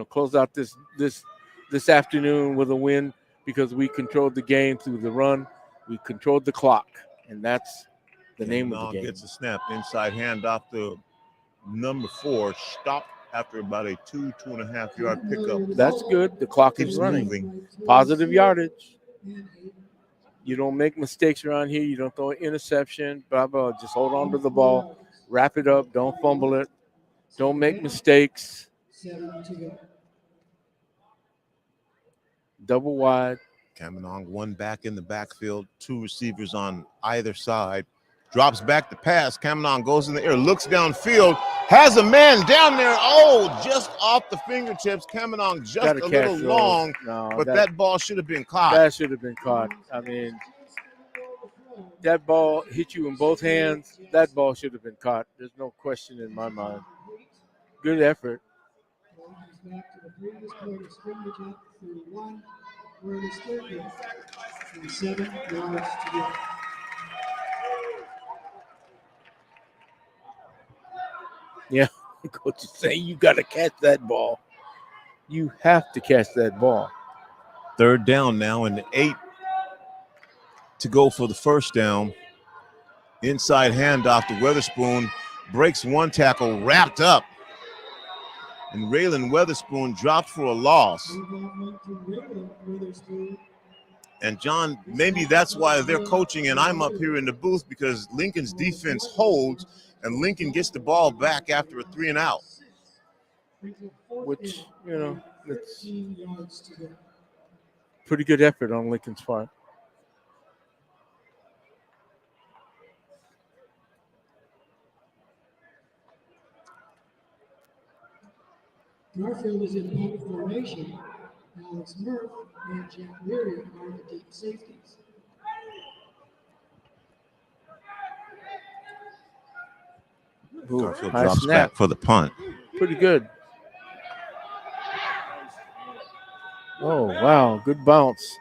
close out this afternoon with a win because we controlled the game through the run. We controlled the clock, and that's the name of the game. Gets a snap, inside handoff to number 4, stopped after about a 2.5 yard pickup. That's good. The clock is running. Moving. Positive yardage. You don't make mistakes around here. You don't throw an interception. Blah, blah. Just hold on to the ball. Wrap it up. Don't fumble it. Don't make mistakes. Double wide. Kamenong, one back in the backfield, 2 receivers on either side. Drops back to pass. Kamenong goes in the air, looks downfield, has a man down there. Oh, just off the fingertips. Kamenong just a little long, but that ball should have been caught. That should have been caught. I mean, that ball hit you in both hands. That ball should have been caught. There's no question in my mind. Good effort. Back to the previous quarter, scrimmage up 31, where it is 30, and 7 yards to go. Yeah, coach is saying you got to catch that ball. You have to catch that ball. 3rd down now, and 8 to go for the first down. Inside handoff to Weatherspoon, breaks one tackle, wrapped up. And Raylan Weatherspoon dropped for a loss. And John, maybe that's why they're coaching and I'm up here in the booth, because Lincoln's defense holds and Lincoln gets the ball back after a 3 and out. Which, it's pretty good effort on Lincoln's part. Garfield is in punt formation. Alex Murph and Jack Leary are the deep safeties. Garfield drops back for the punt. Pretty good. Oh, wow. Good bounce.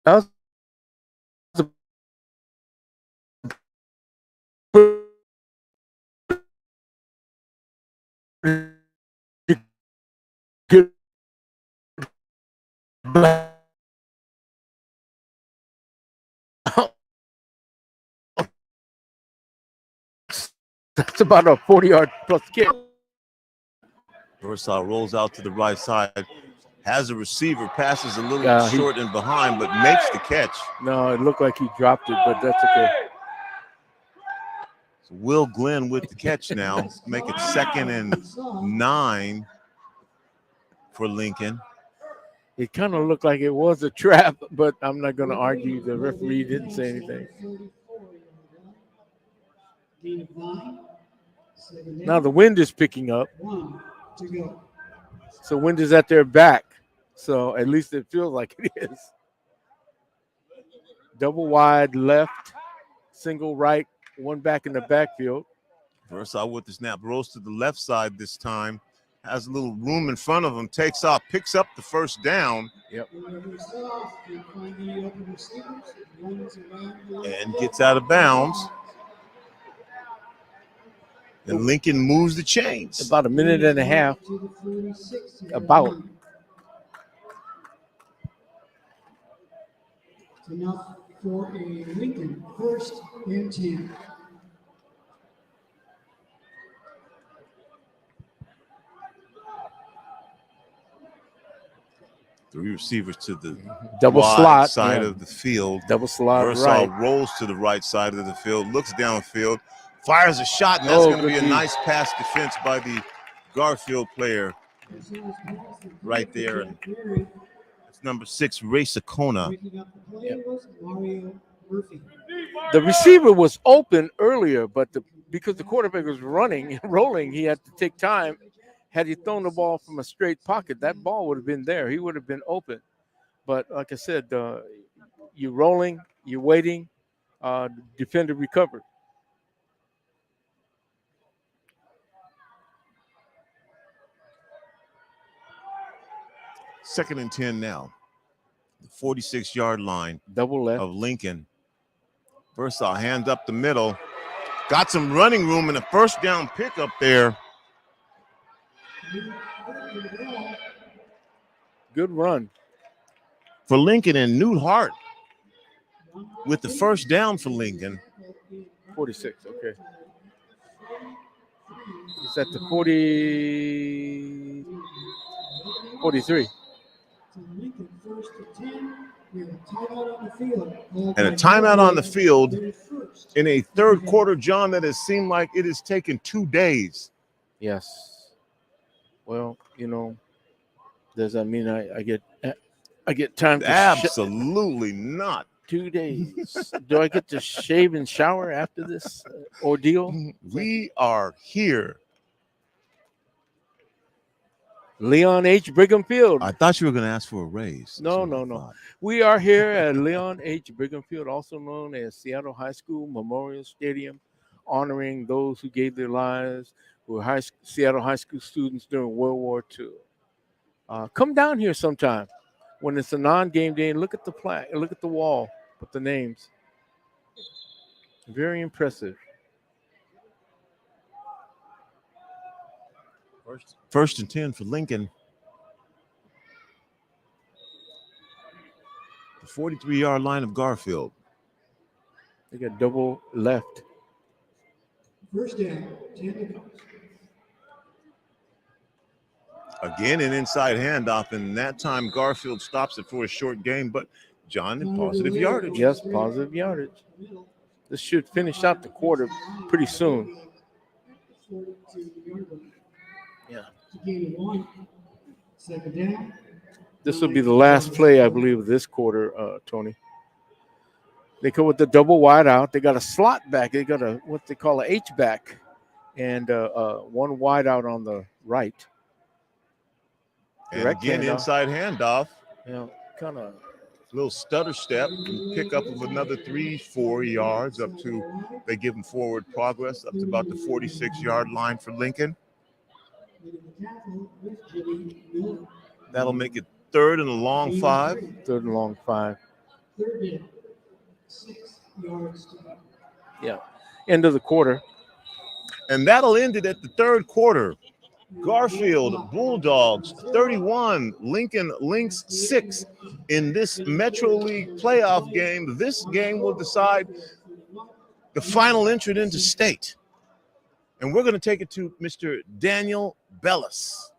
That was good. That's about a 40-yard plus kick. Versal rolls out to the right side, has a receiver, passes a little short and behind, but makes the catch. No, it looked like he dropped it, but that's okay. So Will Glenn with the catch now, make it 2nd and 9 for Lincoln. It kind of looked like it was a trap, but I'm not going to argue. The referee didn't say anything. Now the wind is picking up. So wind is at their back. So at least it feels like it is. Double wide left, single right, one back in the backfield. Versal with the snap, rolls to the left side this time. Has a little room in front of him, takes off, picks up the first down. Yep. And gets out of bounds. And Lincoln moves the chains. About a minute and a half. About. It's enough for a Lincoln 1st and 10. Three receivers to the double wide slot side of the field. Double slot Versal right. rolls to the right side of the field, looks downfield, fires a shot, and that's going to be a nice pass defense by the Garfield player right there. And it's number 6, Ray Sakona. The receiver was open earlier, but because the quarterback was running and rolling, he had to take time. Had he thrown the ball from a straight pocket, that ball would have been there. He would have been open. But like I said, you're rolling, you're waiting, defender recovered. Second and 10 now. The 46-yard line double left of Lincoln. Versal hand up the middle. Got some running room and a first down pickup there. Good run for Lincoln, and Newt Hart with the first down for Lincoln. 46, okay. Is that the 40? 43. And a timeout on the field in a third quarter, John, that has seemed like it has taken 2 days. Yes. Well, does that mean I get time to absolutely not 2 days? Do I get to shave and shower after this ordeal? We are here. Leon H. Brigham Field. I thought you were going to ask for a raise. No. We are here at Leon H. Brigham Field, also known as Seattle High School Memorial Stadium, honoring those who gave their lives, who were Seattle High School students during World War II. Come down here sometime when it's a non-game day and look at the plaque, look at the wall with the names. Very impressive. First and 10 for Lincoln. The 43-yard line of Garfield. They got double left. First down, 10. Again, an inside handoff, and that time Garfield stops it for a short gain, but John, in positive yardage. Yes, positive yardage. This should finish out the quarter pretty soon. Yeah. Second down. This will be the last play, I believe, of this quarter, Tony. They go with the double wide out. They got a slot back. They got what they call an H back, and one wide out on the right. And again, inside handoff. Kind of little stutter step and pick up of another 3-4 yards up to, they give them forward progress up to about the 46-yard line for Lincoln. That'll make it third and a long 5. Third and long 5. Third down, 6 yards to go. Yeah, end of the quarter. And that'll end it at the third quarter. Garfield Bulldogs 31, Lincoln Lynx 6 in this Metro League playoff game. This game will decide the final entrant into state. And we're going to take it to Mr. Daniel Bellis.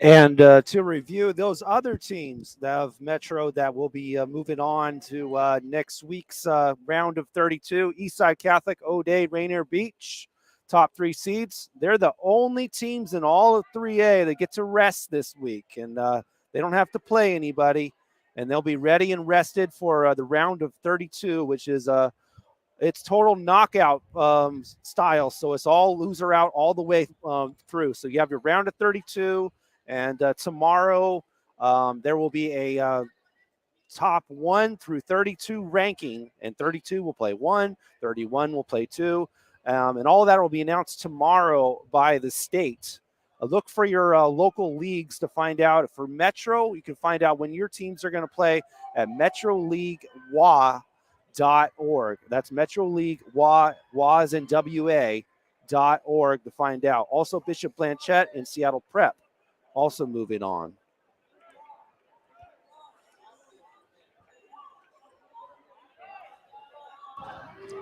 And to review those other teams of Metro that will be moving on to next week's round of 32, Eastside Catholic, O'Day, Rainier Beach. Top 3 seeds. They're the only teams in all of 3A that get to rest this week, and they don't have to play anybody, and they'll be ready and rested for the round of 32, which is it's total knockout style. So it's all loser out all the way through. So you have your round of 32, and tomorrow there will be a top 1 through 32 ranking, and 32 will play 1, 31 will play 2. And all of that will be announced tomorrow by the state. Look for your local leagues to find out. For Metro, you can find out when your teams are going to play at metroleaguewa.org. That's Metro League WA as in WA, to find out. Also, Bishop Blanchette and Seattle Prep also moving on.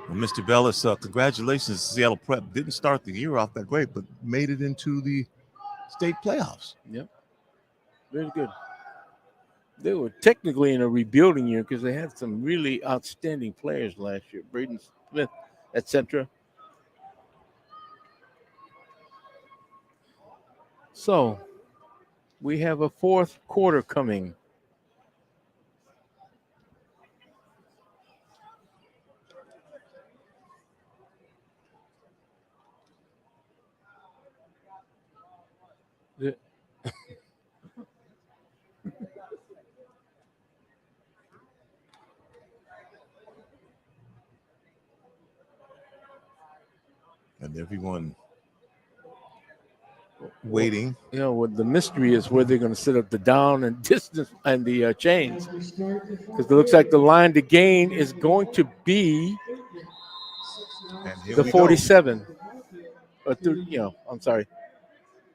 Well, Mr. Bellis, congratulations. Seattle Prep didn't start the year off that great, but made it into the state playoffs. Yep. Very good. They were technically in a rebuilding year because they had some really outstanding players last year. Braden Smith, etc. So we have a fourth quarter coming. And everyone waiting. You know, what the mystery is where they're going to set up the down and distance and the chains. Because it looks like the line to gain is going to be the 47. Or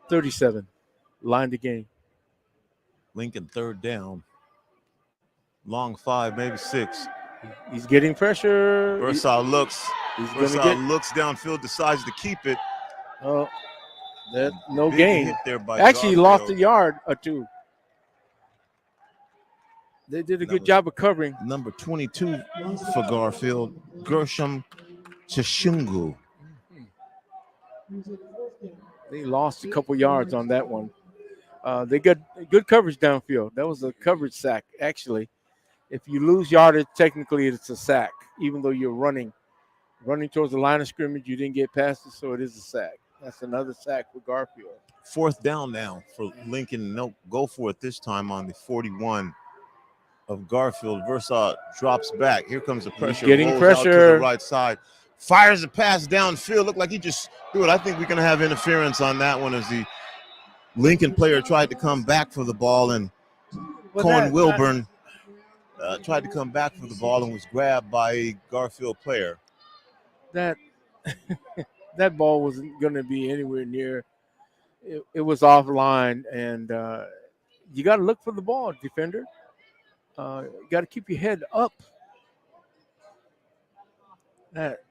37. Line to gain. Lincoln third down. Long 5, maybe 6. He's getting pressure. Versailles looks. Versailles looks downfield, decides to keep it. Oh, that no Big gain. hit there by Actually, he Garfield. lost a yard or two. They did a good job of covering. Number 22 for Garfield, Gershom Chishungu. They lost a couple yards on that one. They got good coverage downfield. That was a coverage sack, actually. If you lose yardage, technically it's a sack, even though you're running towards the line of scrimmage. You didn't get past it, so it is a sack. That's another sack for Garfield. Fourth down now for Lincoln. No, go for it this time on the 41 of Garfield. Versailles drops back. Here comes the pressure. He's getting Rolls pressure. out to the right side. Fires a pass downfield. Looked like he just threw it. I think we're going to have interference on that one as the Lincoln player tried to come back for the ball, and Cohen Wilburn tried to come back for the ball and was grabbed by a Garfield player. That that ball wasn't going to be anywhere near. It was offline, and you got to look for the ball, defender. You got to keep your head up. That.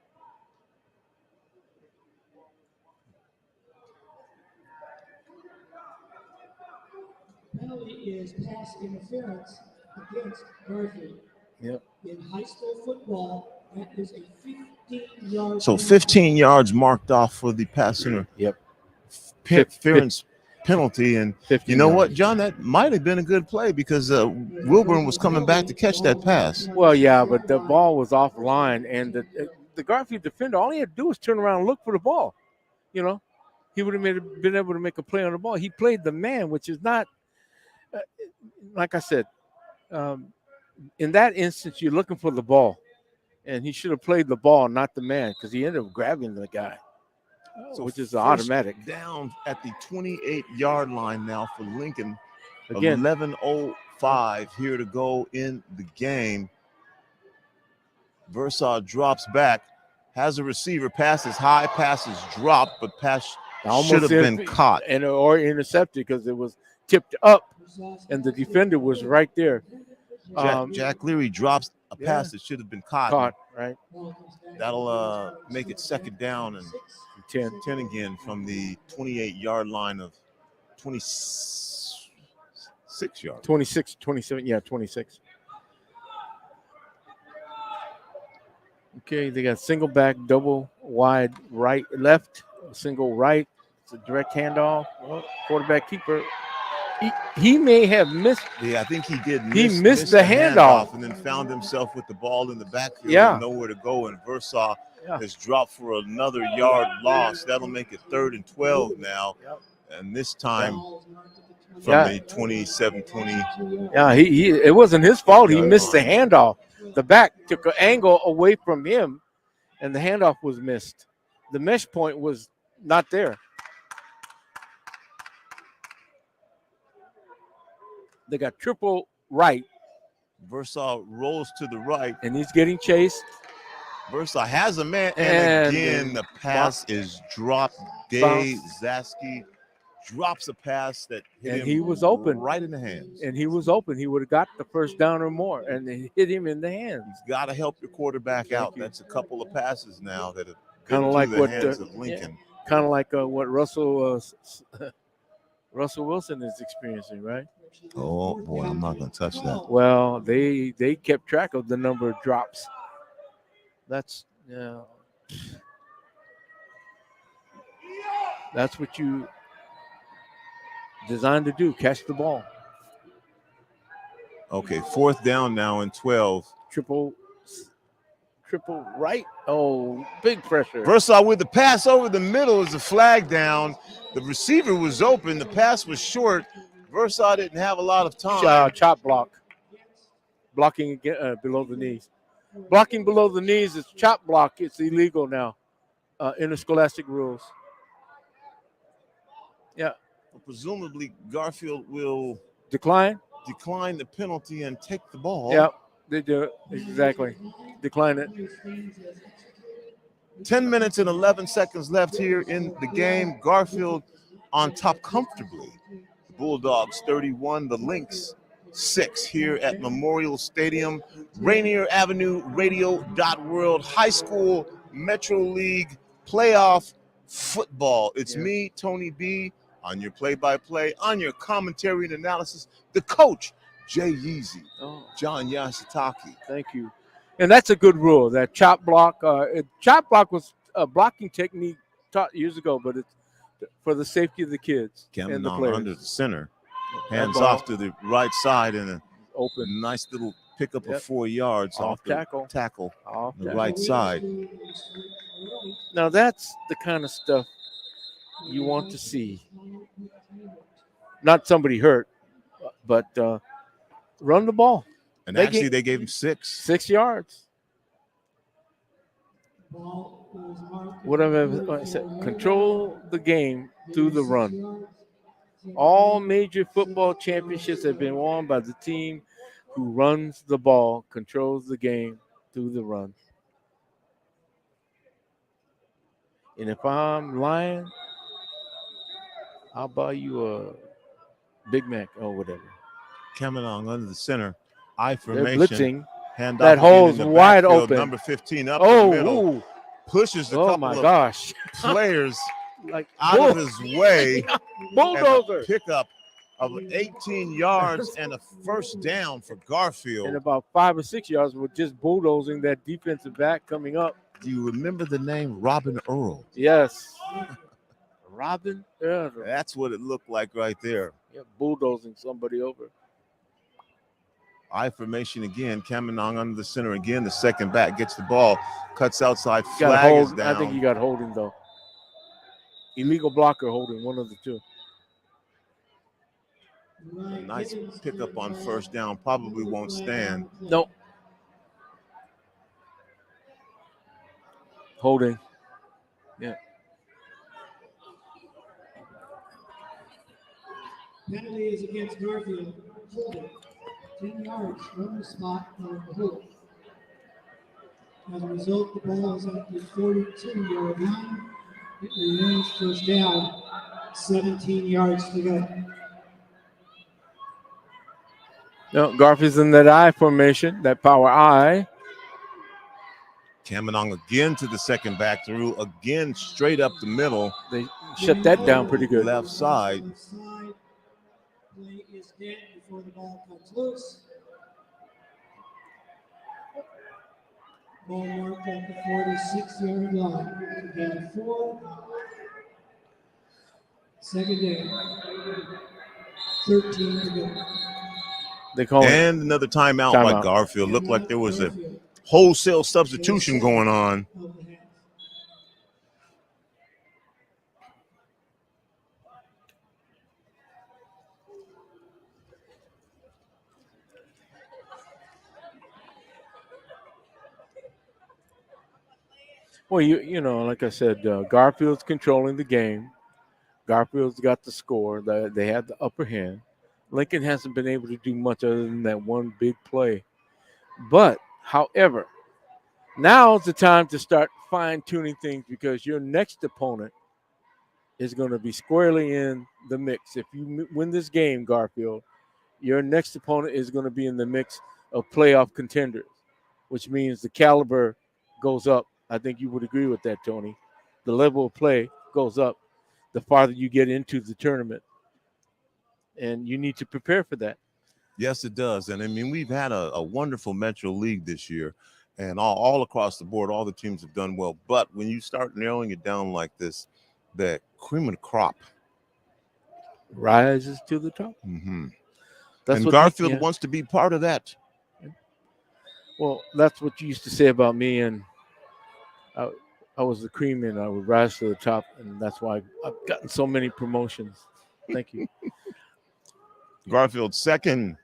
Penalty is pass interference against Garfield. Yep. In high school football, that is a 15-yard. So 15 yards marked off for the pass interference penalty. And you know what, John, that might have been a good play because Wilburn was coming back to catch that pass. Well, yeah, but the ball was offline, and the Garfield defender, all he had to do was turn around and look for the ball. You know, he would have been able to make a play on the ball. He played the man, which is not, like I said, in that instance, you're looking for the ball, and he should have played the ball, not the man, because he ended up grabbing the guy, which is automatic. Down at the 28-yard line now for Lincoln. Again, 11:05 here to go in the game. Versailles drops back, has a receiver, passes high, passes drop, but pass should have been caught or intercepted because it was tipped up, and the defender was right there. Jack Leary drops a pass that should have been caught. Right. That'll make it second down and 10 again from the 28-yard line of 26 yards. 26, 27, yeah, 26. Okay, they got single back, double wide right, left, single right. It's a direct handoff. Well, quarterback keeper. He may have missed. Yeah, I think he did. He missed the handoff and then found himself with the ball in the backfield. Yeah. With nowhere to go, and Versailles has dropped for another yard loss. That'll make it 3rd and 12 now, and this time from the 27-20. Yeah, it wasn't his fault. He missed the handoff. The back took an angle away from him, and the handoff was missed. The mesh point was not there. They got triple right. Versailles rolls to the right. And he's getting chased. Versa has a man, and again the pass is dropped. Gay Zaski drops a pass that hit him. He was open, right in the hands. And he was open. He would have got the first down or more, and it hit him in the hands. You've got to help your quarterback out. That's a couple of passes now that have kind of like the hands of Lincoln. Kind of like what Russell Wilson is experiencing, right? Oh boy, I'm not going to touch that. Well, they kept track of the number of drops. That's that's what you designed to do, catch the ball. Okay, 4th down now and 12. Triple right. Oh, big pressure. Versa with the pass over the middle is a flag down. The receiver was open. The pass was short. Versa didn't have a lot of time. Chop block. Blocking below the knees. Blocking below the knees is chop block. It's illegal now. Interscholastic rules. Yeah. Well, presumably Garfield will decline the penalty and take the ball. Yeah, they do it. Exactly. Decline it. 10 minutes and 11 seconds left here in the game. Garfield on top comfortably. The Bulldogs 31, the Lynx 6 here at Memorial Stadium. Rainier Avenue Radio World High School Metro League Playoff Football. It's me, Tony B, on your play-by-play, on your commentary and analysis, the coach, Jay Yeezy, John Yashitaki. Thank you. And that's a good rule, that chop block. Chop block was a blocking technique taught years ago, but it's for the safety of the kids and the players. Under the center. Hands off to the right side and an open, nice little pickup of 4 yards off the tackle off the right side. Now that's the kind of stuff you want to see. Not somebody hurt, but run the ball. And actually, they gave him 6 yards. What I said, control the game through the run. All major football championships have been won by the team who runs the ball, controls the game through the run. And if I'm lying, I'll buy you a Big Mac or whatever. Cameron under the center. I They're formation. blitzing. That hole's wide open. Number 15 up the middle. Ooh. Pushes a couple of players out of his way. Bulldozer. Pickup of 18 yards and a first down for Garfield. And about 5 or 6 yards with just bulldozing that defensive back coming up. Do you remember the name Robin Earl? Yes. Robin Earl. That's what it looked like right there. Yeah, bulldozing somebody over. I formation again. Kamanong under the center again. The second back gets the ball, cuts outside. Flag is down. I think you got holding though. Illegal blocker holding, one of the two. Nice pickup on first down. Probably won't stand. Nope. Holding. Yeah. Penalty is against Garfield. Holding. 10 yards from the spot of the hook. As a result, the ball is at the 42-yard line. It remains first down, 17 yards to go. No, Garfield's in that I formation, that power I. Kamanong again to the second back through, again straight up the middle. They shut that down pretty good. Left side. Play is dead before the ball comes loose. Ball marked at the 46-yard line. Again, 4. Second down. 13 to go. They call and another timeout by Garfield. Looked like there was a wholesale substitution going on. Well, you know, like I said, Garfield's controlling the game. Garfield's got the score. They have the upper hand. Lincoln hasn't been able to do much other than that one big play. But, however, Now's the time to start fine-tuning things because your next opponent is going to be squarely in the mix. If you win this game, Garfield, your next opponent is going to be in the mix of playoff contenders, which means the caliber goes up. I think you would agree with that, Tony. The level of play goes up the farther you get into the tournament, and you need to prepare for that. Yes, it does. And I mean, we've had a wonderful Metro League this year, and all across the board, all the teams have done well. But when you start narrowing it down like this, the cream of the crop rises to the top. Mm-hmm. That's and what Garfield wants to be part of that. Well, that's what you used to say about me, and I was the cream, and I would rise to the top, and that's why I've gotten so many promotions. Thank you. Garfield, 2nd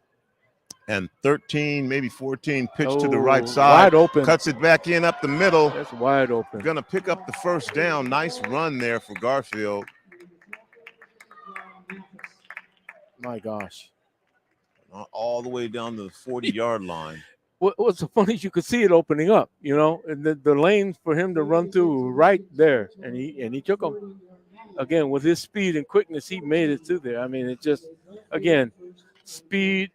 and 13, maybe 14, pitch to the right side. Wide open. Cuts it back in up the middle. That's wide open. Going to pick up the first down. Nice run there for Garfield. My gosh. All the way down to the 40-yard line. What's so funny is you could see it opening up, and the lanes for him to run through were right there, and he took them. Again, with his speed and quickness, he made it through there. I mean, it just, again, speed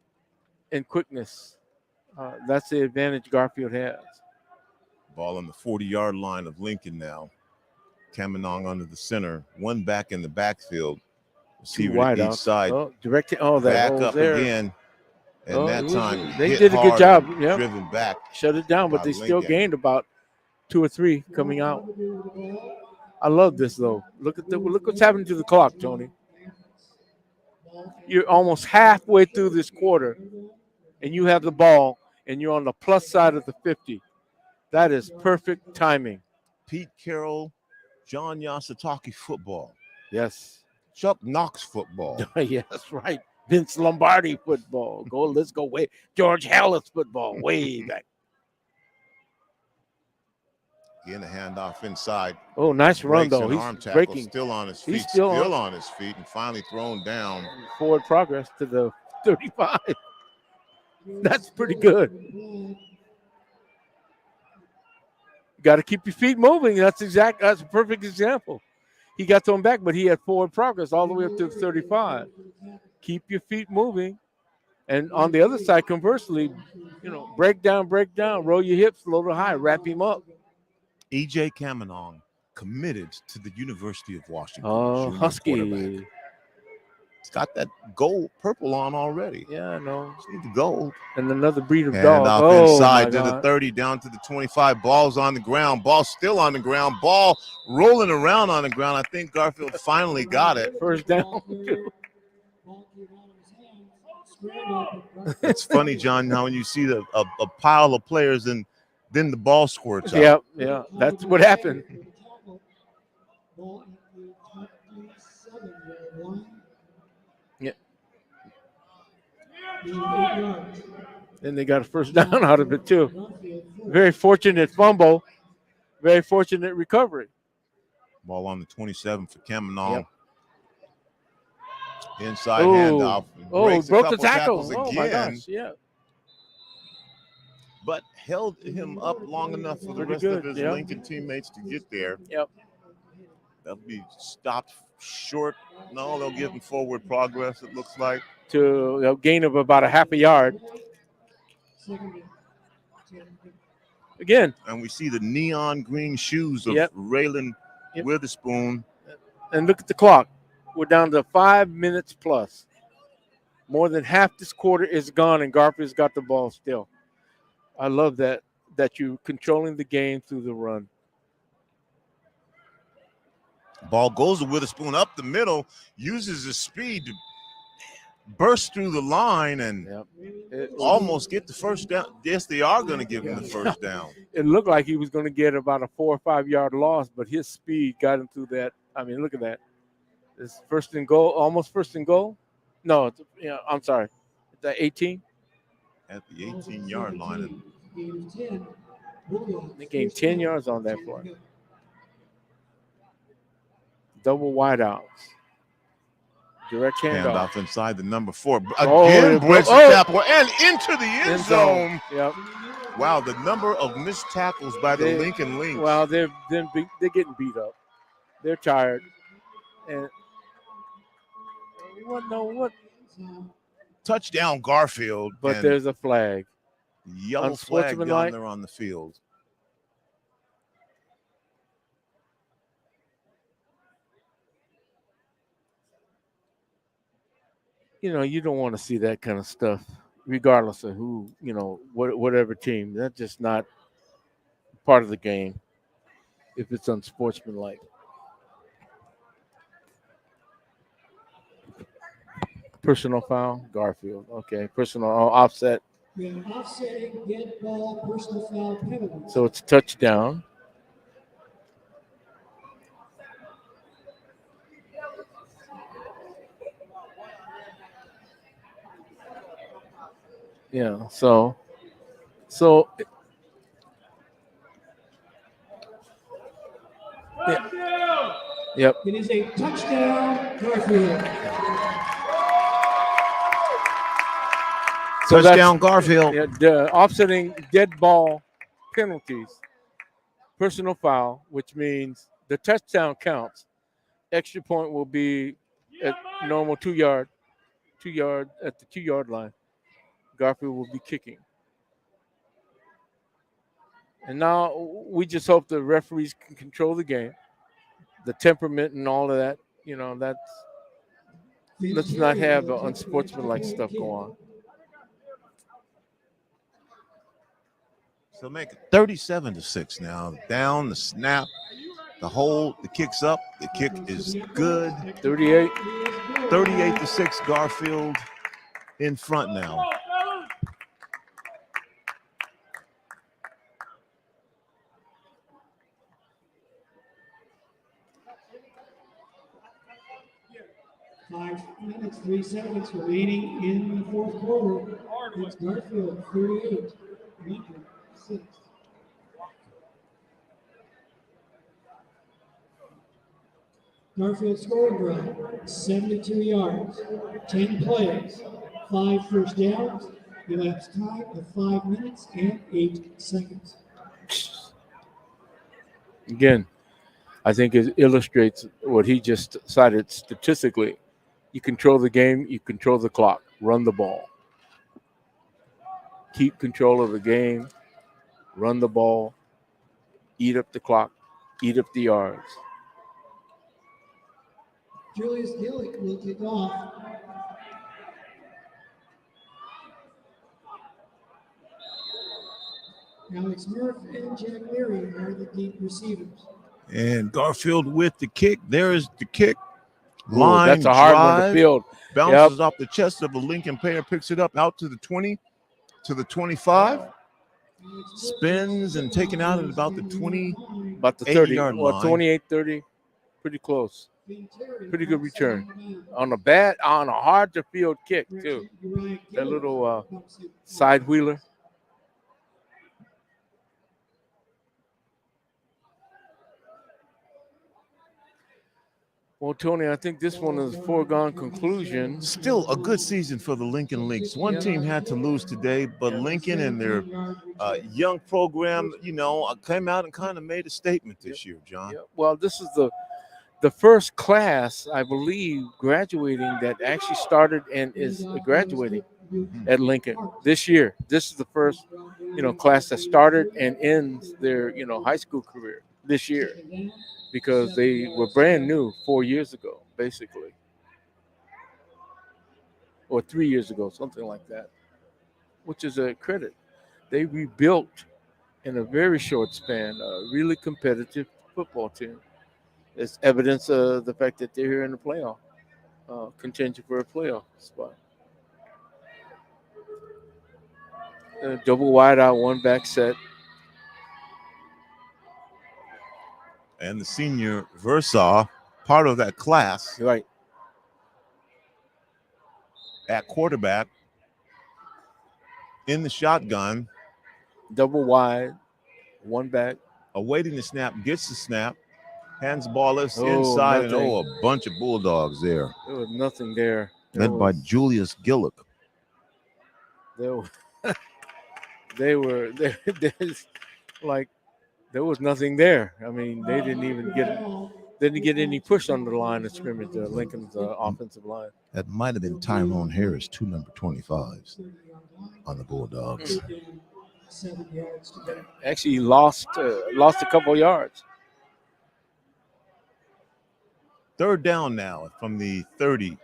and quickness. That's the advantage Garfield has. Ball on the 40-yard line of Lincoln now. Kaminong under the center. One back in the backfield. Receiver wide to each out. side. That back hole's up there. again. And that time, they hit did a good hard job. and Yep. Driven back. Shut it down, but by they still Lincoln. gained about 2 or 3 coming out. I love this though. Look what's happening to the clock, Tony. You're almost halfway through this quarter, and you have the ball, and you're on the plus side of the 50. That is perfect timing. Pete Carroll, John Yasutake football. Yes. Chuck Knox football. Yes, right. Vince Lombardi football. Let's go way. George Halas football, way back. Getting a handoff inside. Oh, nice run, Breaks though. an He's arm tackle, breaking. Still on his feet. He's still on his feet and finally thrown down. Forward progress to the 35. That's pretty good. You got to keep your feet moving. That's a perfect example. He got to him back, but he had forward progress all the way up to the 35. Keep your feet moving. And on the other side, conversely, break down, roll your hips a little high, wrap him up. E.J. Kaminong committed to the University of Washington. Oh, Husky. He's got that gold purple on already. Yeah, I know. Just need the gold. And another breed of And dog. off inside my to the God. 30, down to the 25. Ball's on the ground. Ball still on the ground. Ball rolling around on the ground. I think Garfield finally got it. First down. It's funny, John, how when you see a pile of players and then the ball squirts out. Yeah, that's what happened. Yeah. And they got a first down out of it, too. Very fortunate fumble. Very fortunate recovery. Ball on the 27 for Kaminong. Yep. Inside handoff. Broke the tackle. Tackles Oh, again, my gosh, yeah. but held him up long enough for the Pretty rest good, of his yep. Lincoln teammates to get there. Yep. That'll be stopped short. No, they'll give him forward progress, it looks like. To a gain of about a half a yard. Again. And we see the neon green shoes of Raylan Witherspoon. And look at the clock. We're down to 5 minutes plus. More than half this quarter is gone, and Garfield's got the ball still. I love that you're controlling the game through the run. Ball goes to Witherspoon up the middle, uses his speed to burst through the line and almost get the first down. Yes, they are going to give him the first down. It looked like he was going to get about a 4 or 5 yard loss, but his speed got him through that. I mean, look at that. It's first and goal, almost first and goal. No, I'm sorry. It's at 18. At the 18-yard line. They gained 10 yards on that play. Double wideouts. Direct handoff. Handoff inside the number 4. Again, breaks the tackle and into the end zone. Yep. Wow, the number of missed tackles by the Lincoln Lynx. Well, they're getting beat up. They're tired. And what? Touchdown Garfield. But there's a flag. Yellow flag down there on the field. You know, you don't want to see that kind of stuff, regardless of who, you know, whatever team. That's just not part of the game if it's unsportsmanlike. Personal foul, Garfield. Okay, personal offset. Yeah, offsetting, get ball, personal foul, penalty. So it's a touchdown. Yeah, so yeah. Yep. It is a touchdown, Garfield. So touchdown Garfield. Yeah, the offsetting dead ball penalties, personal foul, which means the touchdown counts. Extra point will be at normal 2 yard at the 2 yard line. Garfield will be kicking. And now we just hope the referees can control the game, the temperament and all of that. You know, let's not have unsportsmanlike stuff go on. So make it 37-6 now. Down, the snap, the hold, the kick's up. The kick is good. 38-6, Garfield in front now. Five minutes, 3 seconds remaining in the fourth quarter. It's Garfield 38, Lincoln 6. Garfield scoring drive, 72 yards, 10 plays, 5 first downs, elapsed time of 5 minutes and 8 seconds. Again, I think it illustrates what he just cited statistically. You control the game, you control the clock, run the ball. Keep control of the game, run the ball, eat up the clock, eat up the yards. Julius Gillick will kick off. Alex Murphy and Jack Leary are the deep receivers. And Garfield with the kick. There is the kick. Ooh, Line that's a hard one to field. Bounces off the chest of a Lincoln player, picks it up out to the 20, to the 25. Spins and taken out at about the 20, about the 30 yard or line. 28, 30. Pretty close. Pretty good return. On a hard to field kick, too. That little side wheeler. Well, Tony, I think this one is a foregone conclusion. Still a good season for the Lincoln Lynx. One team had to lose today, but Lincoln and their young program, you know, came out and kind of made a statement this year, John. Yeah. Well, this is the first class, I believe, graduating that actually started and is graduating at Lincoln this year. This is the first, you know, class that started and ends their, you know, high school career this year, because they were brand new 4 years ago, basically, or 3 years ago, something like that, which is a credit. They rebuilt in a very short span a really competitive football team. It's evidence of the fact that they're here in the playoff, contention for a playoff spot. Double wide out, one back set. And the senior Versaw, part of that class, right, at quarterback, in the shotgun, double wide, one back, awaiting the snap, gets the snap, hands the ball inside, nothing. and a bunch of Bulldogs there. There was nothing there. Led by Julius Gillick. there's like there was nothing there. I mean, they didn't get any push on the line of scrimmage. Lincoln's offensive line. That might have been Tyrone Harris, 2 number 25s on the Bulldogs. 7 yards to go. Actually, he lost a couple yards. Third down now from the 30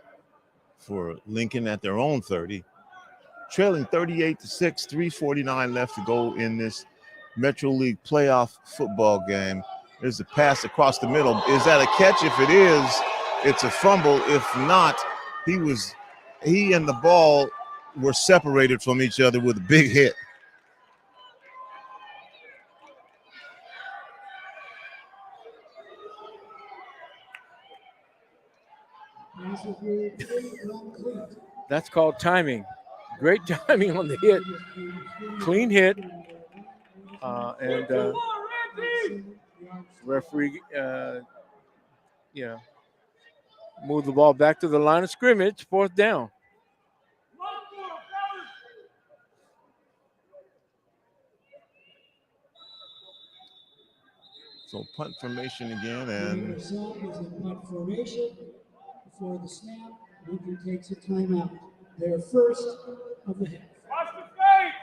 for Lincoln at their own 30. Trailing 38-6, 3:49 left to go in this Metro League playoff football game. There's a pass across the middle. Is that a catch? If it is, it's a fumble. If not, he and the ball were separated from each other with a big hit. That's called timing. Great timing on the hit. Clean hit. And referee, move the ball back to the line of scrimmage, 4th down. So punt formation again, and The result is a punt formation. Before the snap, Lincoln takes a timeout. Their first of the half. Watch the fake.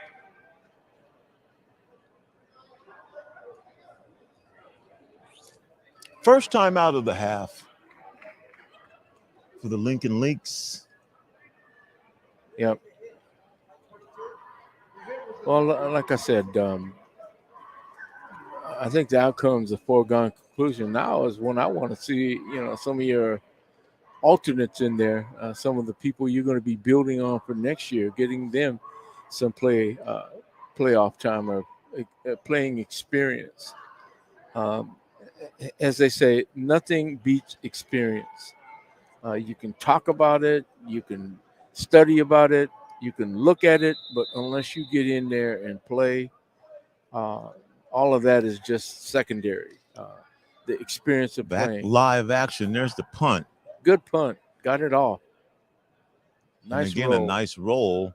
first time out of the half for the Lincoln Lynx. Yep. Well, like I said, I think the outcome's a foregone conclusion. Now is when I want to see, some of your alternates in there, some of the people you're going to be building on for next year, getting them some playoff time or playing experience. As they say, nothing beats experience. You can talk about it, you can study about it, you can look at it, but unless you get in there and play, all of that is just secondary. The experience of playing. Live action. There's the punt. Good punt. Got it all. Nice and again, roll. a nice roll.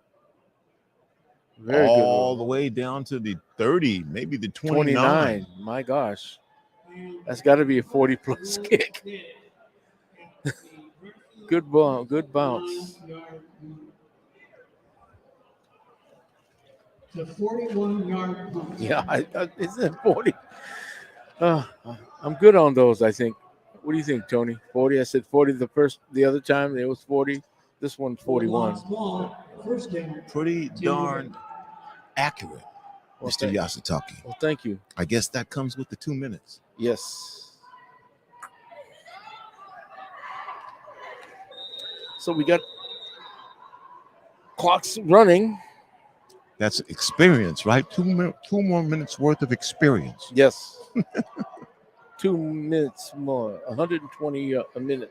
Very good roll. All the way down to the 30, maybe the 29. My gosh. That's got to be a 40-plus kick. Good ball. Good bounce. The 41-yard punt. Yeah, isn't it 40? I'm good on those, I think. What do you think, Tony? 40? I said 40 the other time. It was 40. This one's 41. First down. Pretty darn accurate, Mr. Yasutake. Well, thank you. I guess that comes with the 2 minutes. Yes. So we got clocks running. That's experience, right? 2 more minutes worth of experience. Yes. 2 minutes more, 120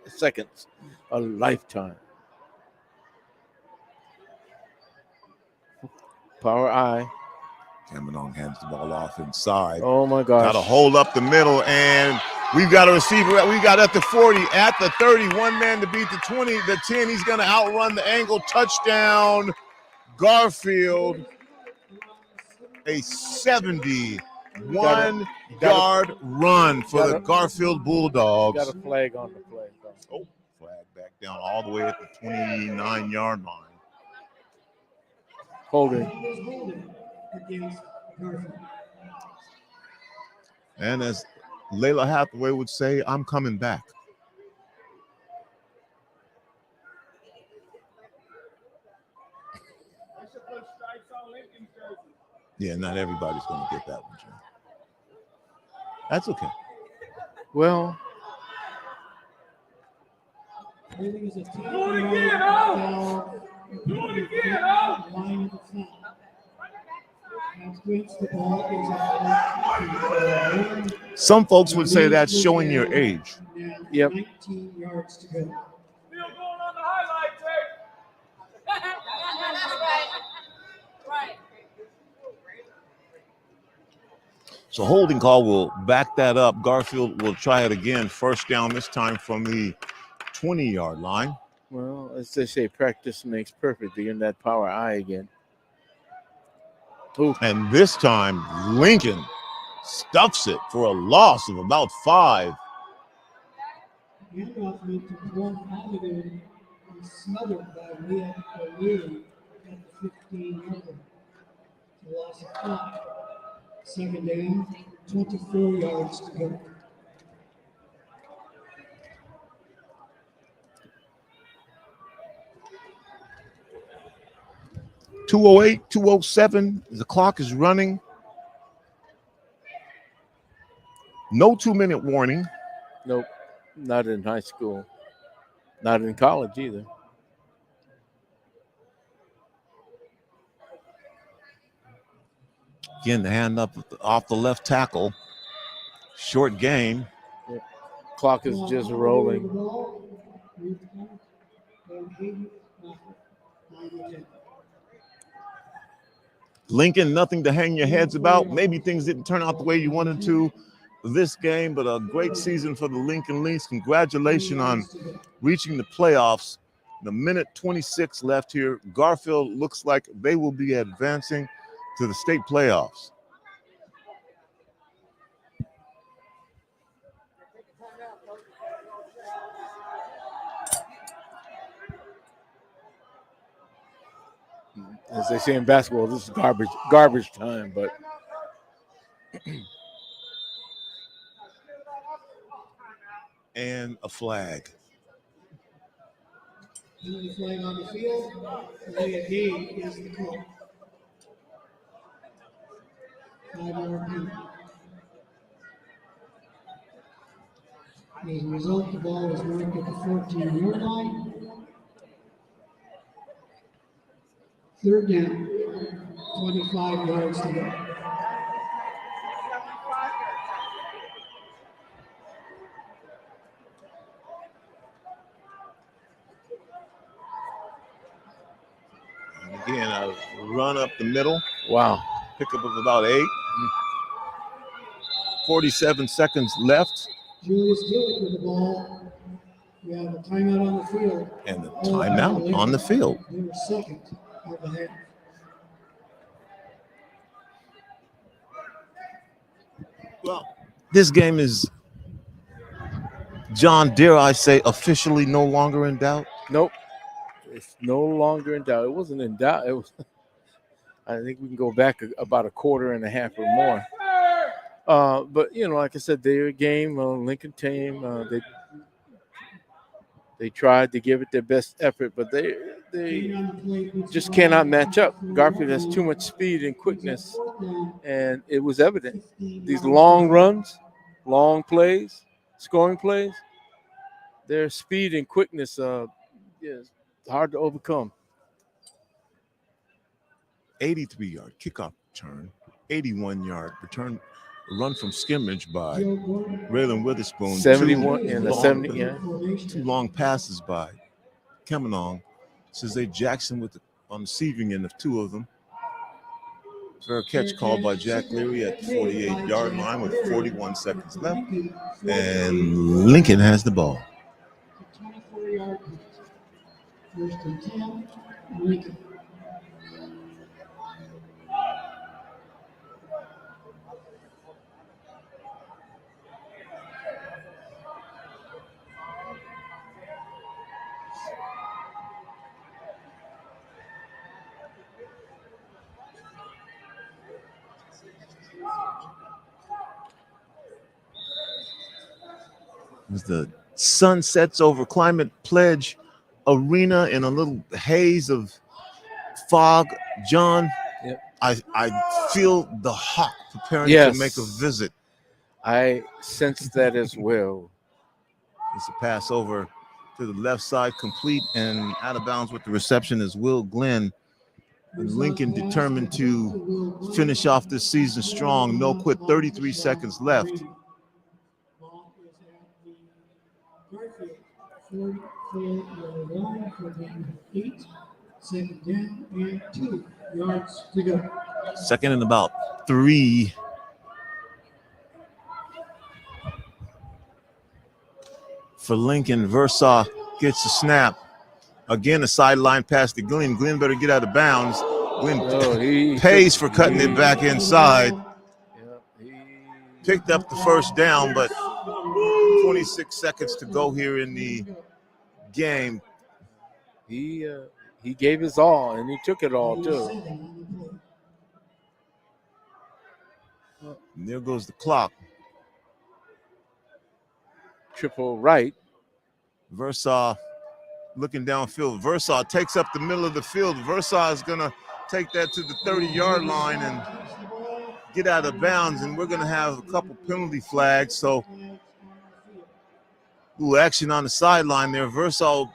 seconds, a lifetime. Power I. Cameron hands the ball off inside. Oh my gosh. Got to hold up the middle, and we've got a receiver. We got at the 40, at the 30, one man to beat the 20, the 10. He's going to outrun the angle. Touchdown, Garfield. A 71-yard run for the Garfield Bulldogs. Got a flag on the play. Oh, flag back down all the way at the 29-yard line. Holding. And as Layla Hathaway would say, I'm coming back. Yeah, not everybody's going to get that one, Jim. That's okay. Well, Do it again, oh! Do it again, oh! Some folks would say that's showing your age. Yep. 19 yards to go. Still going on the highlight tape. So holding call will back that up. Garfield will try it again. First down this time from the 20-yard line. Well, as they say, practice makes perfect. Begin that power I again. And this time, Lincoln stuffs it for a loss of about 5. Handoff went to one positive and smothered by Leary at the 15-yard line. Loss of 5. Second down, 24 yards to go. .208, 207. The clock is running. No 2-minute warning. Nope, not in high school. Not in college either. Again, the hand up off the left tackle. Short gain. Yeah. Clock is just rolling. Lincoln, nothing to hang your heads about. Maybe things didn't turn out the way you wanted to this game, but a great season for the Lincoln Lynx. Congratulations on reaching the playoffs. The minute 26 left here. Garfield looks like they will be advancing to the state playoffs. As they say in basketball, this is garbage time, but and a flag. The flag on the field. Play a game is the call. 5-yard penalty. As a result, the ball is marked at the 14-yard line. Third down, 25 yards to go. And again, a run up the middle. Wow. Pickup of about 8. 47 seconds left. Julius Gillick with the ball. We have a timeout on the field. And the timeout on the field. They were second of the half. Well, this game is, John, dare I say, officially no longer in doubt? Nope. It's no longer in doubt. It wasn't in doubt. It was. I think we can go back about a quarter and a half or more. But you know, like I said, they're a game. Lincoln team. They tried to give it their best effort, but they just cannot match up. Garfield has too much speed and quickness, and it was evident. These long runs, long plays, scoring plays, their speed and quickness is hard to overcome. 83-yard kickoff return, 81-yard return, run from scrimmage by Raylan Witherspoon. 71 and a 70, yeah. 2 long passes by Kemenong. Cesar Jackson on the receiving end of 2 of them. Fair catch called by Jack Leary at the 48-yard line with 41 seconds left. And Lincoln has the ball. 24-yard first and 10, Lincoln. As the sun sets over Climate Pledge Arena in a little haze of fog, John, yep. I feel the hawk preparing to make a visit. I sense that as well. It's a pass over to the left side, complete and out of bounds with the reception is Will Glenn. And Lincoln determined to finish off this season strong. No quit, 33 seconds left. 44-yard line for game 8. Second down and 2 yards to go. Second and about 3. For Lincoln, Versaw gets the snap. Again, a sideline pass to Glenn. Glenn better get out of bounds. Wynn pays for cutting it back inside. Picked up the first down, but 26 seconds to go here in the game. He gave his all, and he took it all, too. And there goes the clock. Triple right. Versailles looking downfield. Versailles takes up the middle of the field. Versailles is going to take that to the 30-yard line and get out of bounds, and we're going to have a couple penalty flags. So, ooh, action on the sideline there. Versailles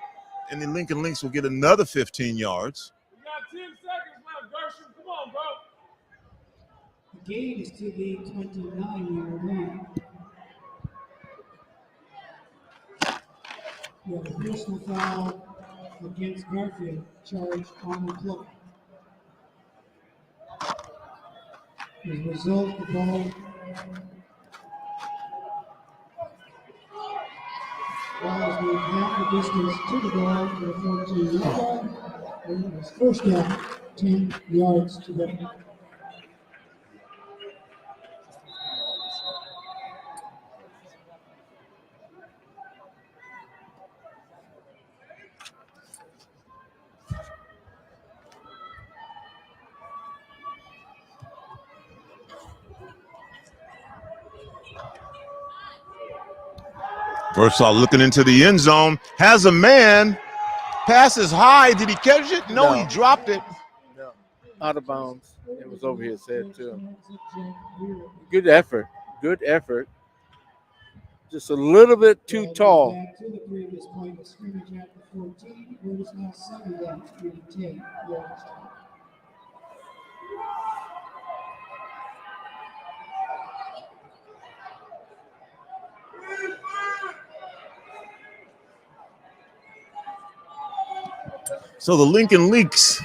and the Lincoln Lynx will get another 15 yards. We got 10 seconds left, Gershon. Come on, bro. The gain is to the 29-yard line. We have a personal foul against Garfield, charged on the clock. As a result, the ball has moved half the distance to the ball for the 14-yard line. And it's first down, 10 yards to go. Versailles looking into the end zone, has a man, passes high. Did he catch it? No, he dropped it. No, out of bounds. It was over his head, too. Good effort. Good effort. Just a little bit too tall. Back to the previous point of scrimmage at the 14, where it is now 7 left in 10 yards. So the Lincoln Lynx,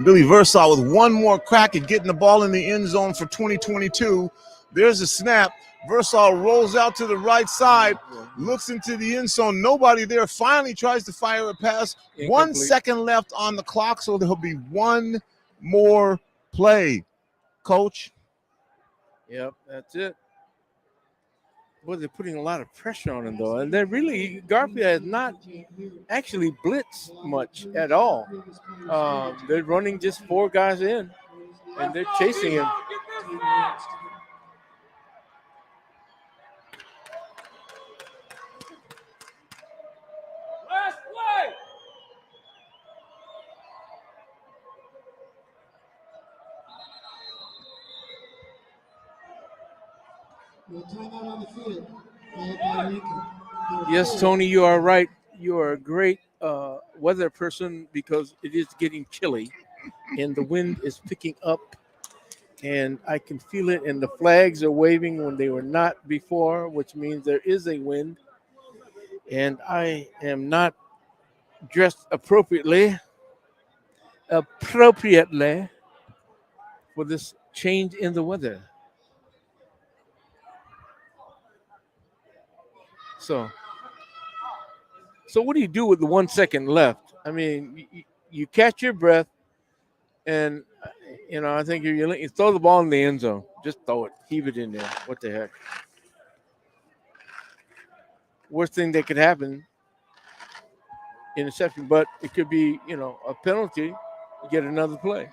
Billy Versailles with one more crack at getting the ball in the end zone for 2022. There's a snap. Versailles rolls out to the right side, looks into the end zone. Nobody there. Finally tries to fire a pass. Incomplete. 1 second left on the clock, so there'll be one more play. Coach? Yep, that's it. Boy, they're putting a lot of pressure on him, though. And they're really, Garfield has not actually blitzed much at all. They're running just 4 guys in, and they're chasing him. Last play. No timeout on the field. Called by Lincoln. Yes, Tony, you are right. You are a great weather person because it is getting chilly and the wind is picking up and I can feel it, and the flags are waving when they were not before, which means there is a wind. And I am not dressed appropriately for this change in the weather. So what do you do with the 1 second left? I mean, you catch your breath, and I think you throw the ball in the end zone. Just throw it, heave it in there. What the heck? Worst thing that could happen, interception, but it could be, a penalty. You get another play,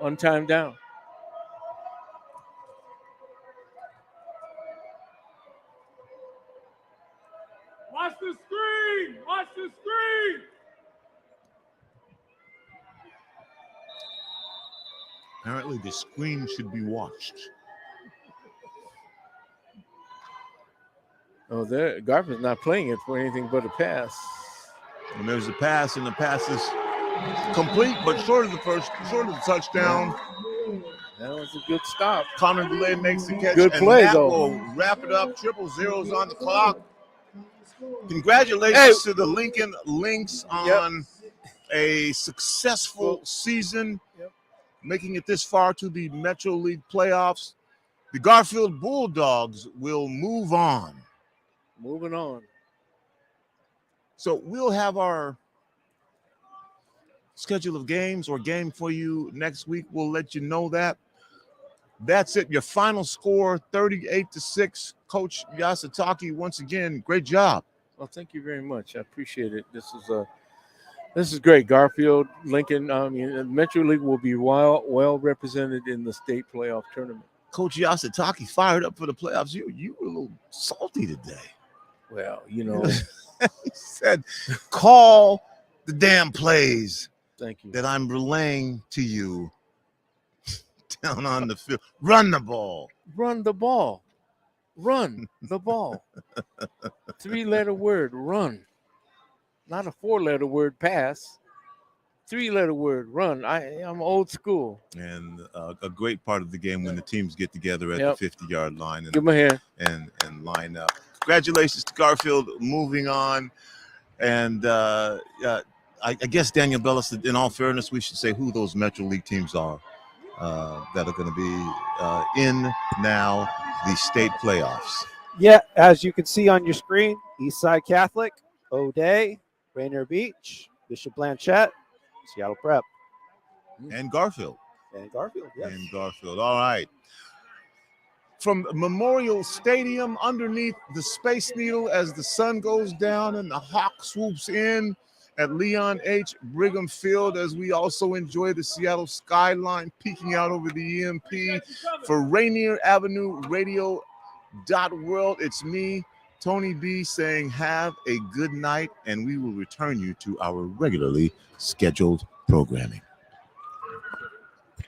on time down. Watch the screen. Watch the screen. Apparently the screen should be watched. Oh, there, Garfield's not playing it for anything but a pass. And there's a pass, and the pass is complete, but short of the touchdown. That was a good stop. Connor DeLay makes the catch. Good play, and that though. will wrap it up. 0-0s on the clock. Congratulations to the Lincoln Lynx on a successful season, making it this far to the Metro League playoffs. The Garfield Bulldogs will move on. Moving on. So we'll have our schedule of games or game for you next week. We'll let you know that. That's it. Your final score, 38-6. Coach Yasutake, once again, great job. Well, thank you very much. I appreciate it. This is great. Garfield, Lincoln. Metro League will be well represented in the state playoff tournament. Coach Yasutake fired up for the playoffs. You were a little salty today. Well, he said, call the damn plays. Thank you. That I'm relaying to you down on the field. Run the ball. Run the ball. Run the ball. 3-letter word, run. Not a 4-letter word, pass. 3-letter word, run. I'm old school. And a great part of the game when the teams get together at the 50-yard line Give 'em a hand. and line up. Congratulations to Garfield moving on. And I guess, Daniel Bellis, in all fairness, we should say who those Metro League teams are that are going to be in now the state playoffs. Yeah, as you can see on your screen, Eastside Catholic, O'Day, Rainier Beach, Bishop Blanchette, Seattle Prep. And Garfield. And Garfield, yes. And Garfield. All right. From Memorial Stadium underneath the Space Needle as the sun goes down and the hawk swoops in at Leon H. Brigham Field, as we also enjoy the Seattle skyline peeking out over the EMP. For Rainier Avenue Radio .world, it's me, Tony B, saying have a good night, and we will return you to our regularly scheduled programming.